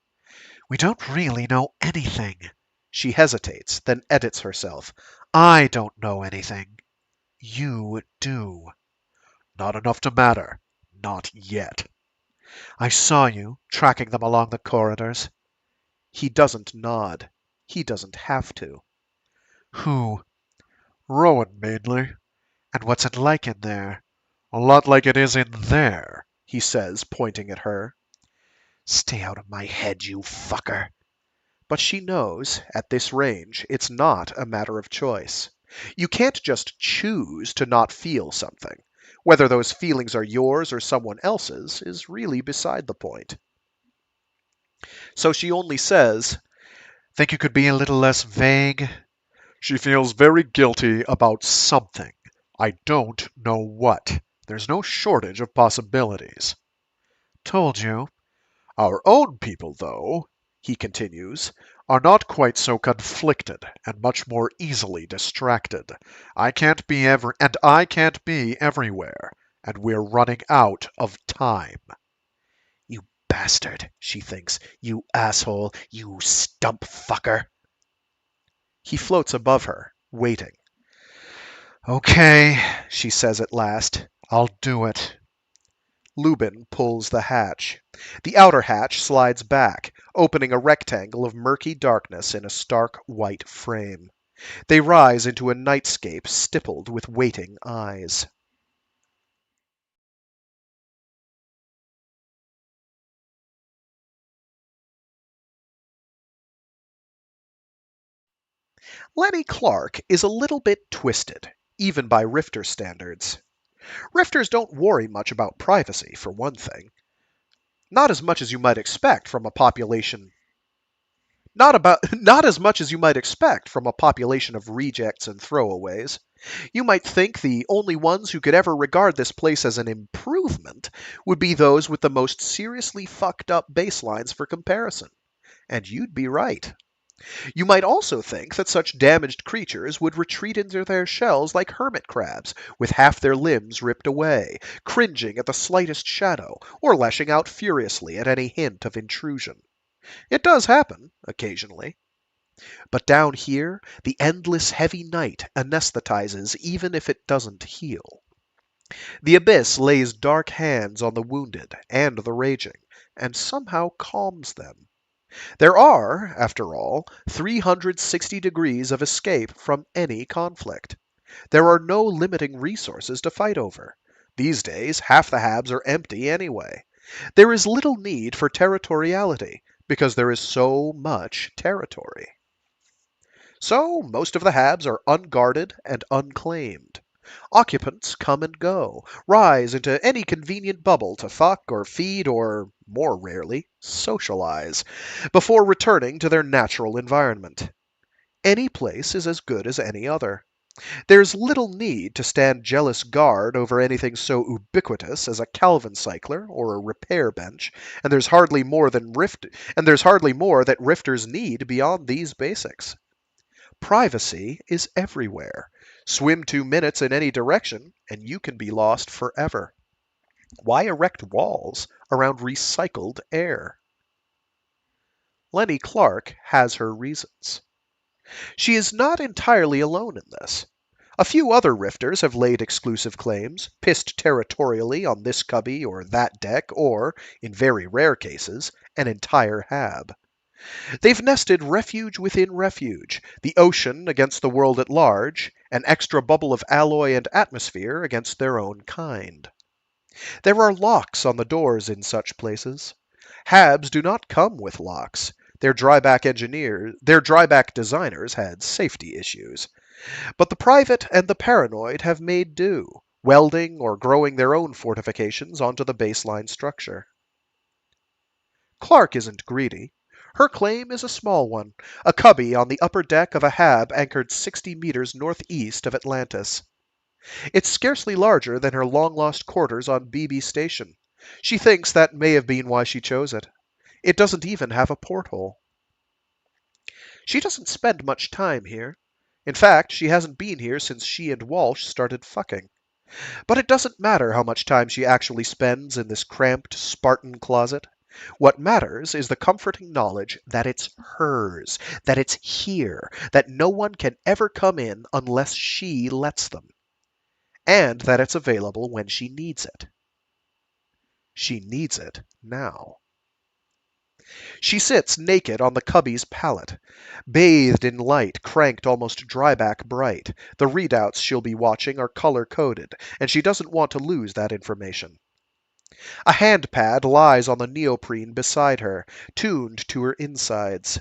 We don't really know anything. She hesitates, then edits herself. I don't know anything. You do. Not enough to matter. Not yet. I saw you, tracking them along the corridors. He doesn't nod. He doesn't have to. Who? Rowan, mainly. And what's it like in there? A lot like it is in there, He says, pointing at her. Stay out of my head, you fucker. But she knows, at this range, it's not a matter of choice. You can't just choose to not feel something. Whether those feelings are yours or someone else's is really beside the point. So she only says, Think you could be a little less vague? She feels very guilty about something. I don't know what. There's no shortage of possibilities. Told you. Our own people, though, he continues, are not quite so conflicted and much more easily distracted. I can't be everywhere, and we're running out of time. You bastard, she thinks. You asshole, you stump fucker. he floats above her, waiting. Okay, she says at last. I'll do it. Lubin pulls the hatch. The outer hatch slides back, opening a rectangle of murky darkness in a stark white frame. They rise into a nightscape stippled with waiting eyes. Lenny Clark is a little bit twisted, even by Rifter standards. Rifters don't worry much about privacy, for one thing. Not as much as you might expect from a population not as much as you might expect from a population of rejects and throwaways. You might think the only ones who could ever regard this place as an improvement would be those with the most seriously fucked up baselines for comparison. And you'd be right. You might also think that such damaged creatures would retreat into their shells like hermit crabs, with half their limbs ripped away, cringing at the slightest shadow, or lashing out furiously at any hint of intrusion. It does happen, occasionally. But down here, the endless heavy night anesthetizes even if it doesn't heal. The abyss lays dark hands on the wounded and the raging, and somehow calms them. There are, after all, 360 degrees of escape from any conflict. There are no limiting resources to fight over. These days, half the habs are empty anyway. There is little need for territoriality, because there is so much territory. So, most of the habs are unguarded and unclaimed. Occupants come and go, rise into any convenient bubble to fuck or feed or, more rarely, socialize, before returning to their natural environment. Any place is as good as any other. There's little need to stand jealous guard over anything so ubiquitous as a Calvin cycler or a repair bench, and there's hardly more that rifters need beyond these basics. Privacy is everywhere. Swim 2 minutes in any direction, and you can be lost forever. Why erect walls around recycled air? Lenny Clark has her reasons. She is not entirely alone in this. A few other rifters have laid exclusive claims, pissed territorially on this cubby or that deck, or, in very rare cases, an entire hab. They've nested refuge within refuge, the ocean against the world at large, an extra bubble of alloy and atmosphere against their own kind. There are locks on the doors in such places. Habs do not come with locks. Their dryback designers had safety issues. But the private and the paranoid have made do, welding or growing their own fortifications onto the baseline structure. Clark isn't greedy. Her claim is a small one, a cubby on the upper deck of a hab anchored 60 meters northeast of Atlantis. It's scarcely larger than her long-lost quarters on BB Station. She thinks that may have been why she chose it. It doesn't even have a porthole. She doesn't spend much time here. In fact, she hasn't been here since she and Walsh started fucking. But it doesn't matter how much time she actually spends in this cramped, Spartan closet. What matters is the comforting knowledge that it's hers, that it's here, that no one can ever come in unless she lets them, and that it's available when she needs it. She needs it now. She sits naked on the cubby's pallet, bathed in light cranked almost dryback bright. The readouts she'll be watching are color-coded, and she doesn't want to lose that information. A handpad lies on the neoprene beside her, tuned to her insides.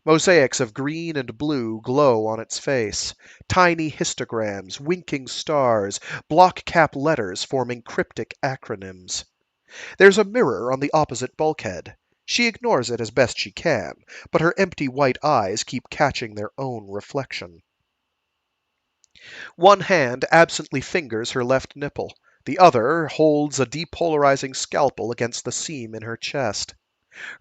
Mosaics of green and blue glow on its face. Tiny histograms, winking stars, block cap letters forming cryptic acronyms. There's a mirror on the opposite bulkhead. She ignores it as best she can, but her empty white eyes keep catching their own reflection. One hand absently fingers her left nipple. The other holds a depolarizing scalpel against the seam in her chest.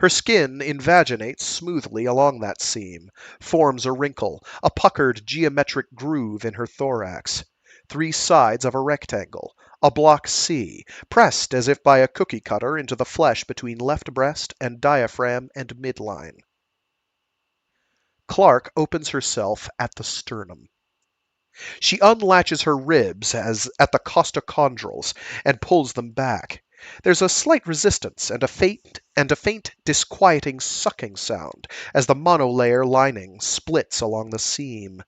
Her skin invaginates smoothly along that seam, forms a wrinkle, a puckered geometric groove in her thorax. 3 sides of a rectangle, a block C, pressed as if by a cookie cutter into the flesh between left breast and diaphragm and midline. Clark opens herself at the sternum. She unlatches her ribs as at the costochondrils and pulls them back. There's a slight resistance and a faint disquieting sucking sound as the monolayer lining splits along the seam.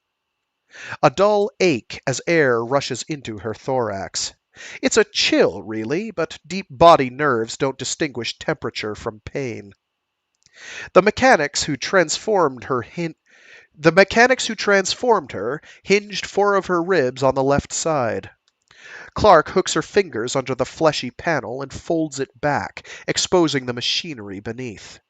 A dull ache as air rushes into her thorax. It's a chill, really, but deep body nerves don't distinguish temperature from pain. The mechanics who transformed her hinged 4 of her ribs on the left side. Clark hooks her fingers under the fleshy panel and folds it back, exposing the machinery beneath.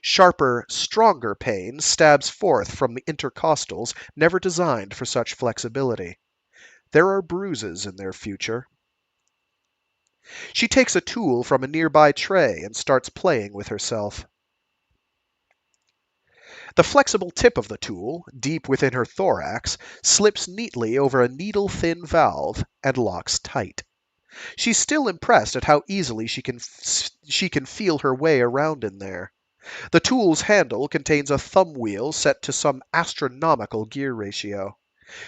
Sharper, stronger pain stabs forth from the intercostals never designed for such flexibility. There are bruises in their future. She takes a tool from a nearby tray and starts playing with herself. The flexible tip of the tool, deep within her thorax, slips neatly over a needle-thin valve and locks tight. She's still impressed at how easily she can feel her way around in there. The tool's handle contains a thumb wheel set to some astronomical gear ratio.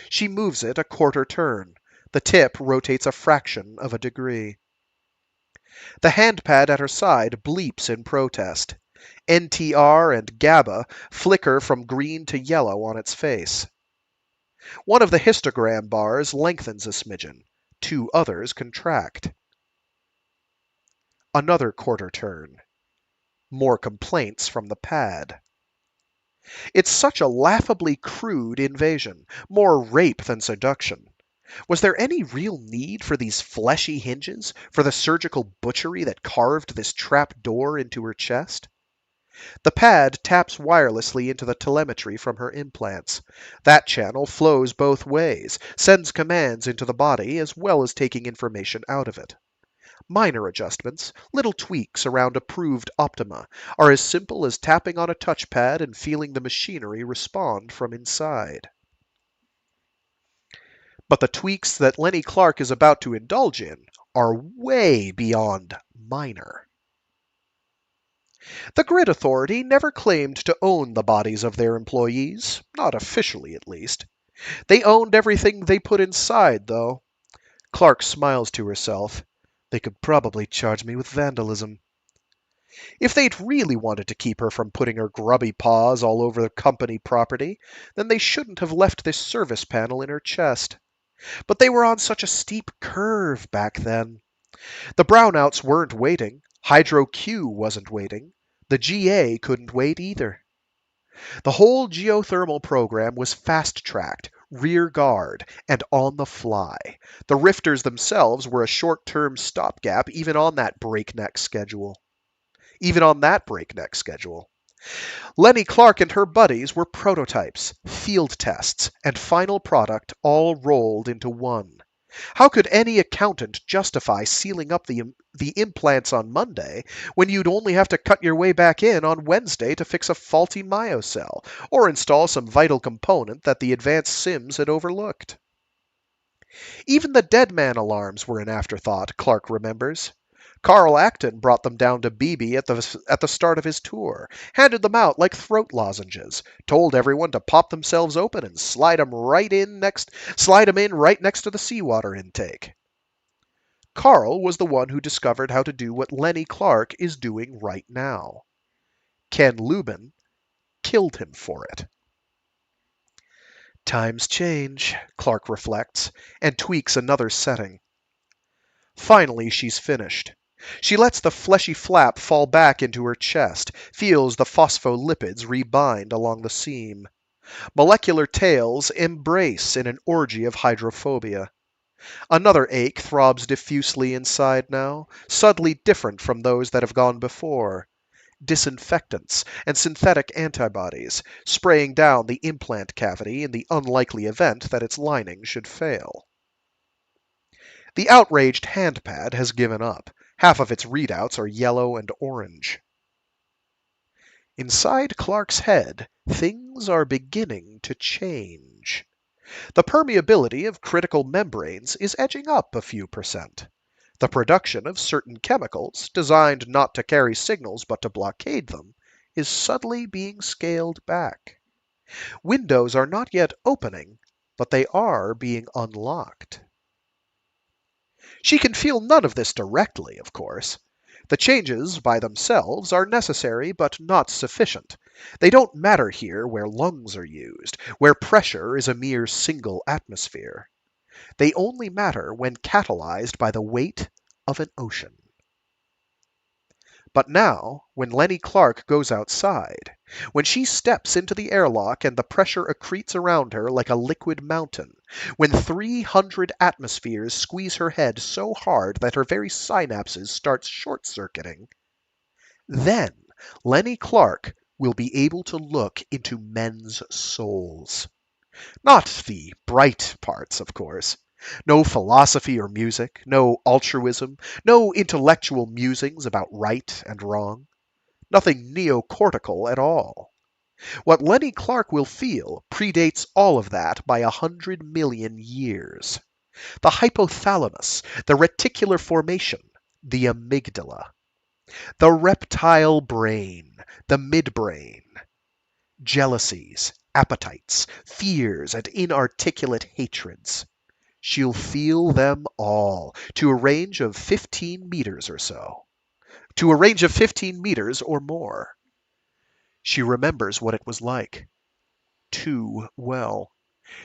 She moves it a quarter turn. The tip rotates a fraction of a degree. The handpad at her side bleeps in protest. NTR and GABA flicker from green to yellow on its face. One of the histogram bars lengthens a smidgen. Two others contract. Another quarter turn. More complaints from the pad. It's such a laughably crude invasion, more rape than seduction. Was there any real need for these fleshy hinges, for the surgical butchery that carved this trap door into her chest? The pad taps wirelessly into the telemetry from her implants. That channel flows both ways, sends commands into the body as well as taking information out of it. Minor adjustments, little tweaks around approved optima, are as simple as tapping on a touchpad and feeling the machinery respond from inside. But the tweaks that Lenny Clark is about to indulge in are way beyond minor. The Grid Authority never claimed to own the bodies of their employees, not officially at least. They owned everything they put inside, though. Clark smiles to herself. They could probably charge me with vandalism. If they'd really wanted to keep her from putting her grubby paws all over the company property, then they shouldn't have left this service panel in her chest. But they were on such a steep curve back then. The brownouts weren't waiting. Hydro Q wasn't waiting. The GA couldn't wait either. The whole geothermal program was fast-tracked, rear guard, and on the fly. The rifters themselves were a short-term stopgap even on that breakneck schedule. Lenny Clark and her buddies were prototypes, field tests, and final product all rolled into one. How could any accountant justify sealing up the implants on Monday when you'd only have to cut your way back in on Wednesday to fix a faulty myocell or install some vital component that the advanced sims had overlooked? Even the dead man alarms were an afterthought, Clark remembers. Carl Acton brought them down to BB at the start of his tour, handed them out like throat lozenges, told everyone to pop themselves open and slide 'em in right next to the seawater intake. Carl was the one who discovered how to do what Lenny Clark is doing right now. Ken Lubin killed him for it. Times change, Clark reflects, and tweaks another setting. Finally, she's finished. She lets the fleshy flap fall back into her chest, feels the phospholipids rebind along the seam. Molecular tails embrace in an orgy of hydrophobia. Another ache throbs diffusely inside now, subtly different from those that have gone before. Disinfectants and synthetic antibodies, spraying down the implant cavity in the unlikely event that its lining should fail. The outraged handpad has given up. Half of its readouts are yellow and orange. Inside Clark's head, things are beginning to change. The permeability of critical membranes is edging up a few percent. The production of certain chemicals, designed not to carry signals but to blockade them, is subtly being scaled back. Windows are not yet opening, but they are being unlocked. She can feel none of this directly, of course. The changes by themselves are necessary but not sufficient. They don't matter here where lungs are used, where pressure is a mere single atmosphere. They only matter when catalyzed by the weight of an ocean. But now, when Lenny Clark goes outside, when she steps into the airlock and the pressure accretes around her like a liquid mountain, when 300 atmospheres squeeze her head so hard that her very synapses start short-circuiting, then Lenny Clark will be able to look into men's souls. Not the bright parts, of course. No philosophy or music, no altruism, no intellectual musings about right and wrong. Nothing neocortical at all. What Lenny Clark will feel predates all of that by 100 million years. The hypothalamus, the reticular formation, the amygdala, the reptile brain, the midbrain, jealousies, appetites, fears, and inarticulate hatreds. She'll feel them all, to a range of 15 meters or so, to a range of 15 meters or more. She remembers what it was like. Too well.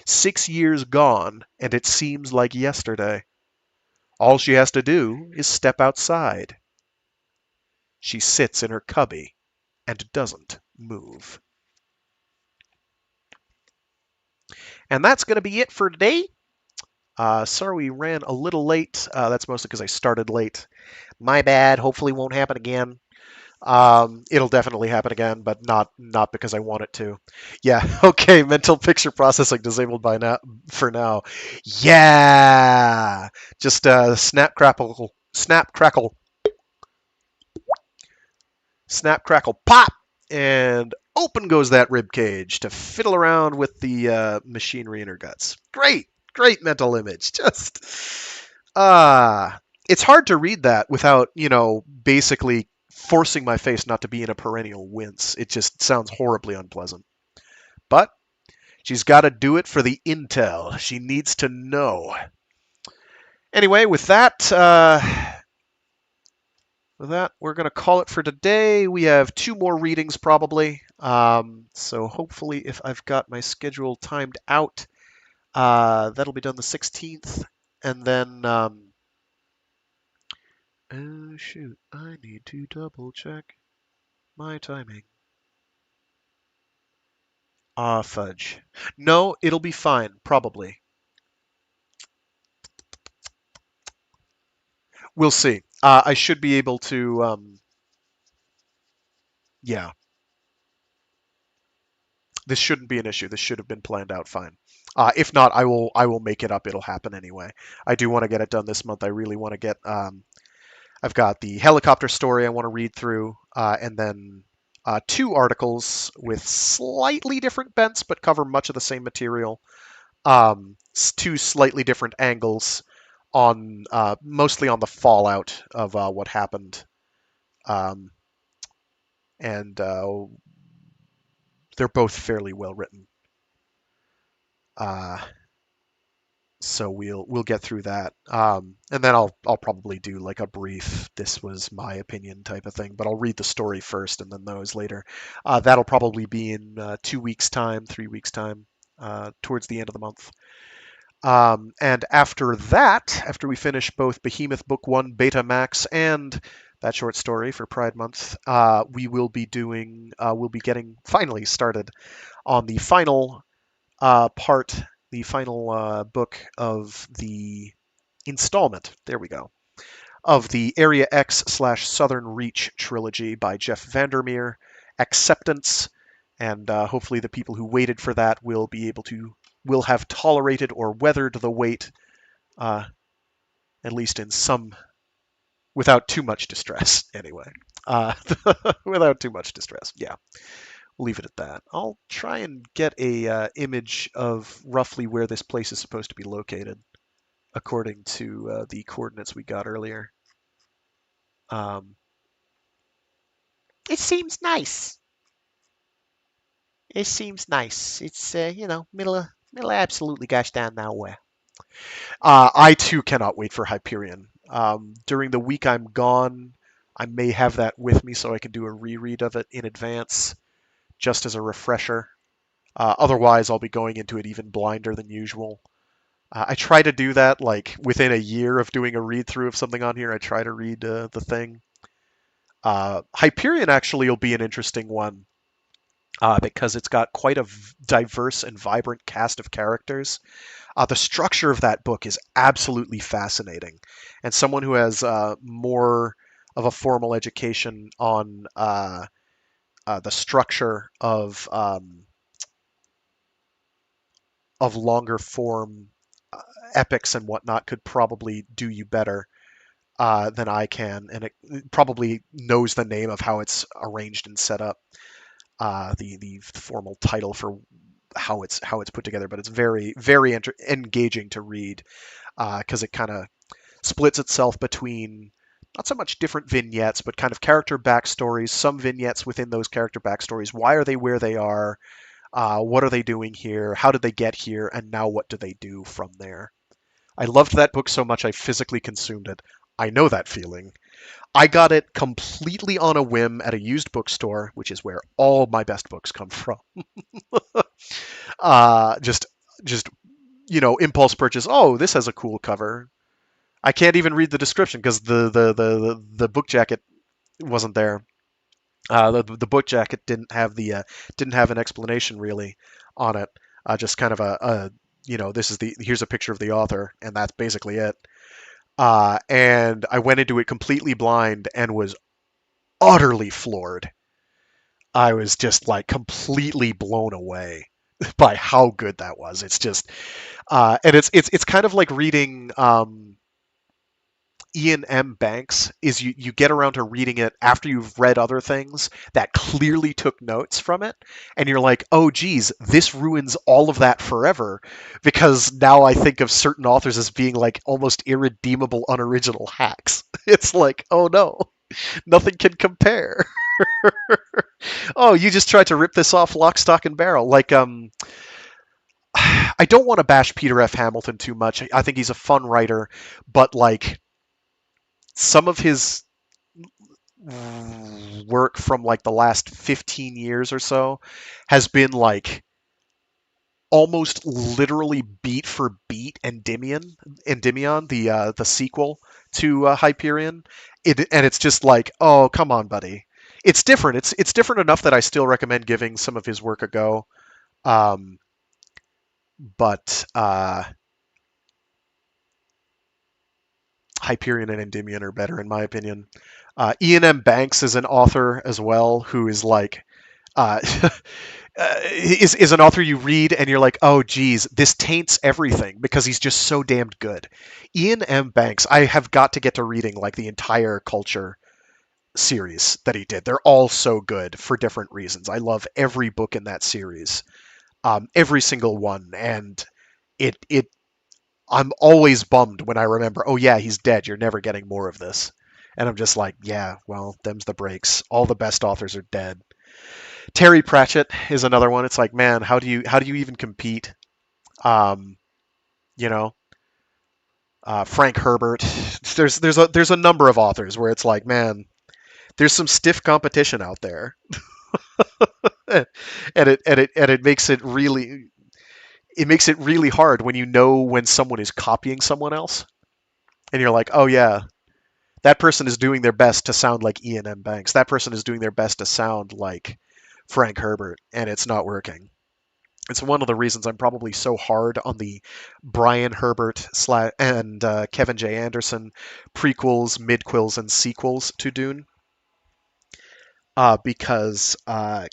6 years gone, and it seems like yesterday. All she has to do is step outside. She sits in her cubby and doesn't move. And that's going to be it for today. Sorry we ran a little late. That's mostly because I started late. My bad. Hopefully won't happen again. It'll definitely happen again, but not because I want it to. Yeah, okay, mental picture processing disabled by now for now. Yeah, just snap crackle pop, and open goes that rib cage to fiddle around with the machinery in her guts. Great mental image. Just it's hard to read that without basically forcing my face not to be in a perennial wince. It just sounds horribly unpleasant. But she's got to do it for the intel. She needs to know. Anyway, with that, we're going to call it for today. We have 2 more readings probably. So hopefully, if I've got my schedule timed out, that'll be done the 16th. And then, oh shoot, I need to double check my timing. Fudge. No, it'll be fine, probably. We'll see. I should be able to, yeah. This shouldn't be an issue. This should have been planned out fine. If not, I will make it up. It'll happen anyway. I do want to get it done this month. I really want to get. I've got the helicopter story I want to read through, and then 2 articles with slightly different bents, but cover much of the same material. 2 slightly different angles on mostly on the fallout of what happened, and they're both fairly well written. Uh, so we'll get through that, and then I'll probably do like a brief "this was my opinion" type of thing, but I'll read the story first and then those later. That'll probably be in 2 weeks' time, 3 weeks' time, towards the end of the month. And after that, after we finish both Behemoth Book 1 Beta Max and that short story for Pride Month, we will be we'll be getting finally started on the final the final book of the installment. There we go. Of the Area X/Southern Reach trilogy by Jeff Vandermeer, Acceptance, and hopefully the people who waited for that will have tolerated or weathered the wait, at least in some, without too much distress. Anyway, without too much distress. Yeah. We'll leave it at that. I'll try and get a image of roughly where this place is supposed to be located, according to the coordinates we got earlier. Um, It seems nice. It seems nice. It's middle of absolutely gosh darn nowhere. I too cannot wait for Hyperion. During the week I'm gone, I may have that with me so I can do a reread of it in advance, just as a refresher. Otherwise, I'll be going into it even blinder than usual. I try to do that like within a year of doing a read through of something on here. I try to read the thing. Hyperion actually will be an interesting one because it's got quite a diverse and vibrant cast of characters. The structure of that book is absolutely fascinating, and someone who has more of a formal education on the structure of longer form epics and whatnot could probably do you better than I can, and it probably knows the name of how it's arranged and set up. the formal title for how it's put together, but it's very very engaging to read because it kind of splits itself between not so much different vignettes, but kind of character backstories. Some vignettes within those character backstories. Why are they where they are? What are they doing here? How did they get here? And now what do they do from there? I loved that book so much I physically consumed it. I know that feeling. I got it completely on a whim at a used bookstore, which is where all my best books come from. Just, impulse purchase. Oh, this has a cool cover. I can't even read the description because the book jacket wasn't there. The book jacket didn't have an explanation really on it. Just kind of this is here's a picture of the author, and that's basically it. And I went into it completely blind and was utterly floored. I was just like completely blown away by how good that was. It's just, and it's kind of like reading Ian M. Banks. Is you get around to reading it after you've read other things that clearly took notes from it, and you're like, oh geez, this ruins all of that forever, because now I think of certain authors as being like almost irredeemable, unoriginal hacks. It's like, oh no, nothing can compare. Oh, you just tried to rip this off lock, stock, and barrel. Like, I don't want to bash Peter F. Hamilton too much. I think he's a fun writer, but like some of his work from like the last 15 years or so has been like almost literally beat for beat Endymion, the sequel to Hyperion. And it's just like, oh, come on, buddy. It's different. It's different enough that I still recommend giving some of his work a go. Um, but Hyperion and Endymion are better in my opinion. Ian M. Banks is an author as well who is like uh, is an author you read and you're like, oh geez, this taints everything because he's just so damned good. Ian M. Banks, I have got to get to reading like the entire Culture series that he did. They're all so good for different reasons. I love every book in that series, every single one, and it I'm always bummed when I remember, oh yeah, he's dead. You're never getting more of this. And I'm just like, yeah, well, them's the breaks. All the best authors are dead. Terry Pratchett is another one. It's like, man, how do you even compete? Um, you know, Frank Herbert. There's a number of authors where it's like, man, there's some stiff competition out there, and it makes it really hard when you know when someone is copying someone else, and you're like, oh yeah, that person is doing their best to sound like Ian M. Banks. That person is doing their best to sound like Frank Herbert, and it's not working. It's one of the reasons I'm probably so hard on the Brian Herbert and Kevin J. Anderson prequels, midquels, and sequels to Dune. Because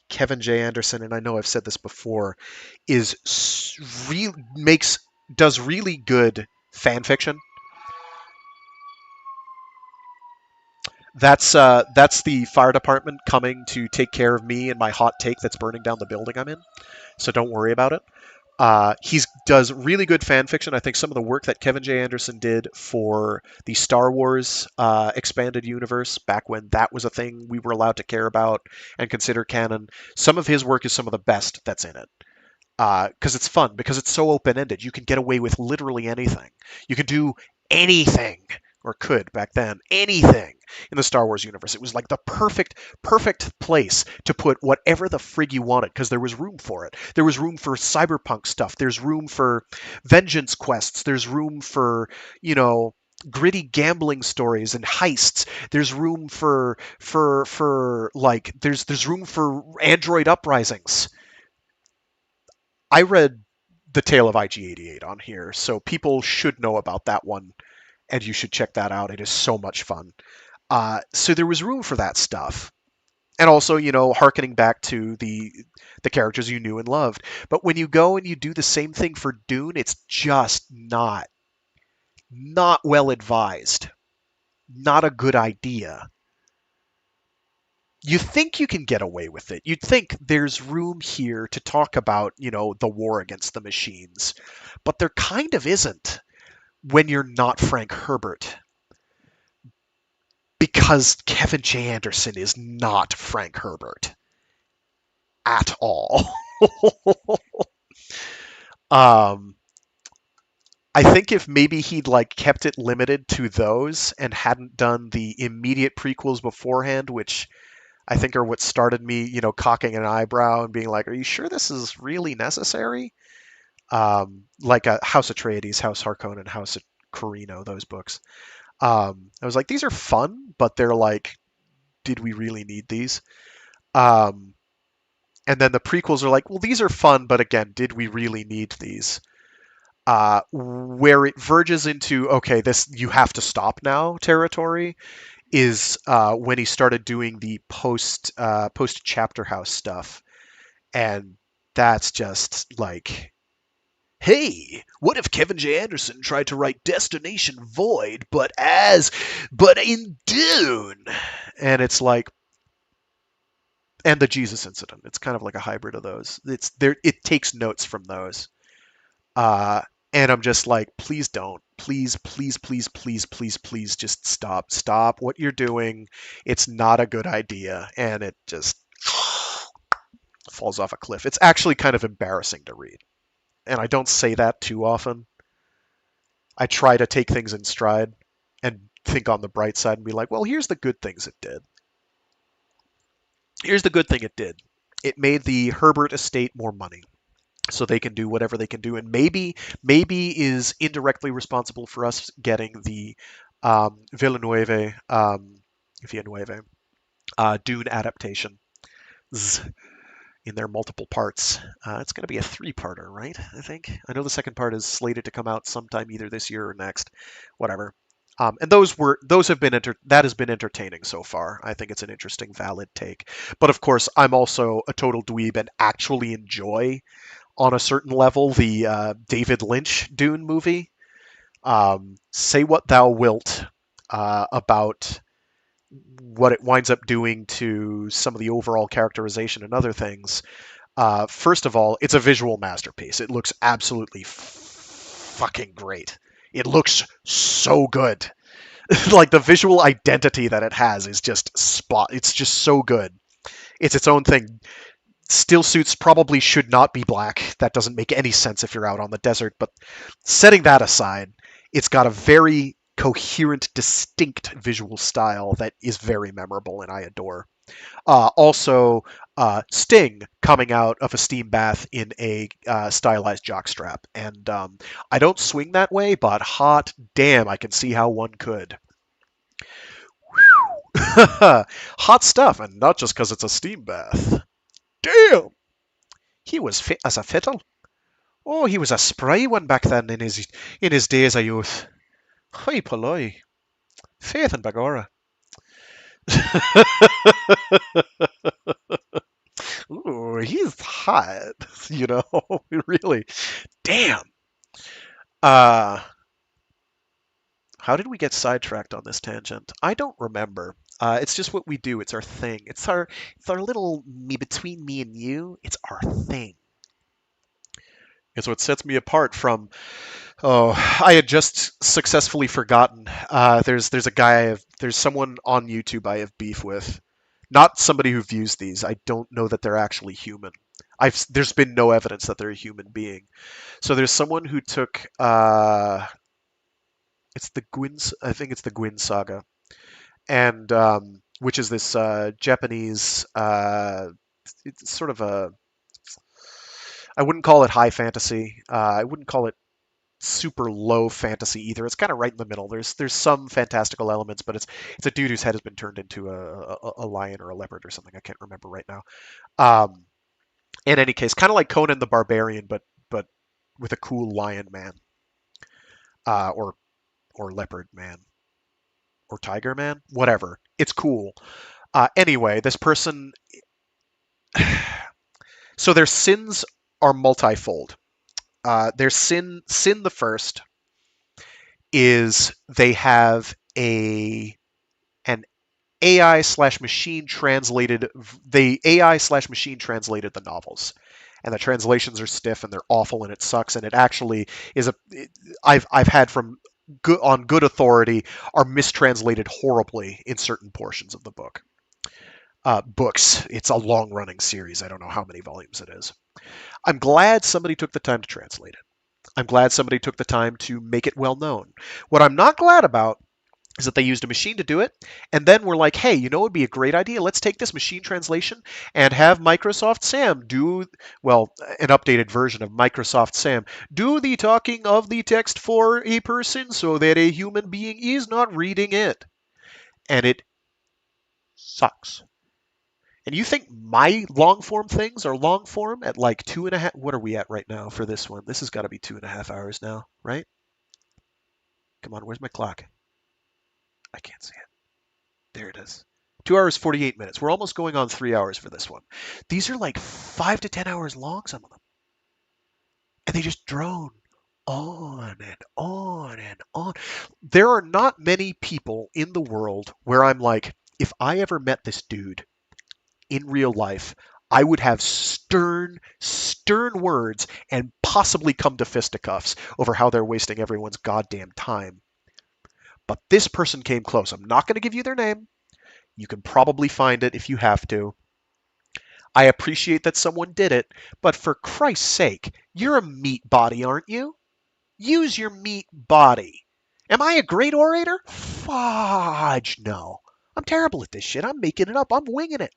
Kevin J. Anderson, and I know I've said this before, is makes does really good fan fiction. That's the fire department coming to take care of me and my hot take that's burning down the building I'm in. So don't worry about it. He does really good fan fiction. I think some of the work that Kevin J. Anderson did for the Star Wars expanded universe, back when that was a thing we were allowed to care about and consider canon, some of his work is some of the best that's in it. Because it's fun, because it's so open-ended. You can get away with literally anything. You can do anything, or could back then, anything in the Star Wars universe. It was like the perfect place to put whatever the frig you wanted, because there was room for it. There was room for cyberpunk stuff. There's room for vengeance quests. There's room for, gritty gambling stories and heists. There's room for like there's room for android uprisings. I read The Tale of IG-88 on here, so people should know about that one, and you should check that out. It is so much fun. So there was room for that stuff, and also, harkening back to the characters you knew and loved. But when you go and you do the same thing for Dune, it's just not well advised, not a good idea. you think you can get away with it. You'd think there's room here to talk about, the war against the machines, but there kind of isn't when you're not Frank Herbert, because Kevin J. Anderson is not Frank Herbert at all. um, I think if maybe he'd like kept it limited to those and hadn't done the immediate prequels beforehand, which I think are what started me, cocking an eyebrow and being like, "Are you sure this is really necessary?" Like a House Atreides, House Harkonnen, House Corino, those books. I was like, these are fun, but they're like, did we really need these? Um, and then the prequels are like, well, these are fun, but again, did we really need these? Where it verges into, okay, this you have to stop now territory is when he started doing the post chapter house stuff, and that's just like, hey, what if Kevin J. Anderson tried to write Destination Void, but in Dune? And it's like, and the Jesus incident. It's kind of like a hybrid of those. It's there. It takes notes from those. Uh, and I'm just like, please don't. Please, please, please, please, please, please, just stop. Stop what you're doing. It's not a good idea, and it just falls off a cliff. It's actually kind of embarrassing to read, and I don't say that too often. I try to take things in stride and think on the bright side and be like, well, here's the good things it did. Here's the good thing it did. It made the Herbert estate more money, so they can do whatever they can do, and maybe is indirectly responsible for us getting the Villeneuve Dune adaptation in their multiple parts. It's going to be a three-parter, right? I think. I know the second part is slated to come out sometime either this year or next, whatever. And that has been entertaining so far. I think it's an interesting, valid take. But of course, I'm also a total dweeb and actually enjoy, on a certain level, the David Lynch Dune movie. Say what thou wilt about what it winds up doing to some of the overall characterization and other things. First of all, it's a visual masterpiece. It looks absolutely fucking great. It looks so good. Like the visual identity that it has is just spot. It's just so good. It's its own thing. Still suits probably should not be black. That doesn't make any sense if you're out on the desert. But setting that aside, it's got a very coherent, distinct visual style that is very memorable and I adore. Also, Sting coming out of a steam bath in a stylized jockstrap. And I don't swing that way, but hot damn, I can see how one could. Hot stuff, and not just because it's a steam bath. Damn! He was fit as a fiddle. Oh, he was a spry one back then in his days of youth. Hi, Poloi. Faith and Bagora. Ooh, he's hot, really. Damn. Uh, how did we get sidetracked on this tangent? I don't remember. It's just what we do. It's our thing. It's our little me between me and you. It's our thing. It's what sets me apart from. Oh, I had just successfully forgotten. There's someone on YouTube I have beef with. Not somebody who views these. I don't know that they're actually human. There's been no evidence that they're a human being. So there's someone who took it's the I think it's the Gwyn saga, and which is this Japanese. It's sort of a. I wouldn't call it high fantasy. I wouldn't call it super low fantasy either. It's kind of right in the middle. There's some fantastical elements, but it's a dude whose head has been turned into a lion or a leopard or something. I can't remember right now. Um, in any case, kind of like Conan the Barbarian, but with a cool lion man, or leopard man, or tiger man, whatever. It's cool. Anyway, this person. So their sins are multifold. Their sin the first is they have an AI slash machine translated they AI slash machine translated the novels, and the translations are stiff and they're awful and it sucks and it actually is a I've had from good on good authority are mistranslated horribly in certain portions of the books. It's a long running series. I don't know how many volumes it is. I'm glad somebody took the time to translate it. I'm glad somebody took the time to make it well known. What I'm not glad about is that they used a machine to do it, and then we're like, hey, you know, it would be a great idea. Let's take this machine translation and have Microsoft Sam do, well, an updated version of Microsoft Sam do the talking of the text for a person so that a human being is not reading it. And it sucks. And you think my long form things are long form at like 2.5? What are we at right now for this one? This has got to be 2.5 hours now, right? Come on, where's my clock? I can't see it. There it is. 2 hours, 48 minutes. We're almost going on 3 hours for this one. These are like 5 to 10 hours long, some of them. And they just drone on and on and on. There are not many people in the world where I'm like, if I ever met this dude in real life, I would have stern, stern words and possibly come to fisticuffs over how they're wasting everyone's goddamn time. But this person came close. I'm not going to give you their name. You can probably find it if you have to. I appreciate that someone did it, but for Christ's sake, you're a meat body, aren't you? Use your meat body. Am I a great orator? Fudge, no. I'm terrible at this shit. I'm making it up. I'm winging it.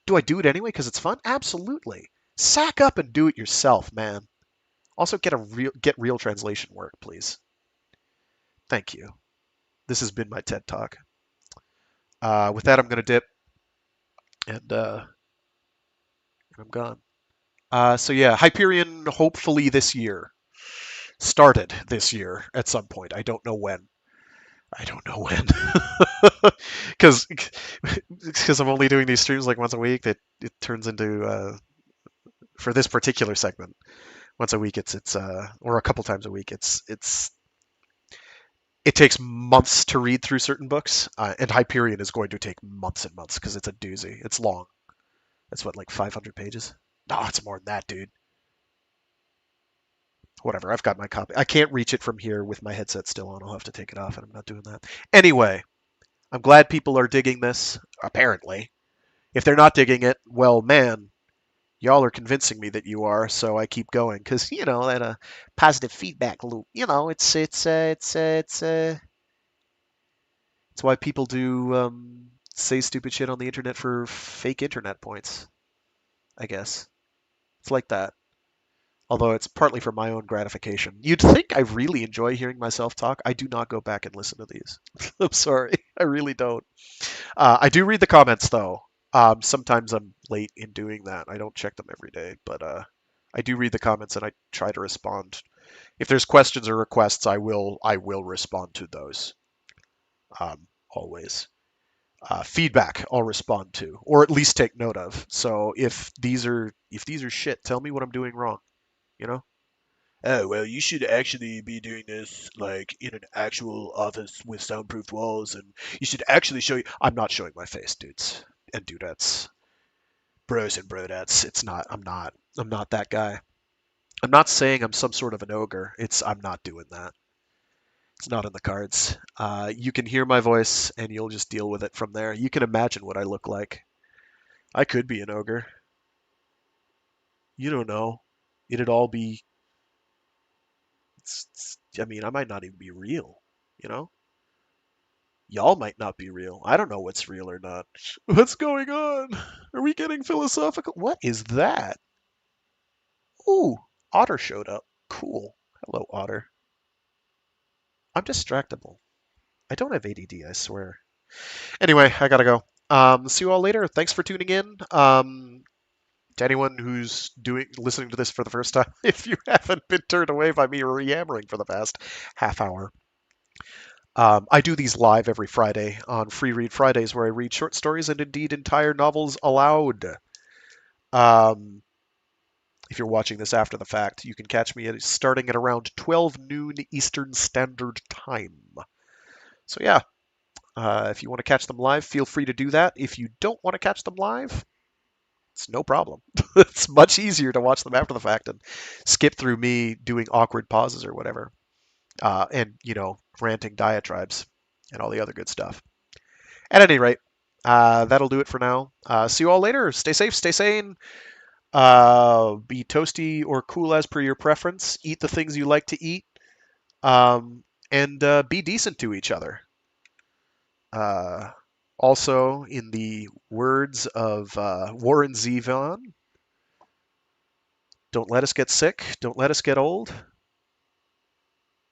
Do I do it anyway because it's fun? Absolutely. Sack up and do it yourself, man. Also, get real translation work, please. Thank you. This has been my TED Talk. With that, I'm going to dip, and I'm gone. So yeah, Hyperion hopefully this year. Started this year at some point. I don't know when. I don't know when. Because I'm only doing these streams like once a week. That it turns into for this particular segment once a week. It's or a couple times a week. It takes months to read through certain books, and Hyperion is going to take months and months because it's a doozy. It's long. It's what, like 500 pages? No, it's more than that, dude. Whatever, I've got my copy. I can't reach it from here with my headset still on. I'll have to take it off, and I'm not doing that. Anyway, I'm glad people are digging this, apparently. If they're not digging it, well, man, y'all are convincing me that you are, so I keep going. Because, you know, that positive feedback loop, you know, it's why people do say stupid shit on the internet for fake internet points, I guess. It's like that. Although it's partly for my own gratification. You'd think I really enjoy hearing myself talk. I do not go back and listen to these. I'm sorry. I really don't. I do read the comments, though. Sometimes I'm late in doing that. I don't check them every day, but I do read the comments and I try to respond. If there's questions or requests, I will respond to those. Always. Feedback I'll respond to, or at least take note of. So if these are shit, tell me what I'm doing wrong. You know? Oh, well, you should actually be doing this like in an actual office with soundproof walls, and you should actually show you. I'm not showing my face, dudes and dudettes, bros and brodettes. It's not. I'm not. I'm not that guy. I'm not saying I'm some sort of an ogre. I'm not doing that. It's not in the cards. You can hear my voice, and you'll just deal with it from there. You can imagine what I look like. I could be an ogre. You don't know. It'd all be. I mean, I might not even be real. You know. Y'all might not be real. I don't know what's real or not. What's going on? Are we getting philosophical? What is that? Ooh, Otter showed up. Cool. Hello, Otter. I'm distractible. I don't have ADD, I swear. Anyway, I gotta go. See you all later. Thanks for tuning in. To anyone who's listening to this for the first time, if you haven't been turned away by me yammering for the past half hour, I do these live every Friday on Free Read Fridays, where I read short stories and indeed entire novels aloud. Um, if you're watching this after the fact, you can catch me starting at around 12 noon Eastern Standard Time. So yeah, If you want to catch them live, feel free to do that. If you don't want to catch them live, it's no problem. It's much easier to watch them after the fact and skip through me doing awkward pauses or whatever, and ranting diatribes and all the other good stuff. At any rate, that'll do it for now. See you all later. Stay safe, stay sane. Be toasty or cool as per your preference. Eat the things you like to eat, and be decent to each other. Uh, Also, in the words of Warren Zevon, don't let us get sick, don't let us get old,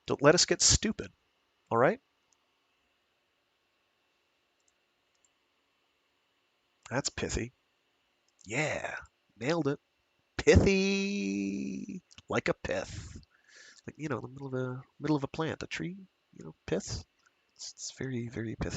don't let us get stupid. All right? That's pithy. Yeah, nailed it. Pithy, like a pith. Like, the middle of a plant, a tree, pith. It's very, very pithy.